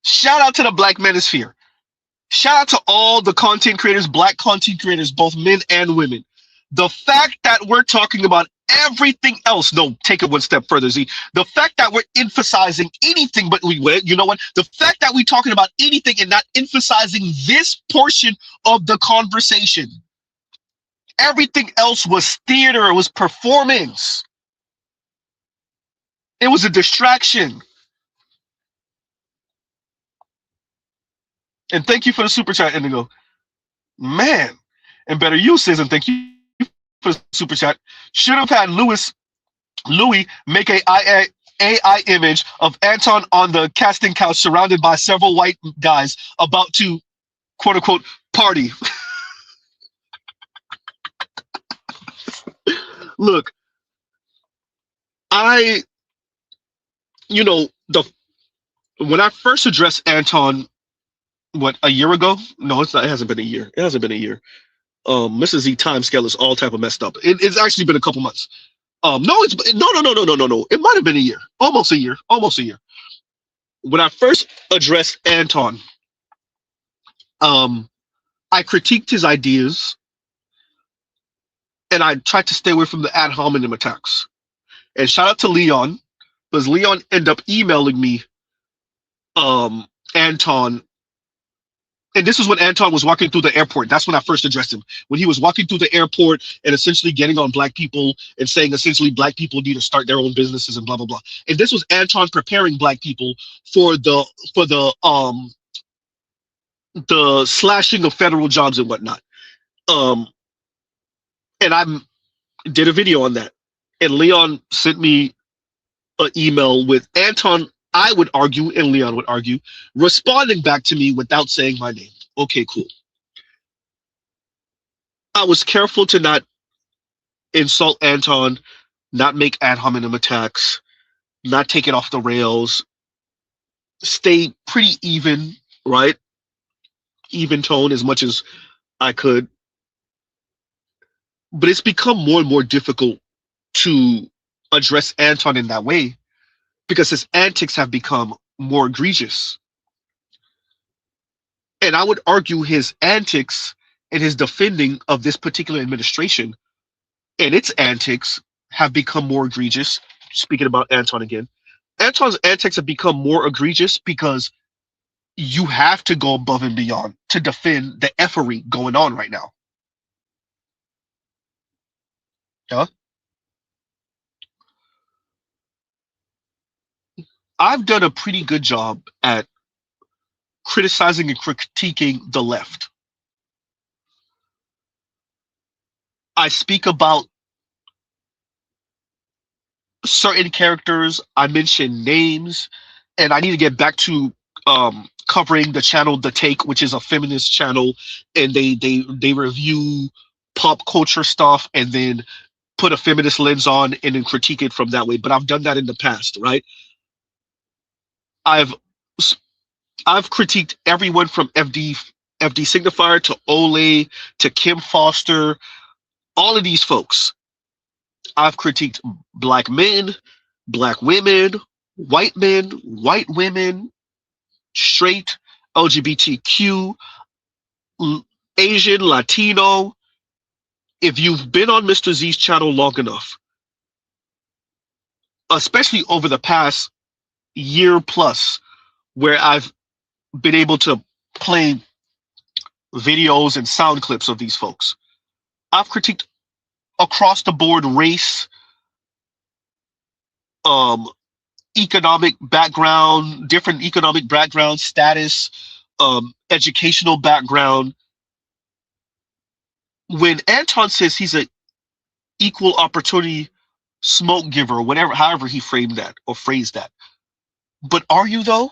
Shout out to the Black Manosphere. Shout out to all the content creators, black content creators, both men and women. The fact that we're talking about everything else, no, take it one step further, Z. The fact that we're emphasizing anything but you know what? The fact that we're talking about anything and not emphasizing this portion of the conversation. Everything else was theater, it was performance. It was a distraction. And thank you for the super chat, Indigo. Man, and better you says, and thank you for the super chat. Should have had Louis make a AI image of Anton on the casting couch surrounded by several white guys about to, quote unquote, party. Look, when I first addressed Anton, what, a year ago? No, it's not. It hasn't been a year. It hasn't been a year. Mrs. Z time scale is all type of messed up. It's actually been a couple months. No. It might have been a year. Almost a year. When I first addressed Anton, I critiqued his ideas, and I tried to stay away from the ad hominem attacks. And shout out to Leon, because Leon ended up emailing me Anton. And this is when Anton was walking through the airport. That's when I first addressed him. When he was walking through the airport and essentially getting on black people and saying essentially black people need to start their own businesses and blah, blah, blah. And this was Anton preparing black people for the slashing of federal jobs and whatnot. And I did a video on that. And Leon sent me an email with Anton, I would argue, and Leon would argue, responding back to me without saying my name. Okay, cool. I was careful to not insult Anton, not make ad hominem attacks, not take it off the rails, stay pretty even, right? Even tone as much as I could. But it's become more and more difficult to address Anton in that way because his antics have become more egregious. And I would argue his antics and his defending of this particular administration and its antics have become more egregious. Speaking about Anton again, Anton's antics have become more egregious because you have to go above and beyond to defend the effery going on right now. Yeah. I've done a pretty good job at criticizing and critiquing the left. I speak about certain characters. I mention names. and I need to get back to covering the channel The Take, which is a feminist channel, and they review pop culture stuff and then put a feminist lens on and then critique it from that way. But I've done that in the past, right? I've critiqued everyone from FD Signifier to Ole to Kim Foster, all of these folks. I've critiqued black men, black women, white men, white women, straight, LGBTQ, Asian, Latino. If you've been on Mr. Z's channel long enough, especially over the past year plus, where I've been able to play videos and sound clips of these folks, I've critiqued across the board race, economic background, different economic background, status, educational background. When Anton says he's an equal opportunity smoke giver, or whatever, however he framed that or phrased that, but are you though?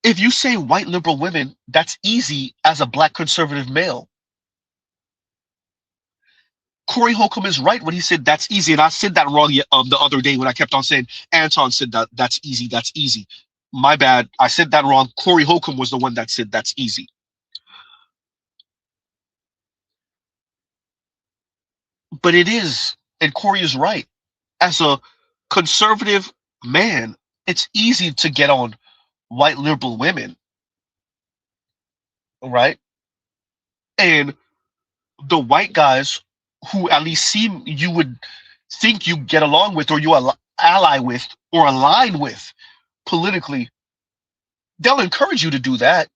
If you say white liberal women, that's easy as a black conservative male. Corey Holcomb is right when he said that's easy, and I said that wrong the other day when I kept on saying Anton said that's easy, that's easy. My bad, I said that wrong. Corey Holcomb was the one that said that's easy. But it is, and Corey is right. As a conservative man, it's easy to get on white liberal women, right? And the white guys who at least seem you would think you get along with, or you ally with, or align with politically, they'll encourage you to do that.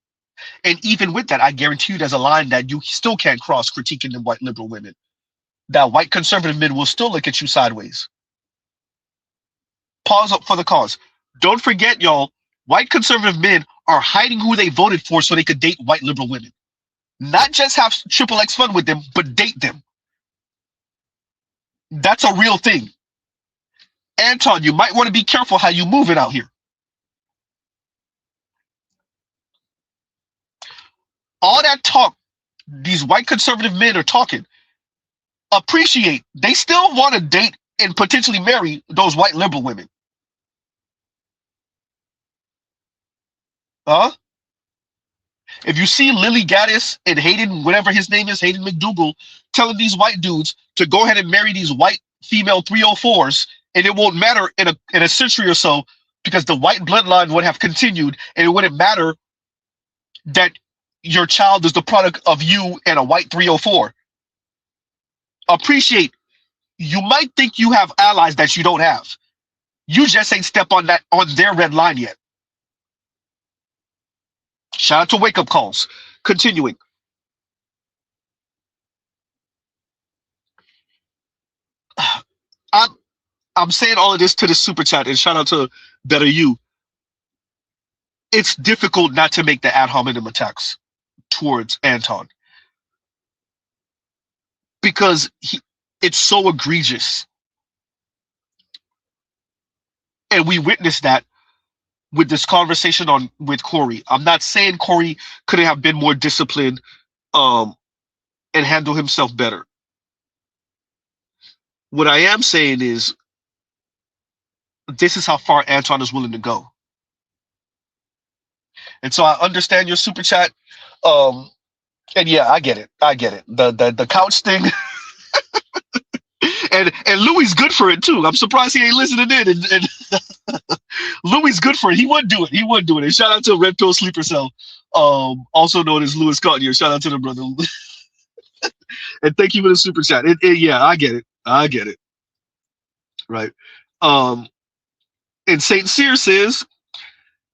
And even with that, I guarantee you there's a line that you still can't cross critiquing the white liberal women. That white conservative men will still look at you sideways. Pause up for the cause. Don't forget, y'all, white conservative men are hiding who they voted for so they could date white liberal women. Not just have triple X fun with them, but date them. That's a real thing. Anton, you might want to be careful how you move it out here. All that talk these white conservative men are talking, appreciate, they still want to date and potentially marry those white liberal women. Huh? If you see Lily Gaddis and Hayden, whatever his name is, Hayden McDougal, telling these white dudes to go ahead and marry these white female 304s, and it won't matter in a century or so, because the white bloodline would have continued, and it wouldn't matter that your child is the product of you and a white 304. Appreciate, you might think you have allies that you don't have. You just ain't step on their red line yet. Shout out to Wake Up Calls. Continuing. I'm saying all of this to the super chat, and shout out to Better You. It's difficult not to make the ad hominem attacks towards Anton, because it's so egregious. And we witnessed that with this conversation with Corey. I'm not saying Corey couldn't have been more disciplined and handle himself better. What I am saying is, this is how far Anton is willing to go. And so I understand your super chat. And yeah, I get it. The couch thing. and Louis good for it too. I'm surprised he ain't listening in. And Louis good for it. He would do it. And shout out to Red Pill Sleeper Cell, also known as Louis Cottier. Shout out to the brother. And thank you for the super chat. Yeah, I get it. Right. And Saint Cyr says,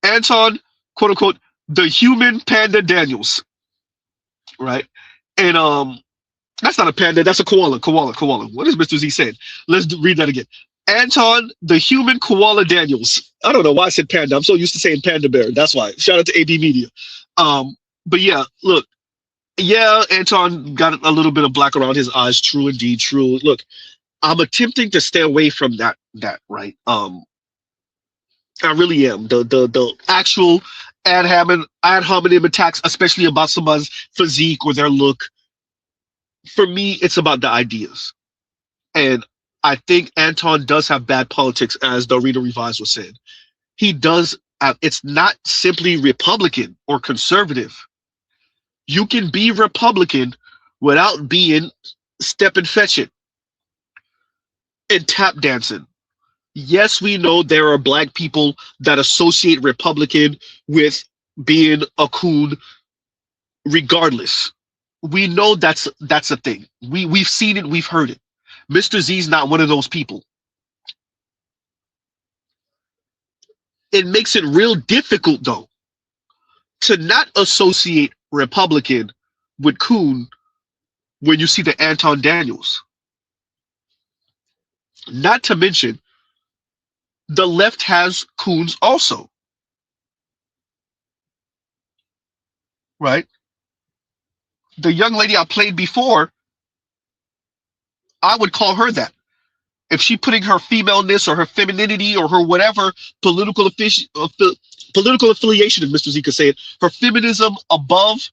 Anton, quote unquote, the human Panda Daniels. Right. And that's not a panda, that's a koala. What is Mr. Z saying? Let's read that again. Anton, the human koala Daniels. I don't know why I said panda. I'm so used to saying panda bear. That's why. Shout out to AB Media. But yeah, look. Yeah, Anton got a little bit of black around his eyes. True indeed. True. Look, I'm attempting to stay away from that, right? I really am. The actual ad hominem attacks, especially about someone's physique or their look. For me, it's about the ideas. And I think Anton does have bad politics, as the Reader Revised was saying. He does. It's not simply Republican or conservative. You can be Republican without being step and fetch it and tap dancing. Yes, we know there are black people that associate Republican with being a coon regardless. We know that's a thing. We've seen it, we've heard it. Mr. Z's not one of those people. It makes it real difficult though to not associate Republican with coon when you see the Anton Daniels. Not to mention, the left has coons also, right? The young lady I played before, I would call her that. If she putting her femaleness or her femininity or her whatever political political affiliation, if Mr. Z could say it, her feminism above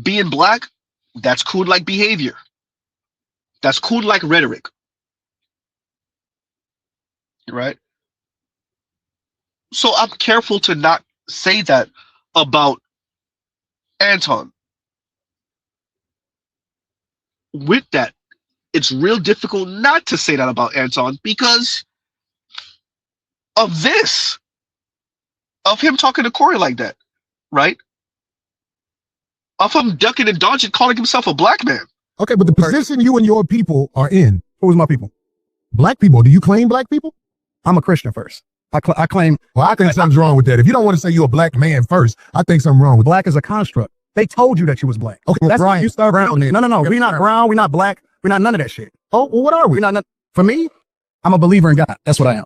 being black, that's coon-like behavior. That's coon-like rhetoric, right? So I'm careful to not say that about Anton. With that, it's real difficult not to say that about Anton because of this, of him talking to Corey like that, right? Of him ducking and dodging, calling himself a black man. Okay, but the position you and your people are in. Who's my people? Black people. Do you claim black people? I'm a Christian first. I claim. Well, I think something's wrong with that. If you don't want to say you're a black man first, I think something wrong with that. Black is a construct. They told you that you was black. Okay, well, that's Brian, you start brown. No. We're not brown. We're not black. We're not none of that shit. Oh, well, what are we? We're not. For me, I'm a believer in God. That's what I am.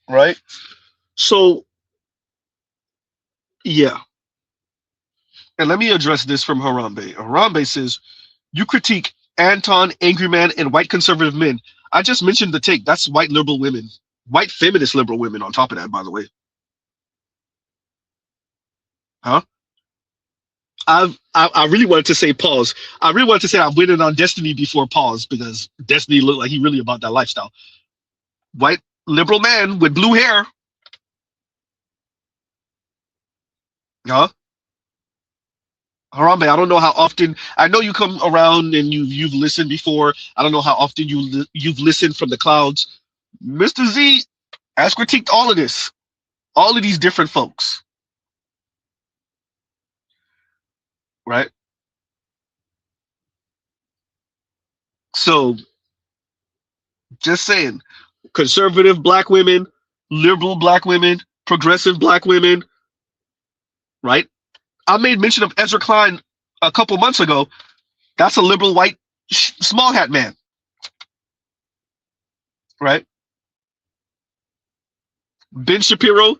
Right? So, yeah. And let me address this from Harambe. Harambe says, you critique Anton, Angry Man, and white conservative men. I just mentioned the take. That's white liberal women. White feminist liberal women on top of that, by the way. Huh? I really wanted to say pause. I really wanted to say I'm winning on Destiny before pause because Destiny looked like he really about that lifestyle. White liberal man with blue hair. Huh? Harambe, I don't know how often. I know you come around and you've listened before. I don't know how often you've listened from the clouds. Mr. Z has critiqued all of this, all of these different folks, right? So, just saying, conservative black women, liberal black women, progressive black women, right? I made mention of Ezra Klein a couple months ago. That's a liberal white small hat man, right? Ben Shapiro,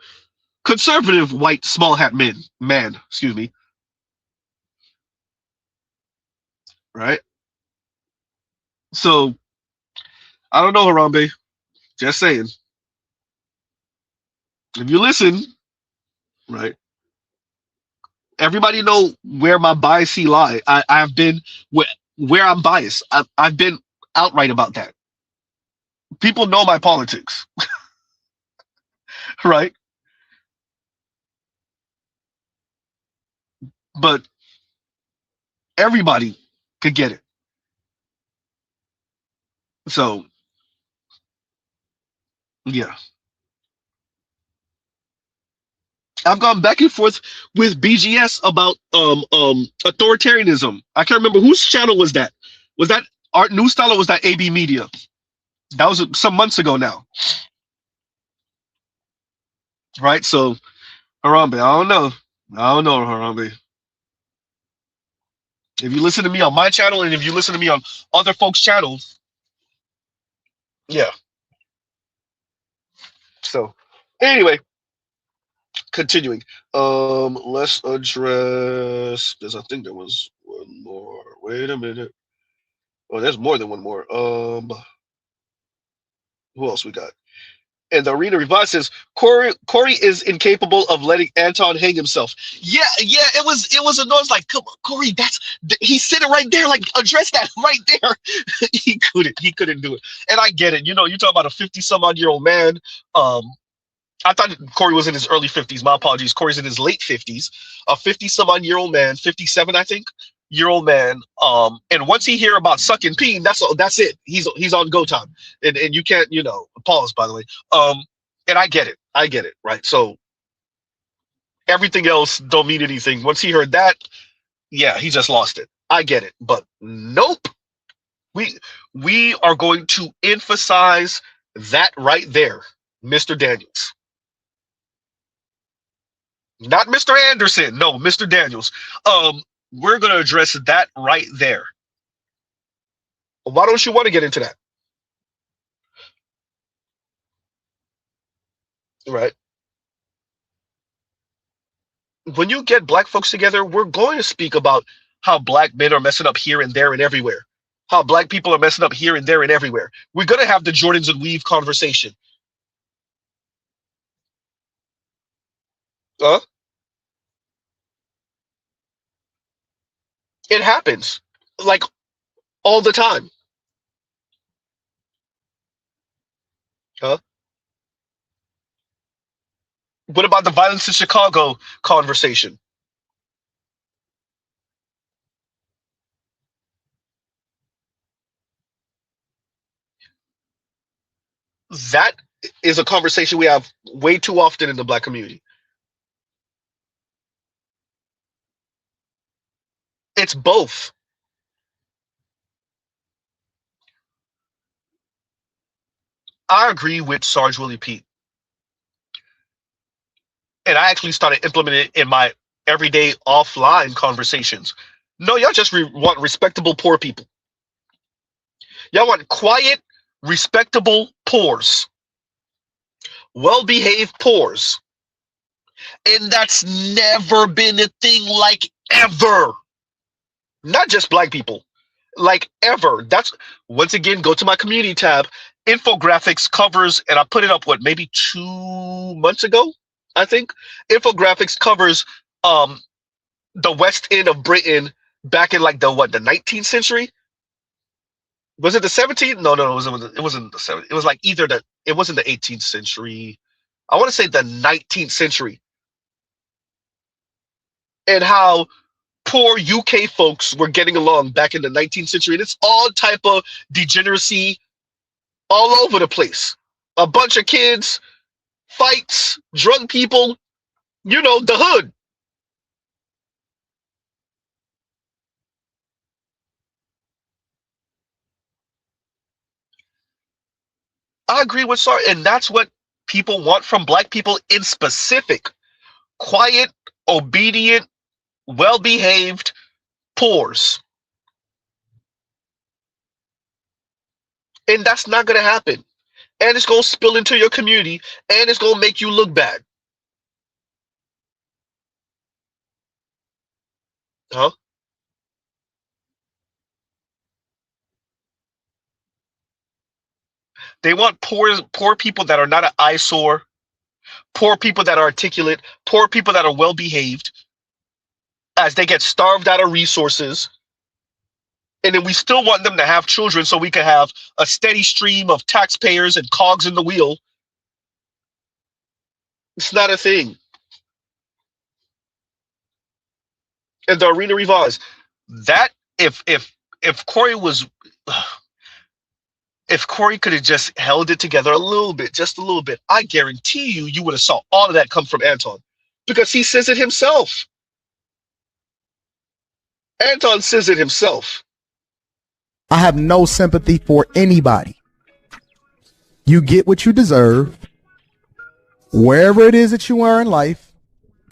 conservative white small hat man, excuse me, right? So I don't know, Harambe. Just saying. If you listen, right? Everybody know where my bias lie. I've been where I'm biased. I've been outright about that. People know my politics, right? But everybody could get it. So yeah. I've gone back and forth with BGS about authoritarianism. I can't remember whose channel was that. Was that Art New Style or was that AB Media? That was some months ago now. Right? So Harambe, I don't know, Harambe. If you listen to me on my channel and if you listen to me on other folks' channels, yeah. So anyway, continuing. Let's address because I think there was one more. Wait a minute. Oh, there's more than one more. Who else we got? And the Arena Revive says Corey is incapable of letting Anton hang himself. Yeah, it was a noise like, come on, Corey, he's sitting right there, like address that right there. He couldn't do it. And I get it. You talk about a 50-some-odd-year-old man. I thought Corey was in his early 50s. My apologies. Corey's in his late 50s. A 50-some-odd-year-old man, 57, I think, year-old man. And once he hear about sucking peen, that's it. He's on go time, and you can't, pause, by the way. And I get it, right? So everything else don't mean anything. Once he heard that, yeah, he just lost it. I get it, but nope. We are going to emphasize that right there, Mr. Daniels. Not Mr. Anderson. No, Mr. Daniels. We're going to address that right there. Why don't you want to get into that? Right. When you get black folks together, we're going to speak about how black men are messing up here and there and everywhere. How black people are messing up here and there and everywhere. We're going to have the Jordans and Weave conversation. It happens, like, all the time. What about the violence in Chicago conversation? That is a conversation we have way too often in the black community. It's both. I agree with Sarge Willie Pete. And I actually started implementing it in my everyday offline conversations. No, y'all just want respectable poor people. Y'all want quiet, respectable poors. Well-behaved poors. And that's never been a thing, like, ever. Not just black people. Like, ever. That's, once again, go to my community tab. Infographics covers, and I put it up, maybe 2 months ago, I think. Infographics covers the West End of Britain back in, like, the 19th century? Was it the 17th? No, it wasn't the 17th. It was like it wasn't the 18th century. I want to say the 19th century. And how poor UK folks were getting along back in the 19th century. And it's all type of degeneracy all over the place. A bunch of kids, fights, drunk people, the hood. I agree with Sarge, and that's what people want from black people in specific. Quiet, obedient, well-behaved poors. And that's not going to happen. And it's going to spill into your community, and it's going to make you look bad. They want poor people that are not an eyesore, poor people that are articulate, poor people that are well-behaved, as they get starved out of resources. And then we still want them to have children so we can have a steady stream of taxpayers and cogs in the wheel. It's not a thing. And the Arena Revives, that if Corey was, if Corey could have just held it together a little bit, just a little bit, I guarantee you would have saw all of that come from Anton, because he says it himself. Anton says it himself. I have no sympathy for anybody. You get what you deserve. Wherever it is that you are in life,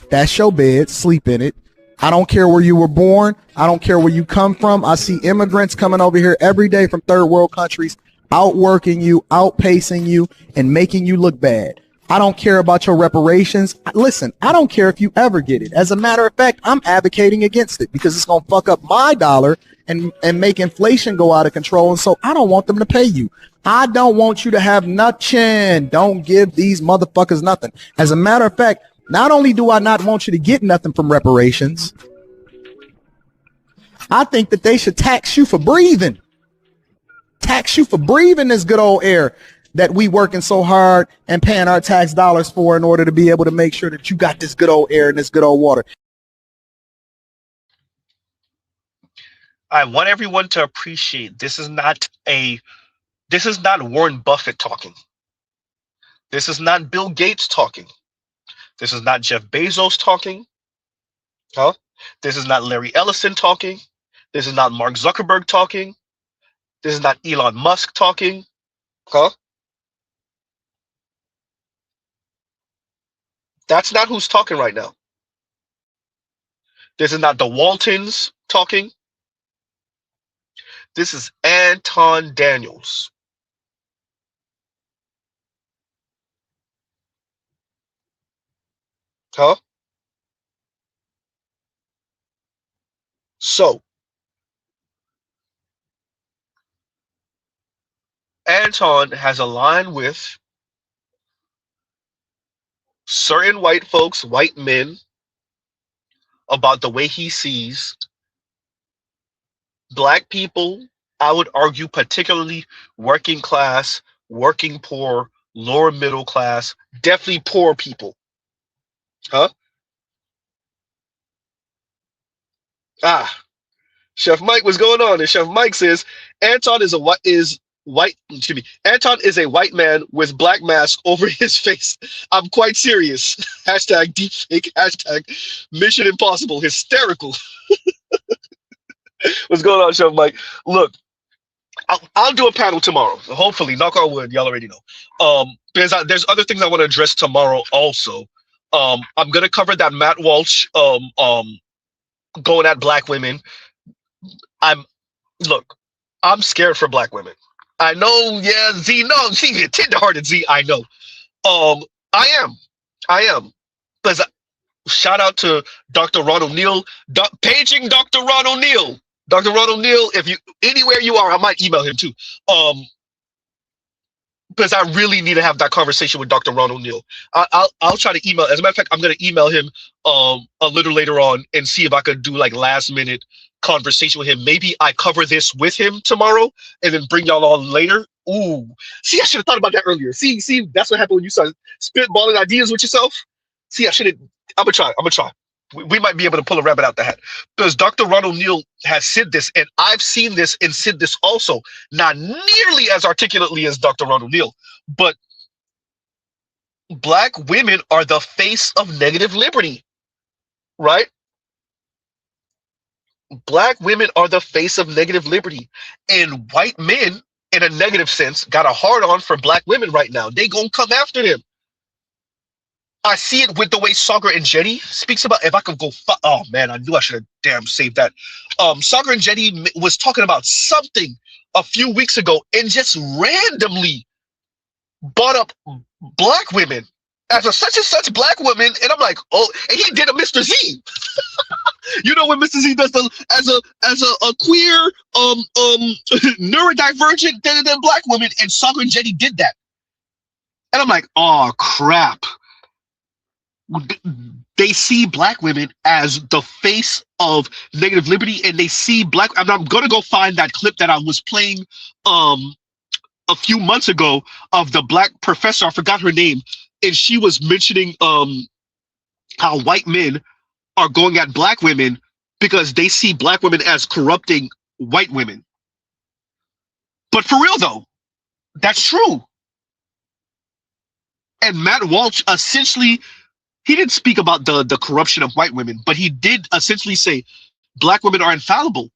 that's your bed, sleep in it. I don't care where you were born. I don't care where you come from. I see immigrants coming over here every day from third world countries, outworking you, outpacing you, and making you look bad. I don't care about your reparations. Listen, I don't care if you ever get it. As a matter of fact, I'm advocating against it because it's going to fuck up my dollar and make inflation go out of control. And so I don't want them to pay you. I don't want you to have nothing. Don't give these motherfuckers nothing. As a matter of fact, not only do I not want you to get nothing from reparations, I think that they should tax you for breathing. Tax you for breathing this good old air that we working so hard and paying our tax dollars for in order to be able to make sure that you got this good old air and this good old water. I want everyone to appreciate this is not Warren Buffett talking. This is not Bill Gates talking. This is not Jeff Bezos talking. Huh? This is not Larry Ellison talking. This is not Mark Zuckerberg talking. This is not Elon Musk talking. Huh? That's not who's talking right now. This is not the Waltons talking. This is Anton Daniels. Huh? So, Anton has aligned with certain white folks, white men, about the way he sees black people. I would argue particularly working class, working poor, lower middle class, definitely poor people. Huh? Chef Mike, what's going on? And Chef Mike says Anton is a white Anton is a white man with black mask over his face. I'm quite serious. Hashtag deepfake. Hashtag Mission Impossible. Hysterical. What's going on, Chef Mike? Look, I'll do a panel tomorrow. Hopefully, knock on wood. Y'all already know. Because there's other things I want to address tomorrow also. I'm gonna cover that Matt Walsh going at black women. I'm scared for black women. I know, yeah, Z, no, she tender-hearted, Z, I know. I am. Because shout out to Dr. Ron O'Neill, paging Dr. Ron O'Neill. Dr. Ron O'Neill, if you anywhere you are, I might email him too. Because I really need to have that conversation with Dr. Ron O'Neill. I'll try to email. As a matter of fact, I'm going to email him a little later on and see if I could do like last minute conversation with him. Maybe I cover this with him tomorrow and then bring y'all on later. Ooh, see, I should have thought about that earlier. See, that's what happened when you start spitballing ideas with yourself. See, I should have. I'm gonna try. We might be able to pull a rabbit out the hat because Dr. Ron O'Neill has said this, and I've seen this and said this also, not nearly as articulately as Dr. Ron O'Neill, but black women are the face of negative liberty, right? Black women are the face of negative liberty, and white men, in a negative sense, got a hard on for black women right now. They gonna come after them. I see it with the way Sagar and Jetty speaks about. If I could go, oh man, I knew I should have damn saved that. Sagar and Jetty was talking about something a few weeks ago and just randomly brought up black women as a such and such black woman, and I'm like, oh, and he did a Mr. Z. You know when Mr. Z does as a queer neurodivergent than black woman, and Sagar and Jetty did that, and I'm like, oh crap. They see black women as the face of negative liberty, and they see black. I'm gonna go find that clip that I was playing a few months ago of the black professor. I forgot her name, and she was mentioning how white men are going at black women because they see black women as corrupting white women. But for real though, that's true. And Matt Walsh essentially, he didn't speak about the corruption of white women, but he did essentially say black women are infallible.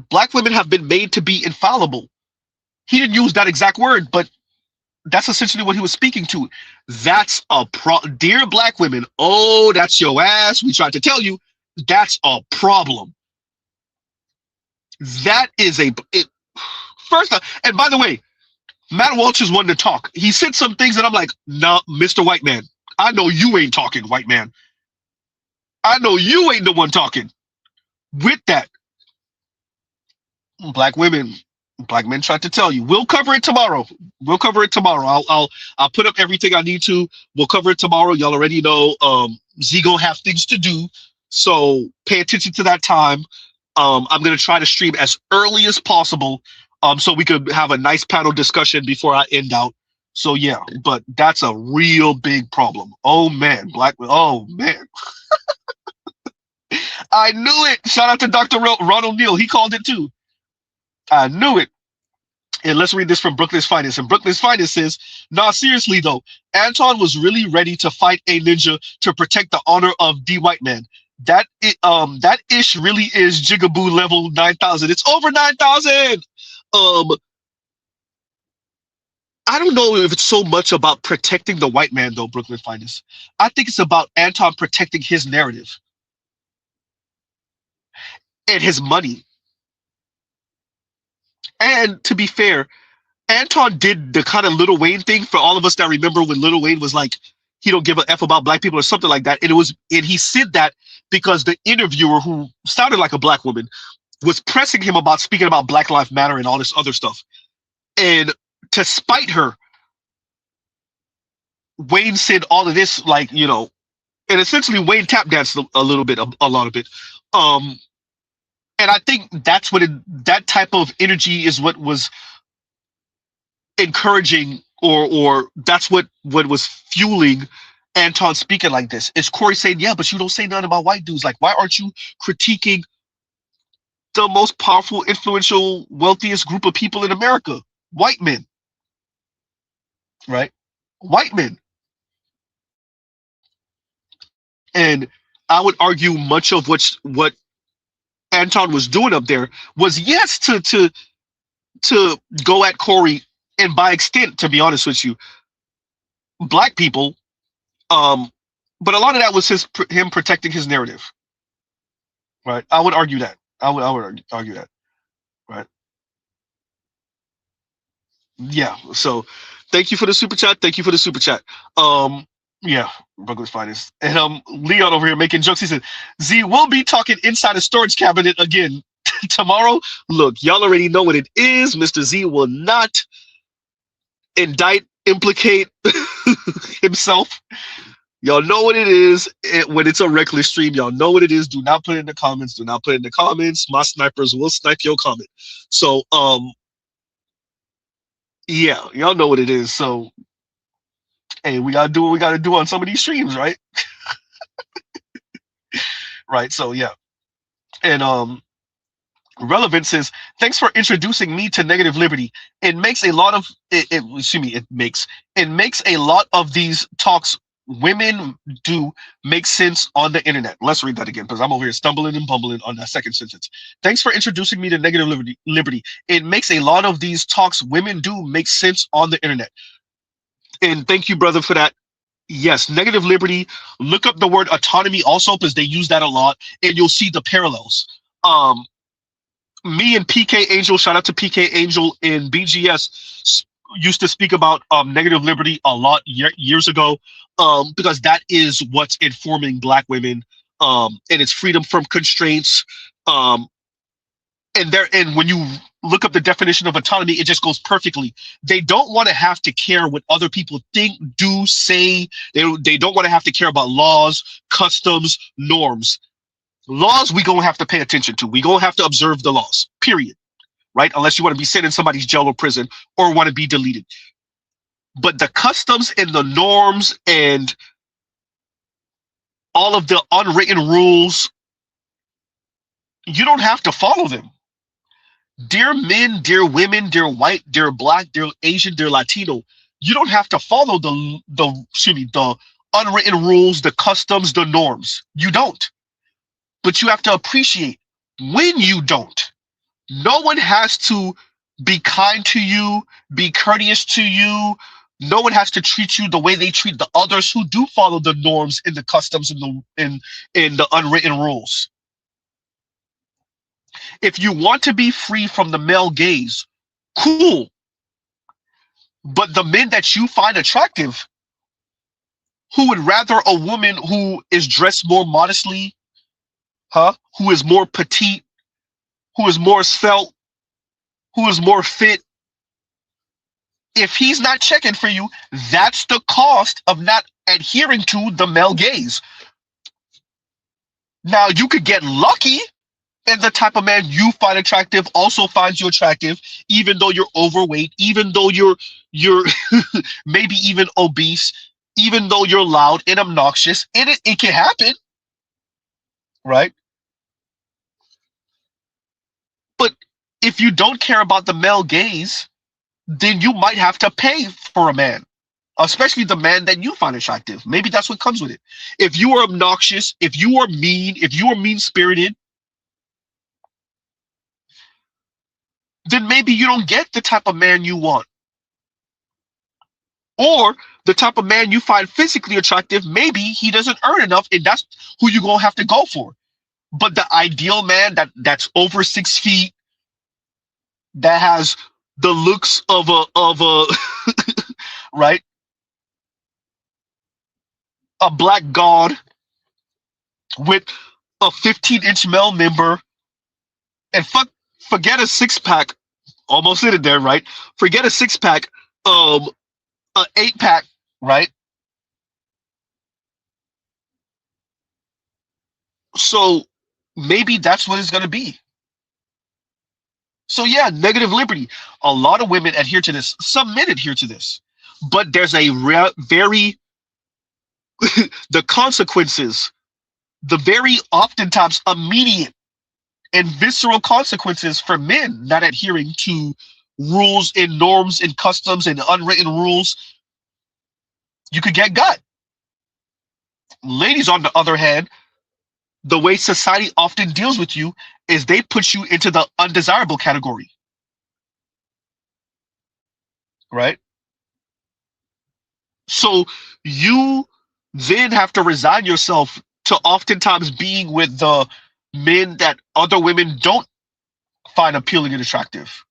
Black women have been made to be infallible. He didn't use that exact word, but that's essentially what he was speaking to. That's dear black women. Oh, that's your ass. We tried to tell you that's a problem. That is first, and by the way, Matt Walsh is one to talk. He said some things that I'm like, nah, Mr. White Man, I know you ain't talking, white man. I know you ain't the one talking. With that, black women, black men tried to tell you. We'll cover it tomorrow. We'll cover it tomorrow. I'll put up everything I need to. We'll cover it tomorrow. Y'all already know. Z gonna have things to do, so pay attention to that time. I'm gonna try to stream as early as possible, so we could have a nice panel discussion before I end out. So yeah, but that's a real big problem. Oh man, black. Oh man. I knew it. Shout out to Dr. Ron O'Neill. He called it too. I knew it. And let's read this from Brooklyn's Finest. And Brooklyn's Finest says, nah, seriously though, Anton was really ready to fight a ninja to protect the honor of the white man. That ish really is Jigaboo level 9,000. It's over 9,000. I don't know if it's so much about protecting the white man though, Brooklyn Finest. I think it's about Anton protecting his narrative and his money. And to be fair, Anton did the kind of Lil Wayne thing for all of us that remember when Lil Wayne was like, he don't give a F about black people or something like that. And he said that because the interviewer, who sounded like a black woman, was pressing him about speaking about Black Lives Matter and all this other stuff. And to spite her, Wayne said all of this, like, you know, and essentially Wayne tap danced a little bit, a lot of it. And I think that's what that type of energy is what was encouraging, or that's what was fueling Anton speaking like this. Is Corey saying, yeah, but you don't say nothing about white dudes. Like, why aren't you critiquing the most powerful, influential, wealthiest group of people in America? White men. Right? White men. And I would argue much of what Anton was doing up there was, yes, to go at Corey, and by extent, to be honest with you, black people, but a lot of that was him protecting his narrative, right? I would argue that. I would argue that, right? Yeah. So, thank you for the super chat. Thank you for the super chat. Yeah, Brooklyn's Finest. And Leon over here making jokes. He said, Z will be talking inside a storage cabinet again tomorrow. Look, y'all already know what it is. Mr. Z will not implicate himself. Y'all know what it is. When it's a reckless stream, y'all know what it is. Do not put it in the comments. Do not put it in the comments. My snipers will snipe your comment. So, yeah, y'all know what it is. So, hey, we gotta do what we gotta do on some of these streams, right? Right. So yeah. And Relevant says, thanks for introducing me to negative liberty. It makes a lot of it makes a lot of these talks women do make sense on the internet. Let's read that again, because I'm over here stumbling and bumbling on that second sentence. Thanks for introducing me to negative liberty. It makes a lot of these talks women do make sense on the internet. And thank you, brother, for that. Yes, negative liberty. Look up the word autonomy also, because they use that a lot, and you'll see the parallels. Me and PK Angel, shout out to PK Angel in BGS, used to speak about negative liberty a lot years ago, because that is what's informing black women, and it's freedom from constraints. And when you look up the definition of autonomy, it just goes perfectly. They don't want to have to care what other people think, do, say. They don't want to have to care about laws, customs, norms. Laws we gonna have to pay attention to. We gonna have to observe the laws, period. Right? Unless you want to be sent in somebody's jail or prison or want to be deleted. But the customs and the norms and all of the unwritten rules, you don't have to follow them. Dear men, dear women, dear white, dear black, dear Asian, dear Latino, you don't have to follow the unwritten rules, the customs, the norms. You don't. But you have to appreciate when you don't. No one has to be kind to you, be courteous to you. No one has to treat you the way they treat the others who do follow the norms and the customs and the unwritten rules. If you want to be free from the male gaze, cool. But the men that you find attractive, who would rather a woman who is dressed more modestly, who is more petite, who is more svelte, who is more fit, if he's not checking for you, that's the cost of not adhering to the male gaze. Now, you could get lucky, and the type of man you find attractive also finds you attractive, even though you're overweight, even though you're maybe even obese, even though you're loud and obnoxious, and it can happen, right? But if you don't care about the male gaze, then you might have to pay for a man, especially the man that you find attractive. Maybe that's what comes with it. If you are obnoxious, if you are mean, if you are mean-spirited, then maybe you don't get the type of man you want. Or the type of man you find physically attractive, maybe he doesn't earn enough, and that's who you're going to have to go for. But the ideal man that's over 6 feet, that has the looks of a right, a black god with a 15-inch male member, and forget a six-pack, almost hit it there, right? Forget a six-pack, an 8-pack, right? So maybe that's what it's going to be. So yeah, negative liberty. A lot of women adhere to this. Some men adhere to this. But there's a very, the consequences, the very oftentimes immediate and visceral consequences for men not adhering to rules and norms and customs and unwritten rules, you could get got. Ladies, on the other hand, the way society often deals with you is they put you into the undesirable category, right? So you then have to resign yourself to oftentimes being with the men that other women don't find appealing and attractive.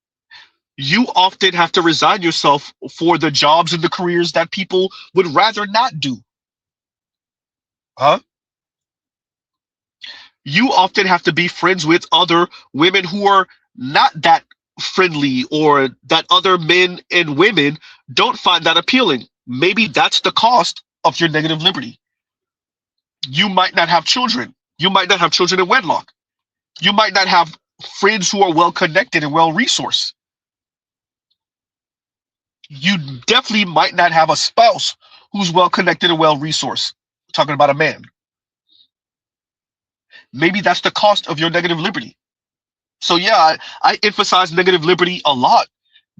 You often have to resign yourself for the jobs and the careers that people would rather not do. You often have to be friends with other women who are not that friendly, or that other men and women don't find that appealing. Maybe that's the cost of your negative liberty. You might not have children. You might not have children in wedlock. You might not have friends who are well connected and well resourced. You definitely might not have a spouse who's well connected and well resourced. Talking about a man. Maybe that's the cost of your negative liberty. So yeah, I emphasize negative liberty a lot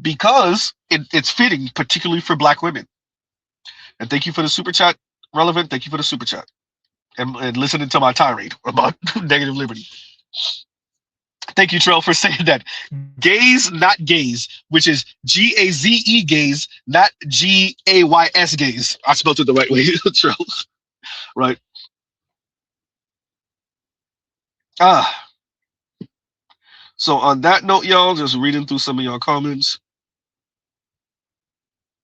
because it's fitting, particularly for Black women. And thank you for the super chat, Relevant. Thank you for the super chat and listening to my tirade about negative liberty. Thank you, Trell, for saying that. Gaze, not gaze, which is G-A-Z-E gaze, not G-A-Y-S gaze. I spelled it the right way, Trell. Right. So on that note, y'all, just reading through some of y'all comments.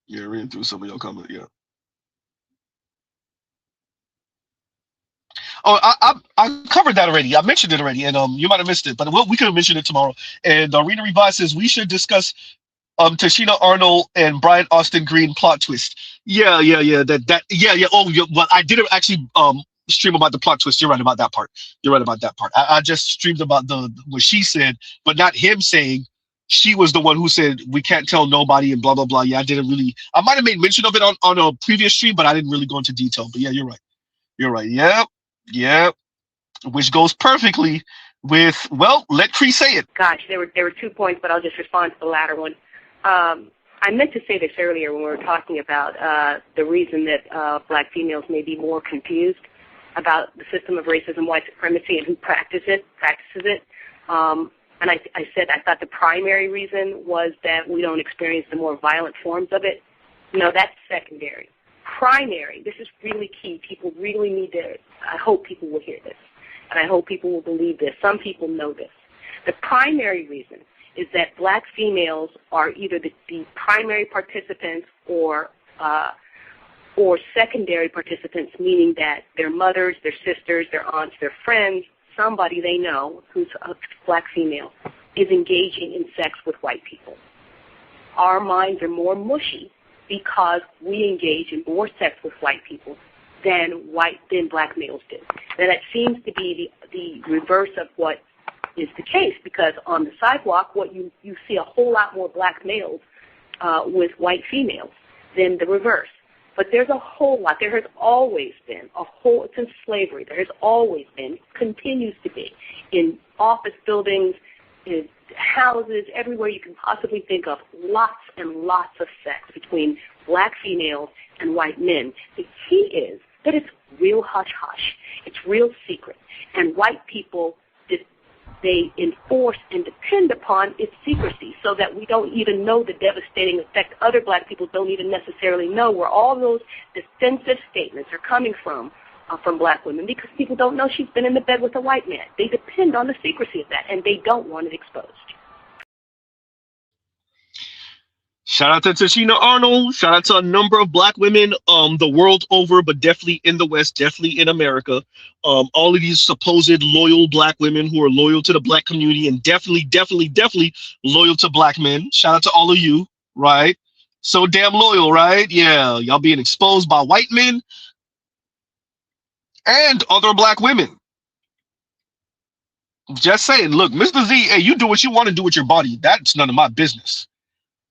Yeah, reading through some of y'all comments, yeah. Oh, I covered that already. I mentioned it already, and you might have missed it, but we could have mentioned it tomorrow. And Rena Revive says we should discuss Tashina Arnold and Brian Austin Green plot twist. Yeah. Oh, yeah. Well, I didn't actually stream about the plot twist. You're right about that part. I just streamed about what she said, but not him saying she was the one who said we can't tell nobody and blah blah blah. Yeah, I might have made mention of it on a previous stream, but I didn't really go into detail. But yeah, you're right. Yep. Which goes perfectly with, well, let Cree say it. Gosh, there were 2 points, but I'll just respond to the latter one. I meant to say this earlier when we were talking about the reason that Black females may be more confused about the system of racism, white supremacy, and who practices it. And I said I thought the primary reason was that we don't experience the more violent forms of it. No, that's secondary. Primary, this is really key. People really need to, I hope people will hear this, and I hope people will believe this. Some people know this. The primary reason is that black females are either the primary participants or secondary participants, meaning that their mothers, their sisters, their aunts, their friends, somebody they know who's a black female is engaging in sex with white people. Our minds are more mushy because we engage in more sex with white people than black males do. Now that seems to be the reverse of what is the case, because on the sidewalk, you see a whole lot more black males with white females than the reverse. But there's a whole lot. There has always been since slavery, there has always been, continues to be, in office buildings, in houses, everywhere you can possibly think of, lots and lots of sex between black females and white men. The key is that it's real hush-hush. It's real secret. And white people, they enforce and depend upon its secrecy so that we don't even know the devastating effect other black people don't even necessarily know, where all those defensive statements are coming from black women, because people don't know she's been in the bed with a white man. They depend on the secrecy of that, and they don't want it exposed. Shout out to Tashina Arnold. Shout out to a number of black women the world over, but definitely in the West, definitely in America. All of these supposed loyal black women who are loyal to the black community and definitely loyal to black men. Shout out to all of you, right? So damn loyal, right? Yeah, y'all being exposed by white men and other black women. Just saying, look, Mr. Z, hey, you do what you want to do with your body. That's none of my business.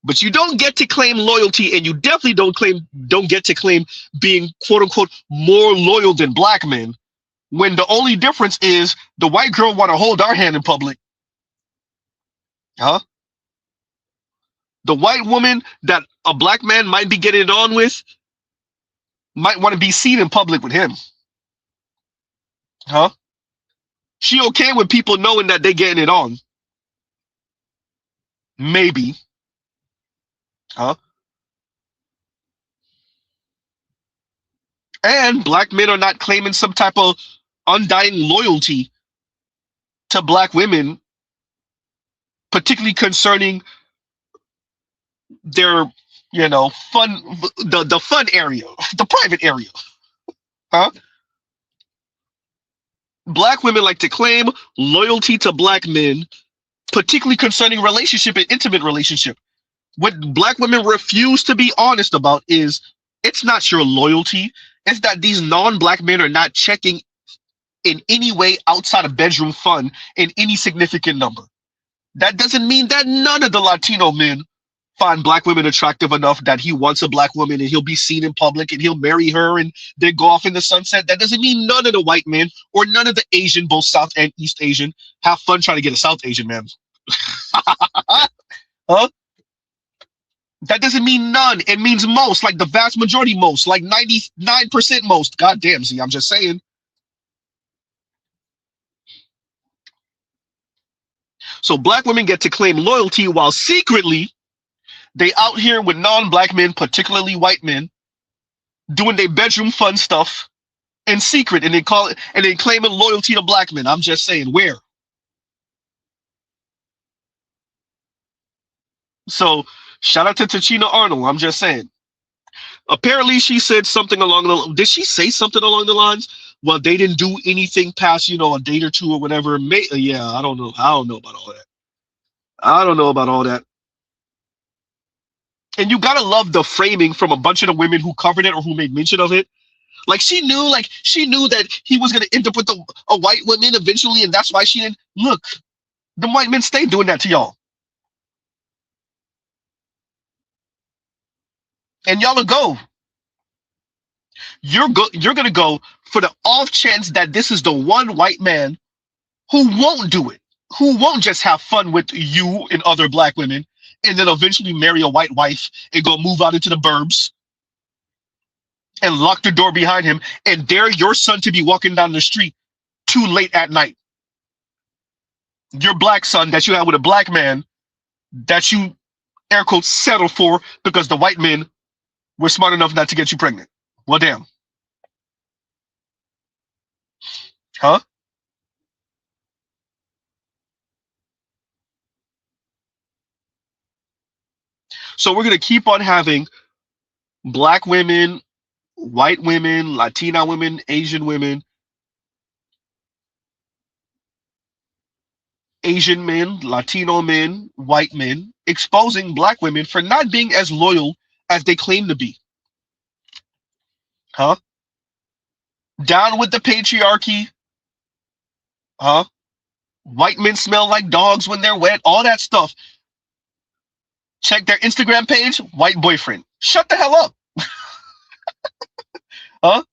But you don't get to claim loyalty, and you definitely don't get to claim being quote unquote more loyal than black men, when the only difference is the white girl want to hold our hand in public. Huh? The white woman that a black man might be getting it on with might want to be seen in public with him. Huh? She okay with people knowing that they getting it on. Maybe. Huh? And black men are not claiming some type of undying loyalty to black women, particularly concerning their, fun, the fun area, the private area. Huh? Black women like to claim loyalty to black men, particularly concerning relationship and intimate relationship. What black women refuse to be honest about is it's not your loyalty. It's that these non-black men are not checking in any way outside of bedroom fun in any significant number. That doesn't mean that none of the Latino men find black women attractive enough that he wants a black woman and he'll be seen in public and he'll marry her and then go off in the sunset. That doesn't mean none of the white men or none of the Asian, both South and East Asian, have fun trying to get a South Asian man. Huh? That doesn't mean none. It means most, like the vast majority most, like 99% most. God damn, see, I'm just saying. So black women get to claim loyalty while secretly they out here with non-black men, particularly white men, doing their bedroom fun stuff in secret, and they call it, and they claiming loyalty to black men. I'm just saying, where? So shout out to Tachina Arnold. I'm just saying. Apparently, she said something along the. Did she say something along the lines? Well, they didn't do anything past, a date or two or whatever. Yeah, I don't know. I don't know about all that. I don't know about all that. And you gotta love the framing from a bunch of the women who covered it or who made mention of it. Like she knew that he was gonna end up with a white woman eventually, and that's why she didn't look. The white men stay doing that to y'all. And y'all will go. You're gonna go for the off chance that this is the one white man who won't do it, who won't just have fun with you and other black women, and then eventually marry a white wife and go move out into the burbs and lock the door behind him and dare your son to be walking down the street too late at night. Your black son that you have with a black man that you air quotes settle for because the white men were smart enough not to get you pregnant. Well, damn. Huh? So we're gonna keep on having black women, white women, Latina women, Asian women, Asian men, Latino men, white men, exposing black women for not being as loyal as they claim to be. Huh? Down with the patriarchy. Huh? White men smell like dogs when they're wet, all that stuff. Check their Instagram page, white boyfriend. Shut the hell up. Huh?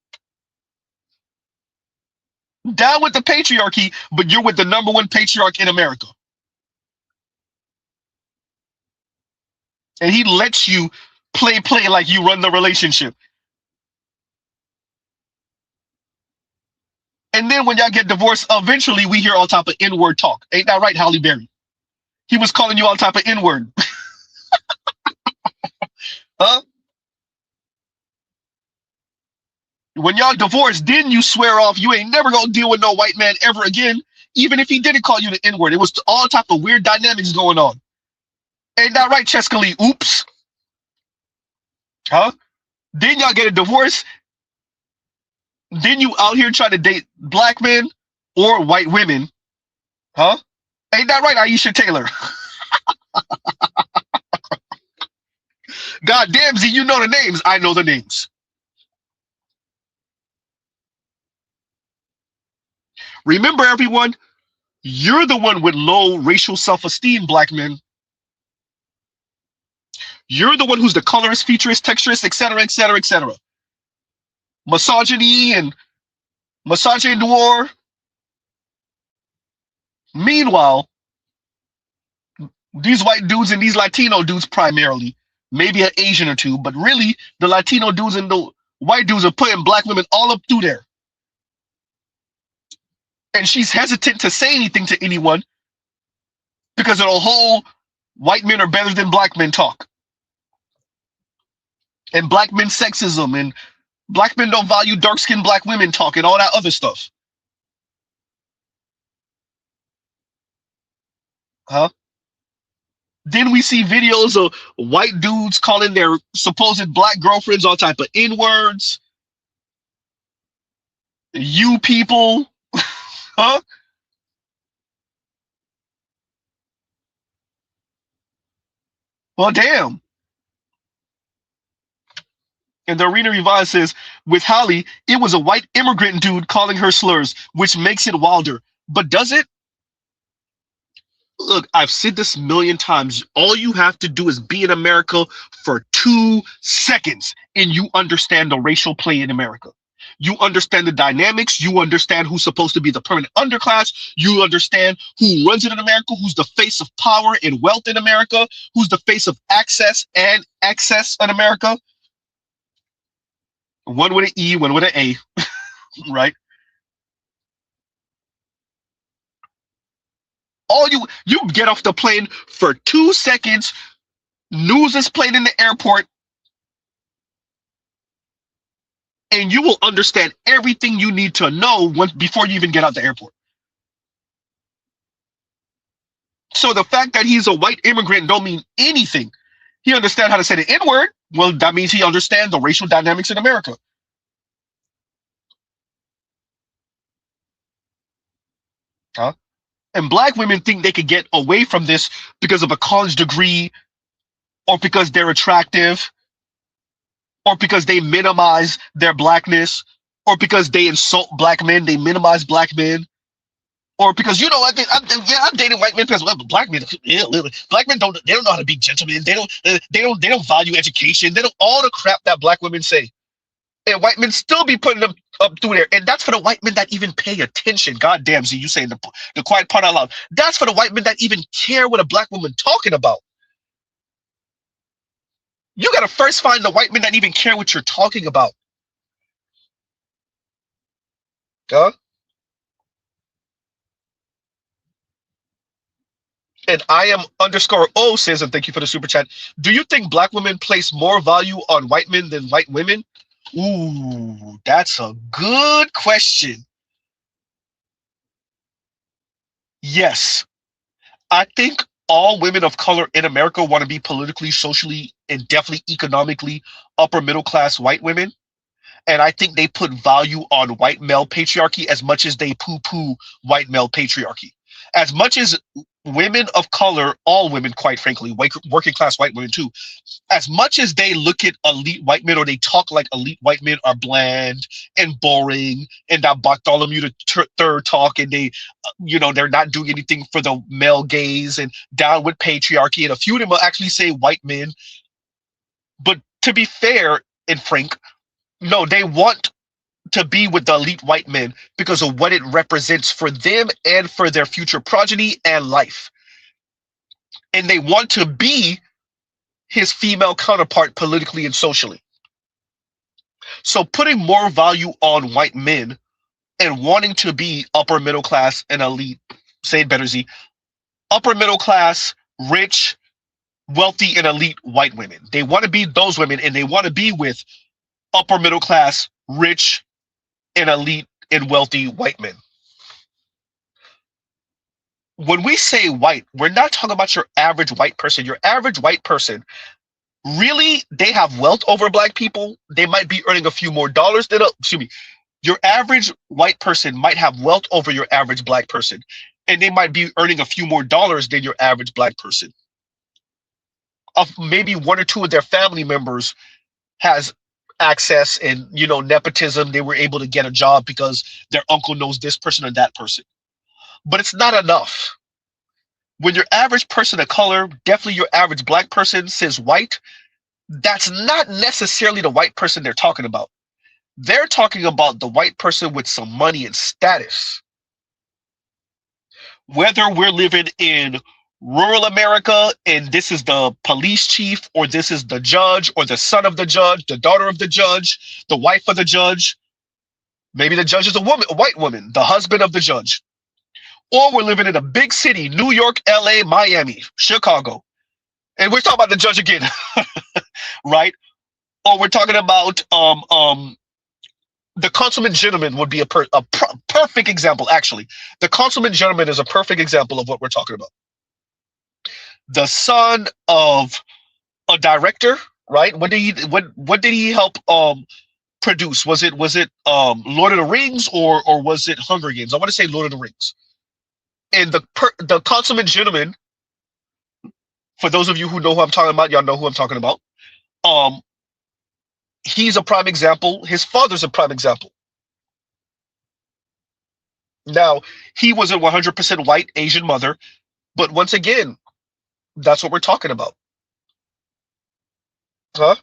Down with the patriarchy, but you're with the #1 patriarch in America. And he lets you play like you run the relationship. And then when y'all get divorced, eventually we hear all type of N-word talk. Ain't that right, Halle Berry? He was calling you all type of N-word. Huh? When y'all divorced, didn't you swear off you ain't never gonna deal with no white man ever again, even if he didn't call you the N-word? It was all type of weird dynamics going on. Ain't that right, Cheska Lee? Oops. Huh? Then y'all get a divorce. Then you out here trying to date black men or white women. Huh? Ain't that right, Aisha Taylor? God damn, Z, you know the names. I know the names. Remember, everyone, you're the one with low racial self-esteem, black men. You're the one who's the colorist, featurist, texturist, etc., etc., etc. Misogyny and misogynoir. Meanwhile, these white dudes and these Latino dudes primarily, maybe an Asian or two, but really the Latino dudes and the white dudes are putting black women all up through there. And she's hesitant to say anything to anyone because of the whole white men are better than black men talk. And black men sexism and black men don't value dark-skinned black women talk and all that other stuff. Huh? Then we see videos of white dudes calling their supposed black girlfriends all type of N-words. You people. Huh? Well, damn. And the Arena Revised says, with Holly, it was a white immigrant dude calling her slurs, which makes it wilder. But does it? Look, I've said this a million times. All you have to do is be in America for 2 seconds, and you understand the racial play in America. You understand the dynamics. You understand who's supposed to be the permanent underclass. You understand who runs it in America, who's the face of power and wealth in America, who's the face of access and access in America. One with an E, one with an A, right? All you get off the plane for 2 seconds, news is played in the airport, and you will understand everything you need to know before you even get out the airport. So the fact that he's a white immigrant don't mean anything. He understands how to say the N-word. Well, that means he understands the racial dynamics in America. Huh? And black women think they could get away from this because of a college degree, or because they're attractive, or because they minimize their blackness, or because they insult black men, they minimize black men, or because I'm dating white men because black men, black men don't know how to be gentlemen. They don't value education. They don't all the crap that black women say, and white men still be putting them up through there. And that's for the white men that even pay attention. God damn, Z, you saying the quiet part out loud. That's for the white men that even care what a black woman talking about. You gotta first find the white men that even care what you're talking about. Huh? And I am _O says, and thank you for the super chat. Do you think black women place more value on white men than white women? Ooh, that's a good question. Yes. I think all women of color in America want to be politically, socially, and definitely economically upper middle class white women. And I think they put value on white male patriarchy as much as they poo-poo white male patriarchy. As much as women of color, all women, quite frankly, working class white women too, as much as they look at elite white men or they talk like elite white men are bland and boring and that Bartholomew the third talk and they, they're not doing anything for the male gaze and down with patriarchy, and a few of them will actually say white men. But to be fair and frank, no, they want to be with the elite white men because of what it represents for them and for their future progeny and life. And they want to be his female counterpart politically and socially. So putting more value on white men and wanting to be upper middle class and elite, say it better, Z, upper middle class, rich, wealthy, and elite white women. They want to be those women, and they want to be with upper middle class, rich, and elite and wealthy white men. When we say white, we're not talking about your average white person. Your average white person, really, they have wealth over black people. They might be earning a few more dollars than, your average white person might have wealth over your average black person. And they might be earning a few more dollars than your average black person. Of maybe one or two of their family members has access and nepotism. They were able to get a job because their uncle knows this person or that person, but it's not enough. When your average person of color, definitely your average black person, says white, that's not necessarily the white person they're talking about. They're talking about the white person with some money and status. Whether we're living in rural America and this is the police chief, or this is the judge, or the son of the judge, the daughter of the judge, the wife of the judge. Maybe the judge is a white woman, the husband of the judge. Or we're living in a big city, New York, LA, Miami, Chicago. And we're talking about the judge again, right? Or we're talking about the consummate gentleman would be a perfect example, actually. The consummate gentleman is a perfect example of what we're talking about. The son of a director, right? What did he help produce? Was it Lord of the Rings or was it Hunger Games? I want to say Lord of the Rings. And the consummate gentleman, for those of you who know who I'm talking about, y'all know who I'm talking about. He's a prime example. His father's a prime example. Now, he was a 100% white Asian mother, but once again, that's what we're talking about. Huh?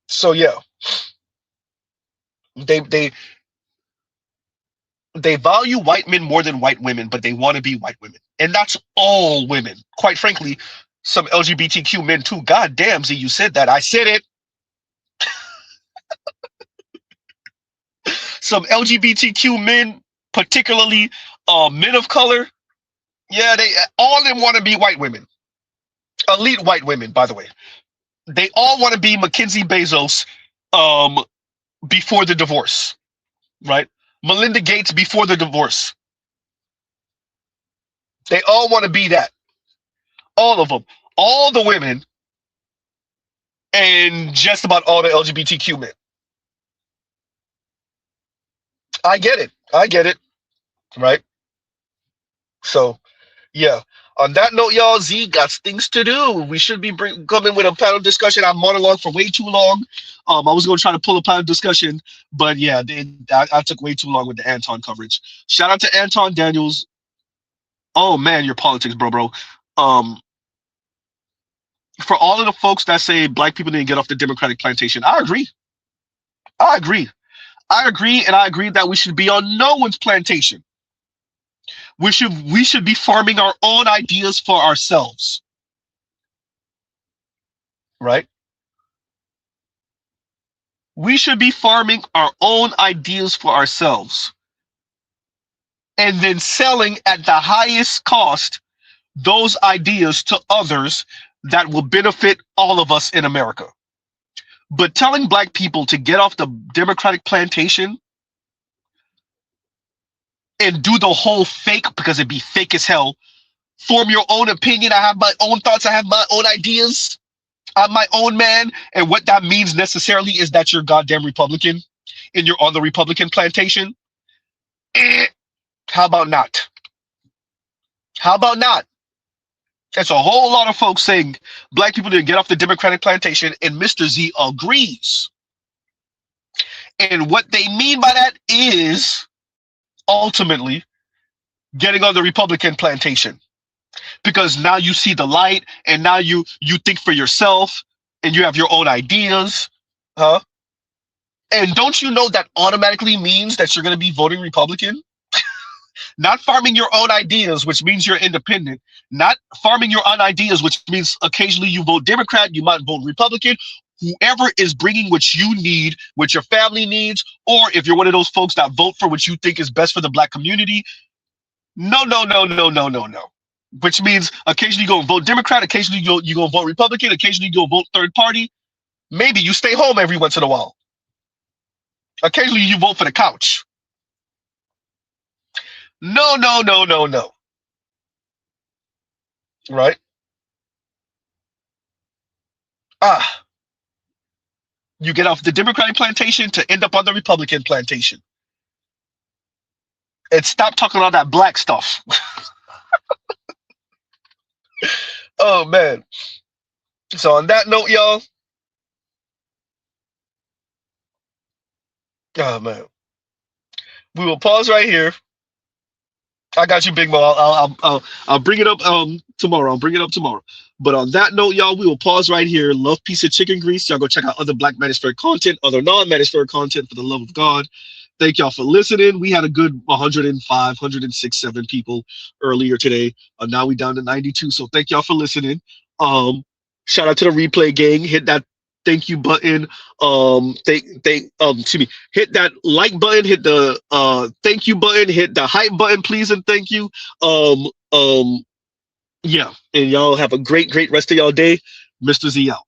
So yeah. They value white men more than white women, but they want to be white women. And that's all women. Quite frankly, some LGBTQ men too. God damn, Z, you said that. I said it. Some LGBTQ men, particularly men of color, yeah, they all of them want to be white women. Elite white women, by the way. They all want to be Mackenzie Bezos before the divorce, right? Melinda Gates before the divorce. They all want to be that. All of them. All the women and just about all the LGBTQ men. I get it. Right? So, yeah. On that note, y'all, Z got things to do. We should be coming with a panel discussion. I monologued for way too long. I was going to try to pull a panel discussion, but yeah, I took way too long with the Anton coverage. Shout out to Anton Daniels. Oh man, your politics, bro. For all of the folks that say black people need to get off the Democratic plantation, I agree. And I agree that we should be on no one's plantation. We should be farming our own ideas for ourselves. Right? We should be farming our own ideas for ourselves. And then selling at the highest cost those ideas to others that will benefit all of us in America. But telling black people to get off the Democratic plantation, and do the whole fake, because it'd be fake as hell. Form your own opinion. I have my own thoughts. I have my own ideas. I'm my own man. And what that means necessarily is that you're goddamn Republican and you're on the Republican plantation. How about not? How about not? That's a whole lot of folks saying black people didn't get off the Democratic plantation, and Mr. Z agrees. And what they mean by that is ultimately getting on the Republican plantation. Because now you see the light, and now you think for yourself, and you have your own ideas, huh? And don't you know that automatically means that you're going to be voting Republican? Not farming your own ideas, which means you're independent. Not farming your own ideas, which means occasionally you vote Democrat, you might vote Republican. Whoever is bringing what you need, what your family needs, or if you're one of those folks that vote for what you think is best for the black community, no. Which means occasionally you go vote Democrat, occasionally you go vote Republican, occasionally you go vote third party. Maybe you stay home every once in a while. Occasionally you vote for the couch. No. Right? You get off the Democratic plantation to end up on the Republican plantation. And stop talking all that black stuff. Oh, man. So on that note, y'all. Oh, man. We will pause right here. I got you, Big Mo. I'll bring it up tomorrow. I'll bring it up tomorrow. But on that note, y'all, we will pause right here. Love, piece of chicken grease. Y'all go check out other Black Manosphere content, other non-Manosphere content, for the love of God. Thank y'all for listening. We had a good 105, 106, 7 people earlier today. Now we down to 92. So thank y'all for listening. Shout out to the replay gang. Hit that thank you button. Excuse me. Hit that like button. Hit the thank you button. Hit the hype button, please and thank you. Yeah, and y'all have a great rest of y'all day. Mr. Z out.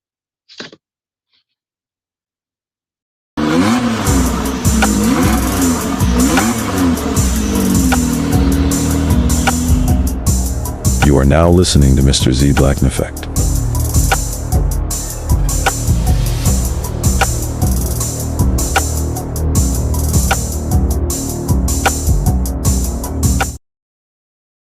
You are now listening to Mr. Z Blackneffect.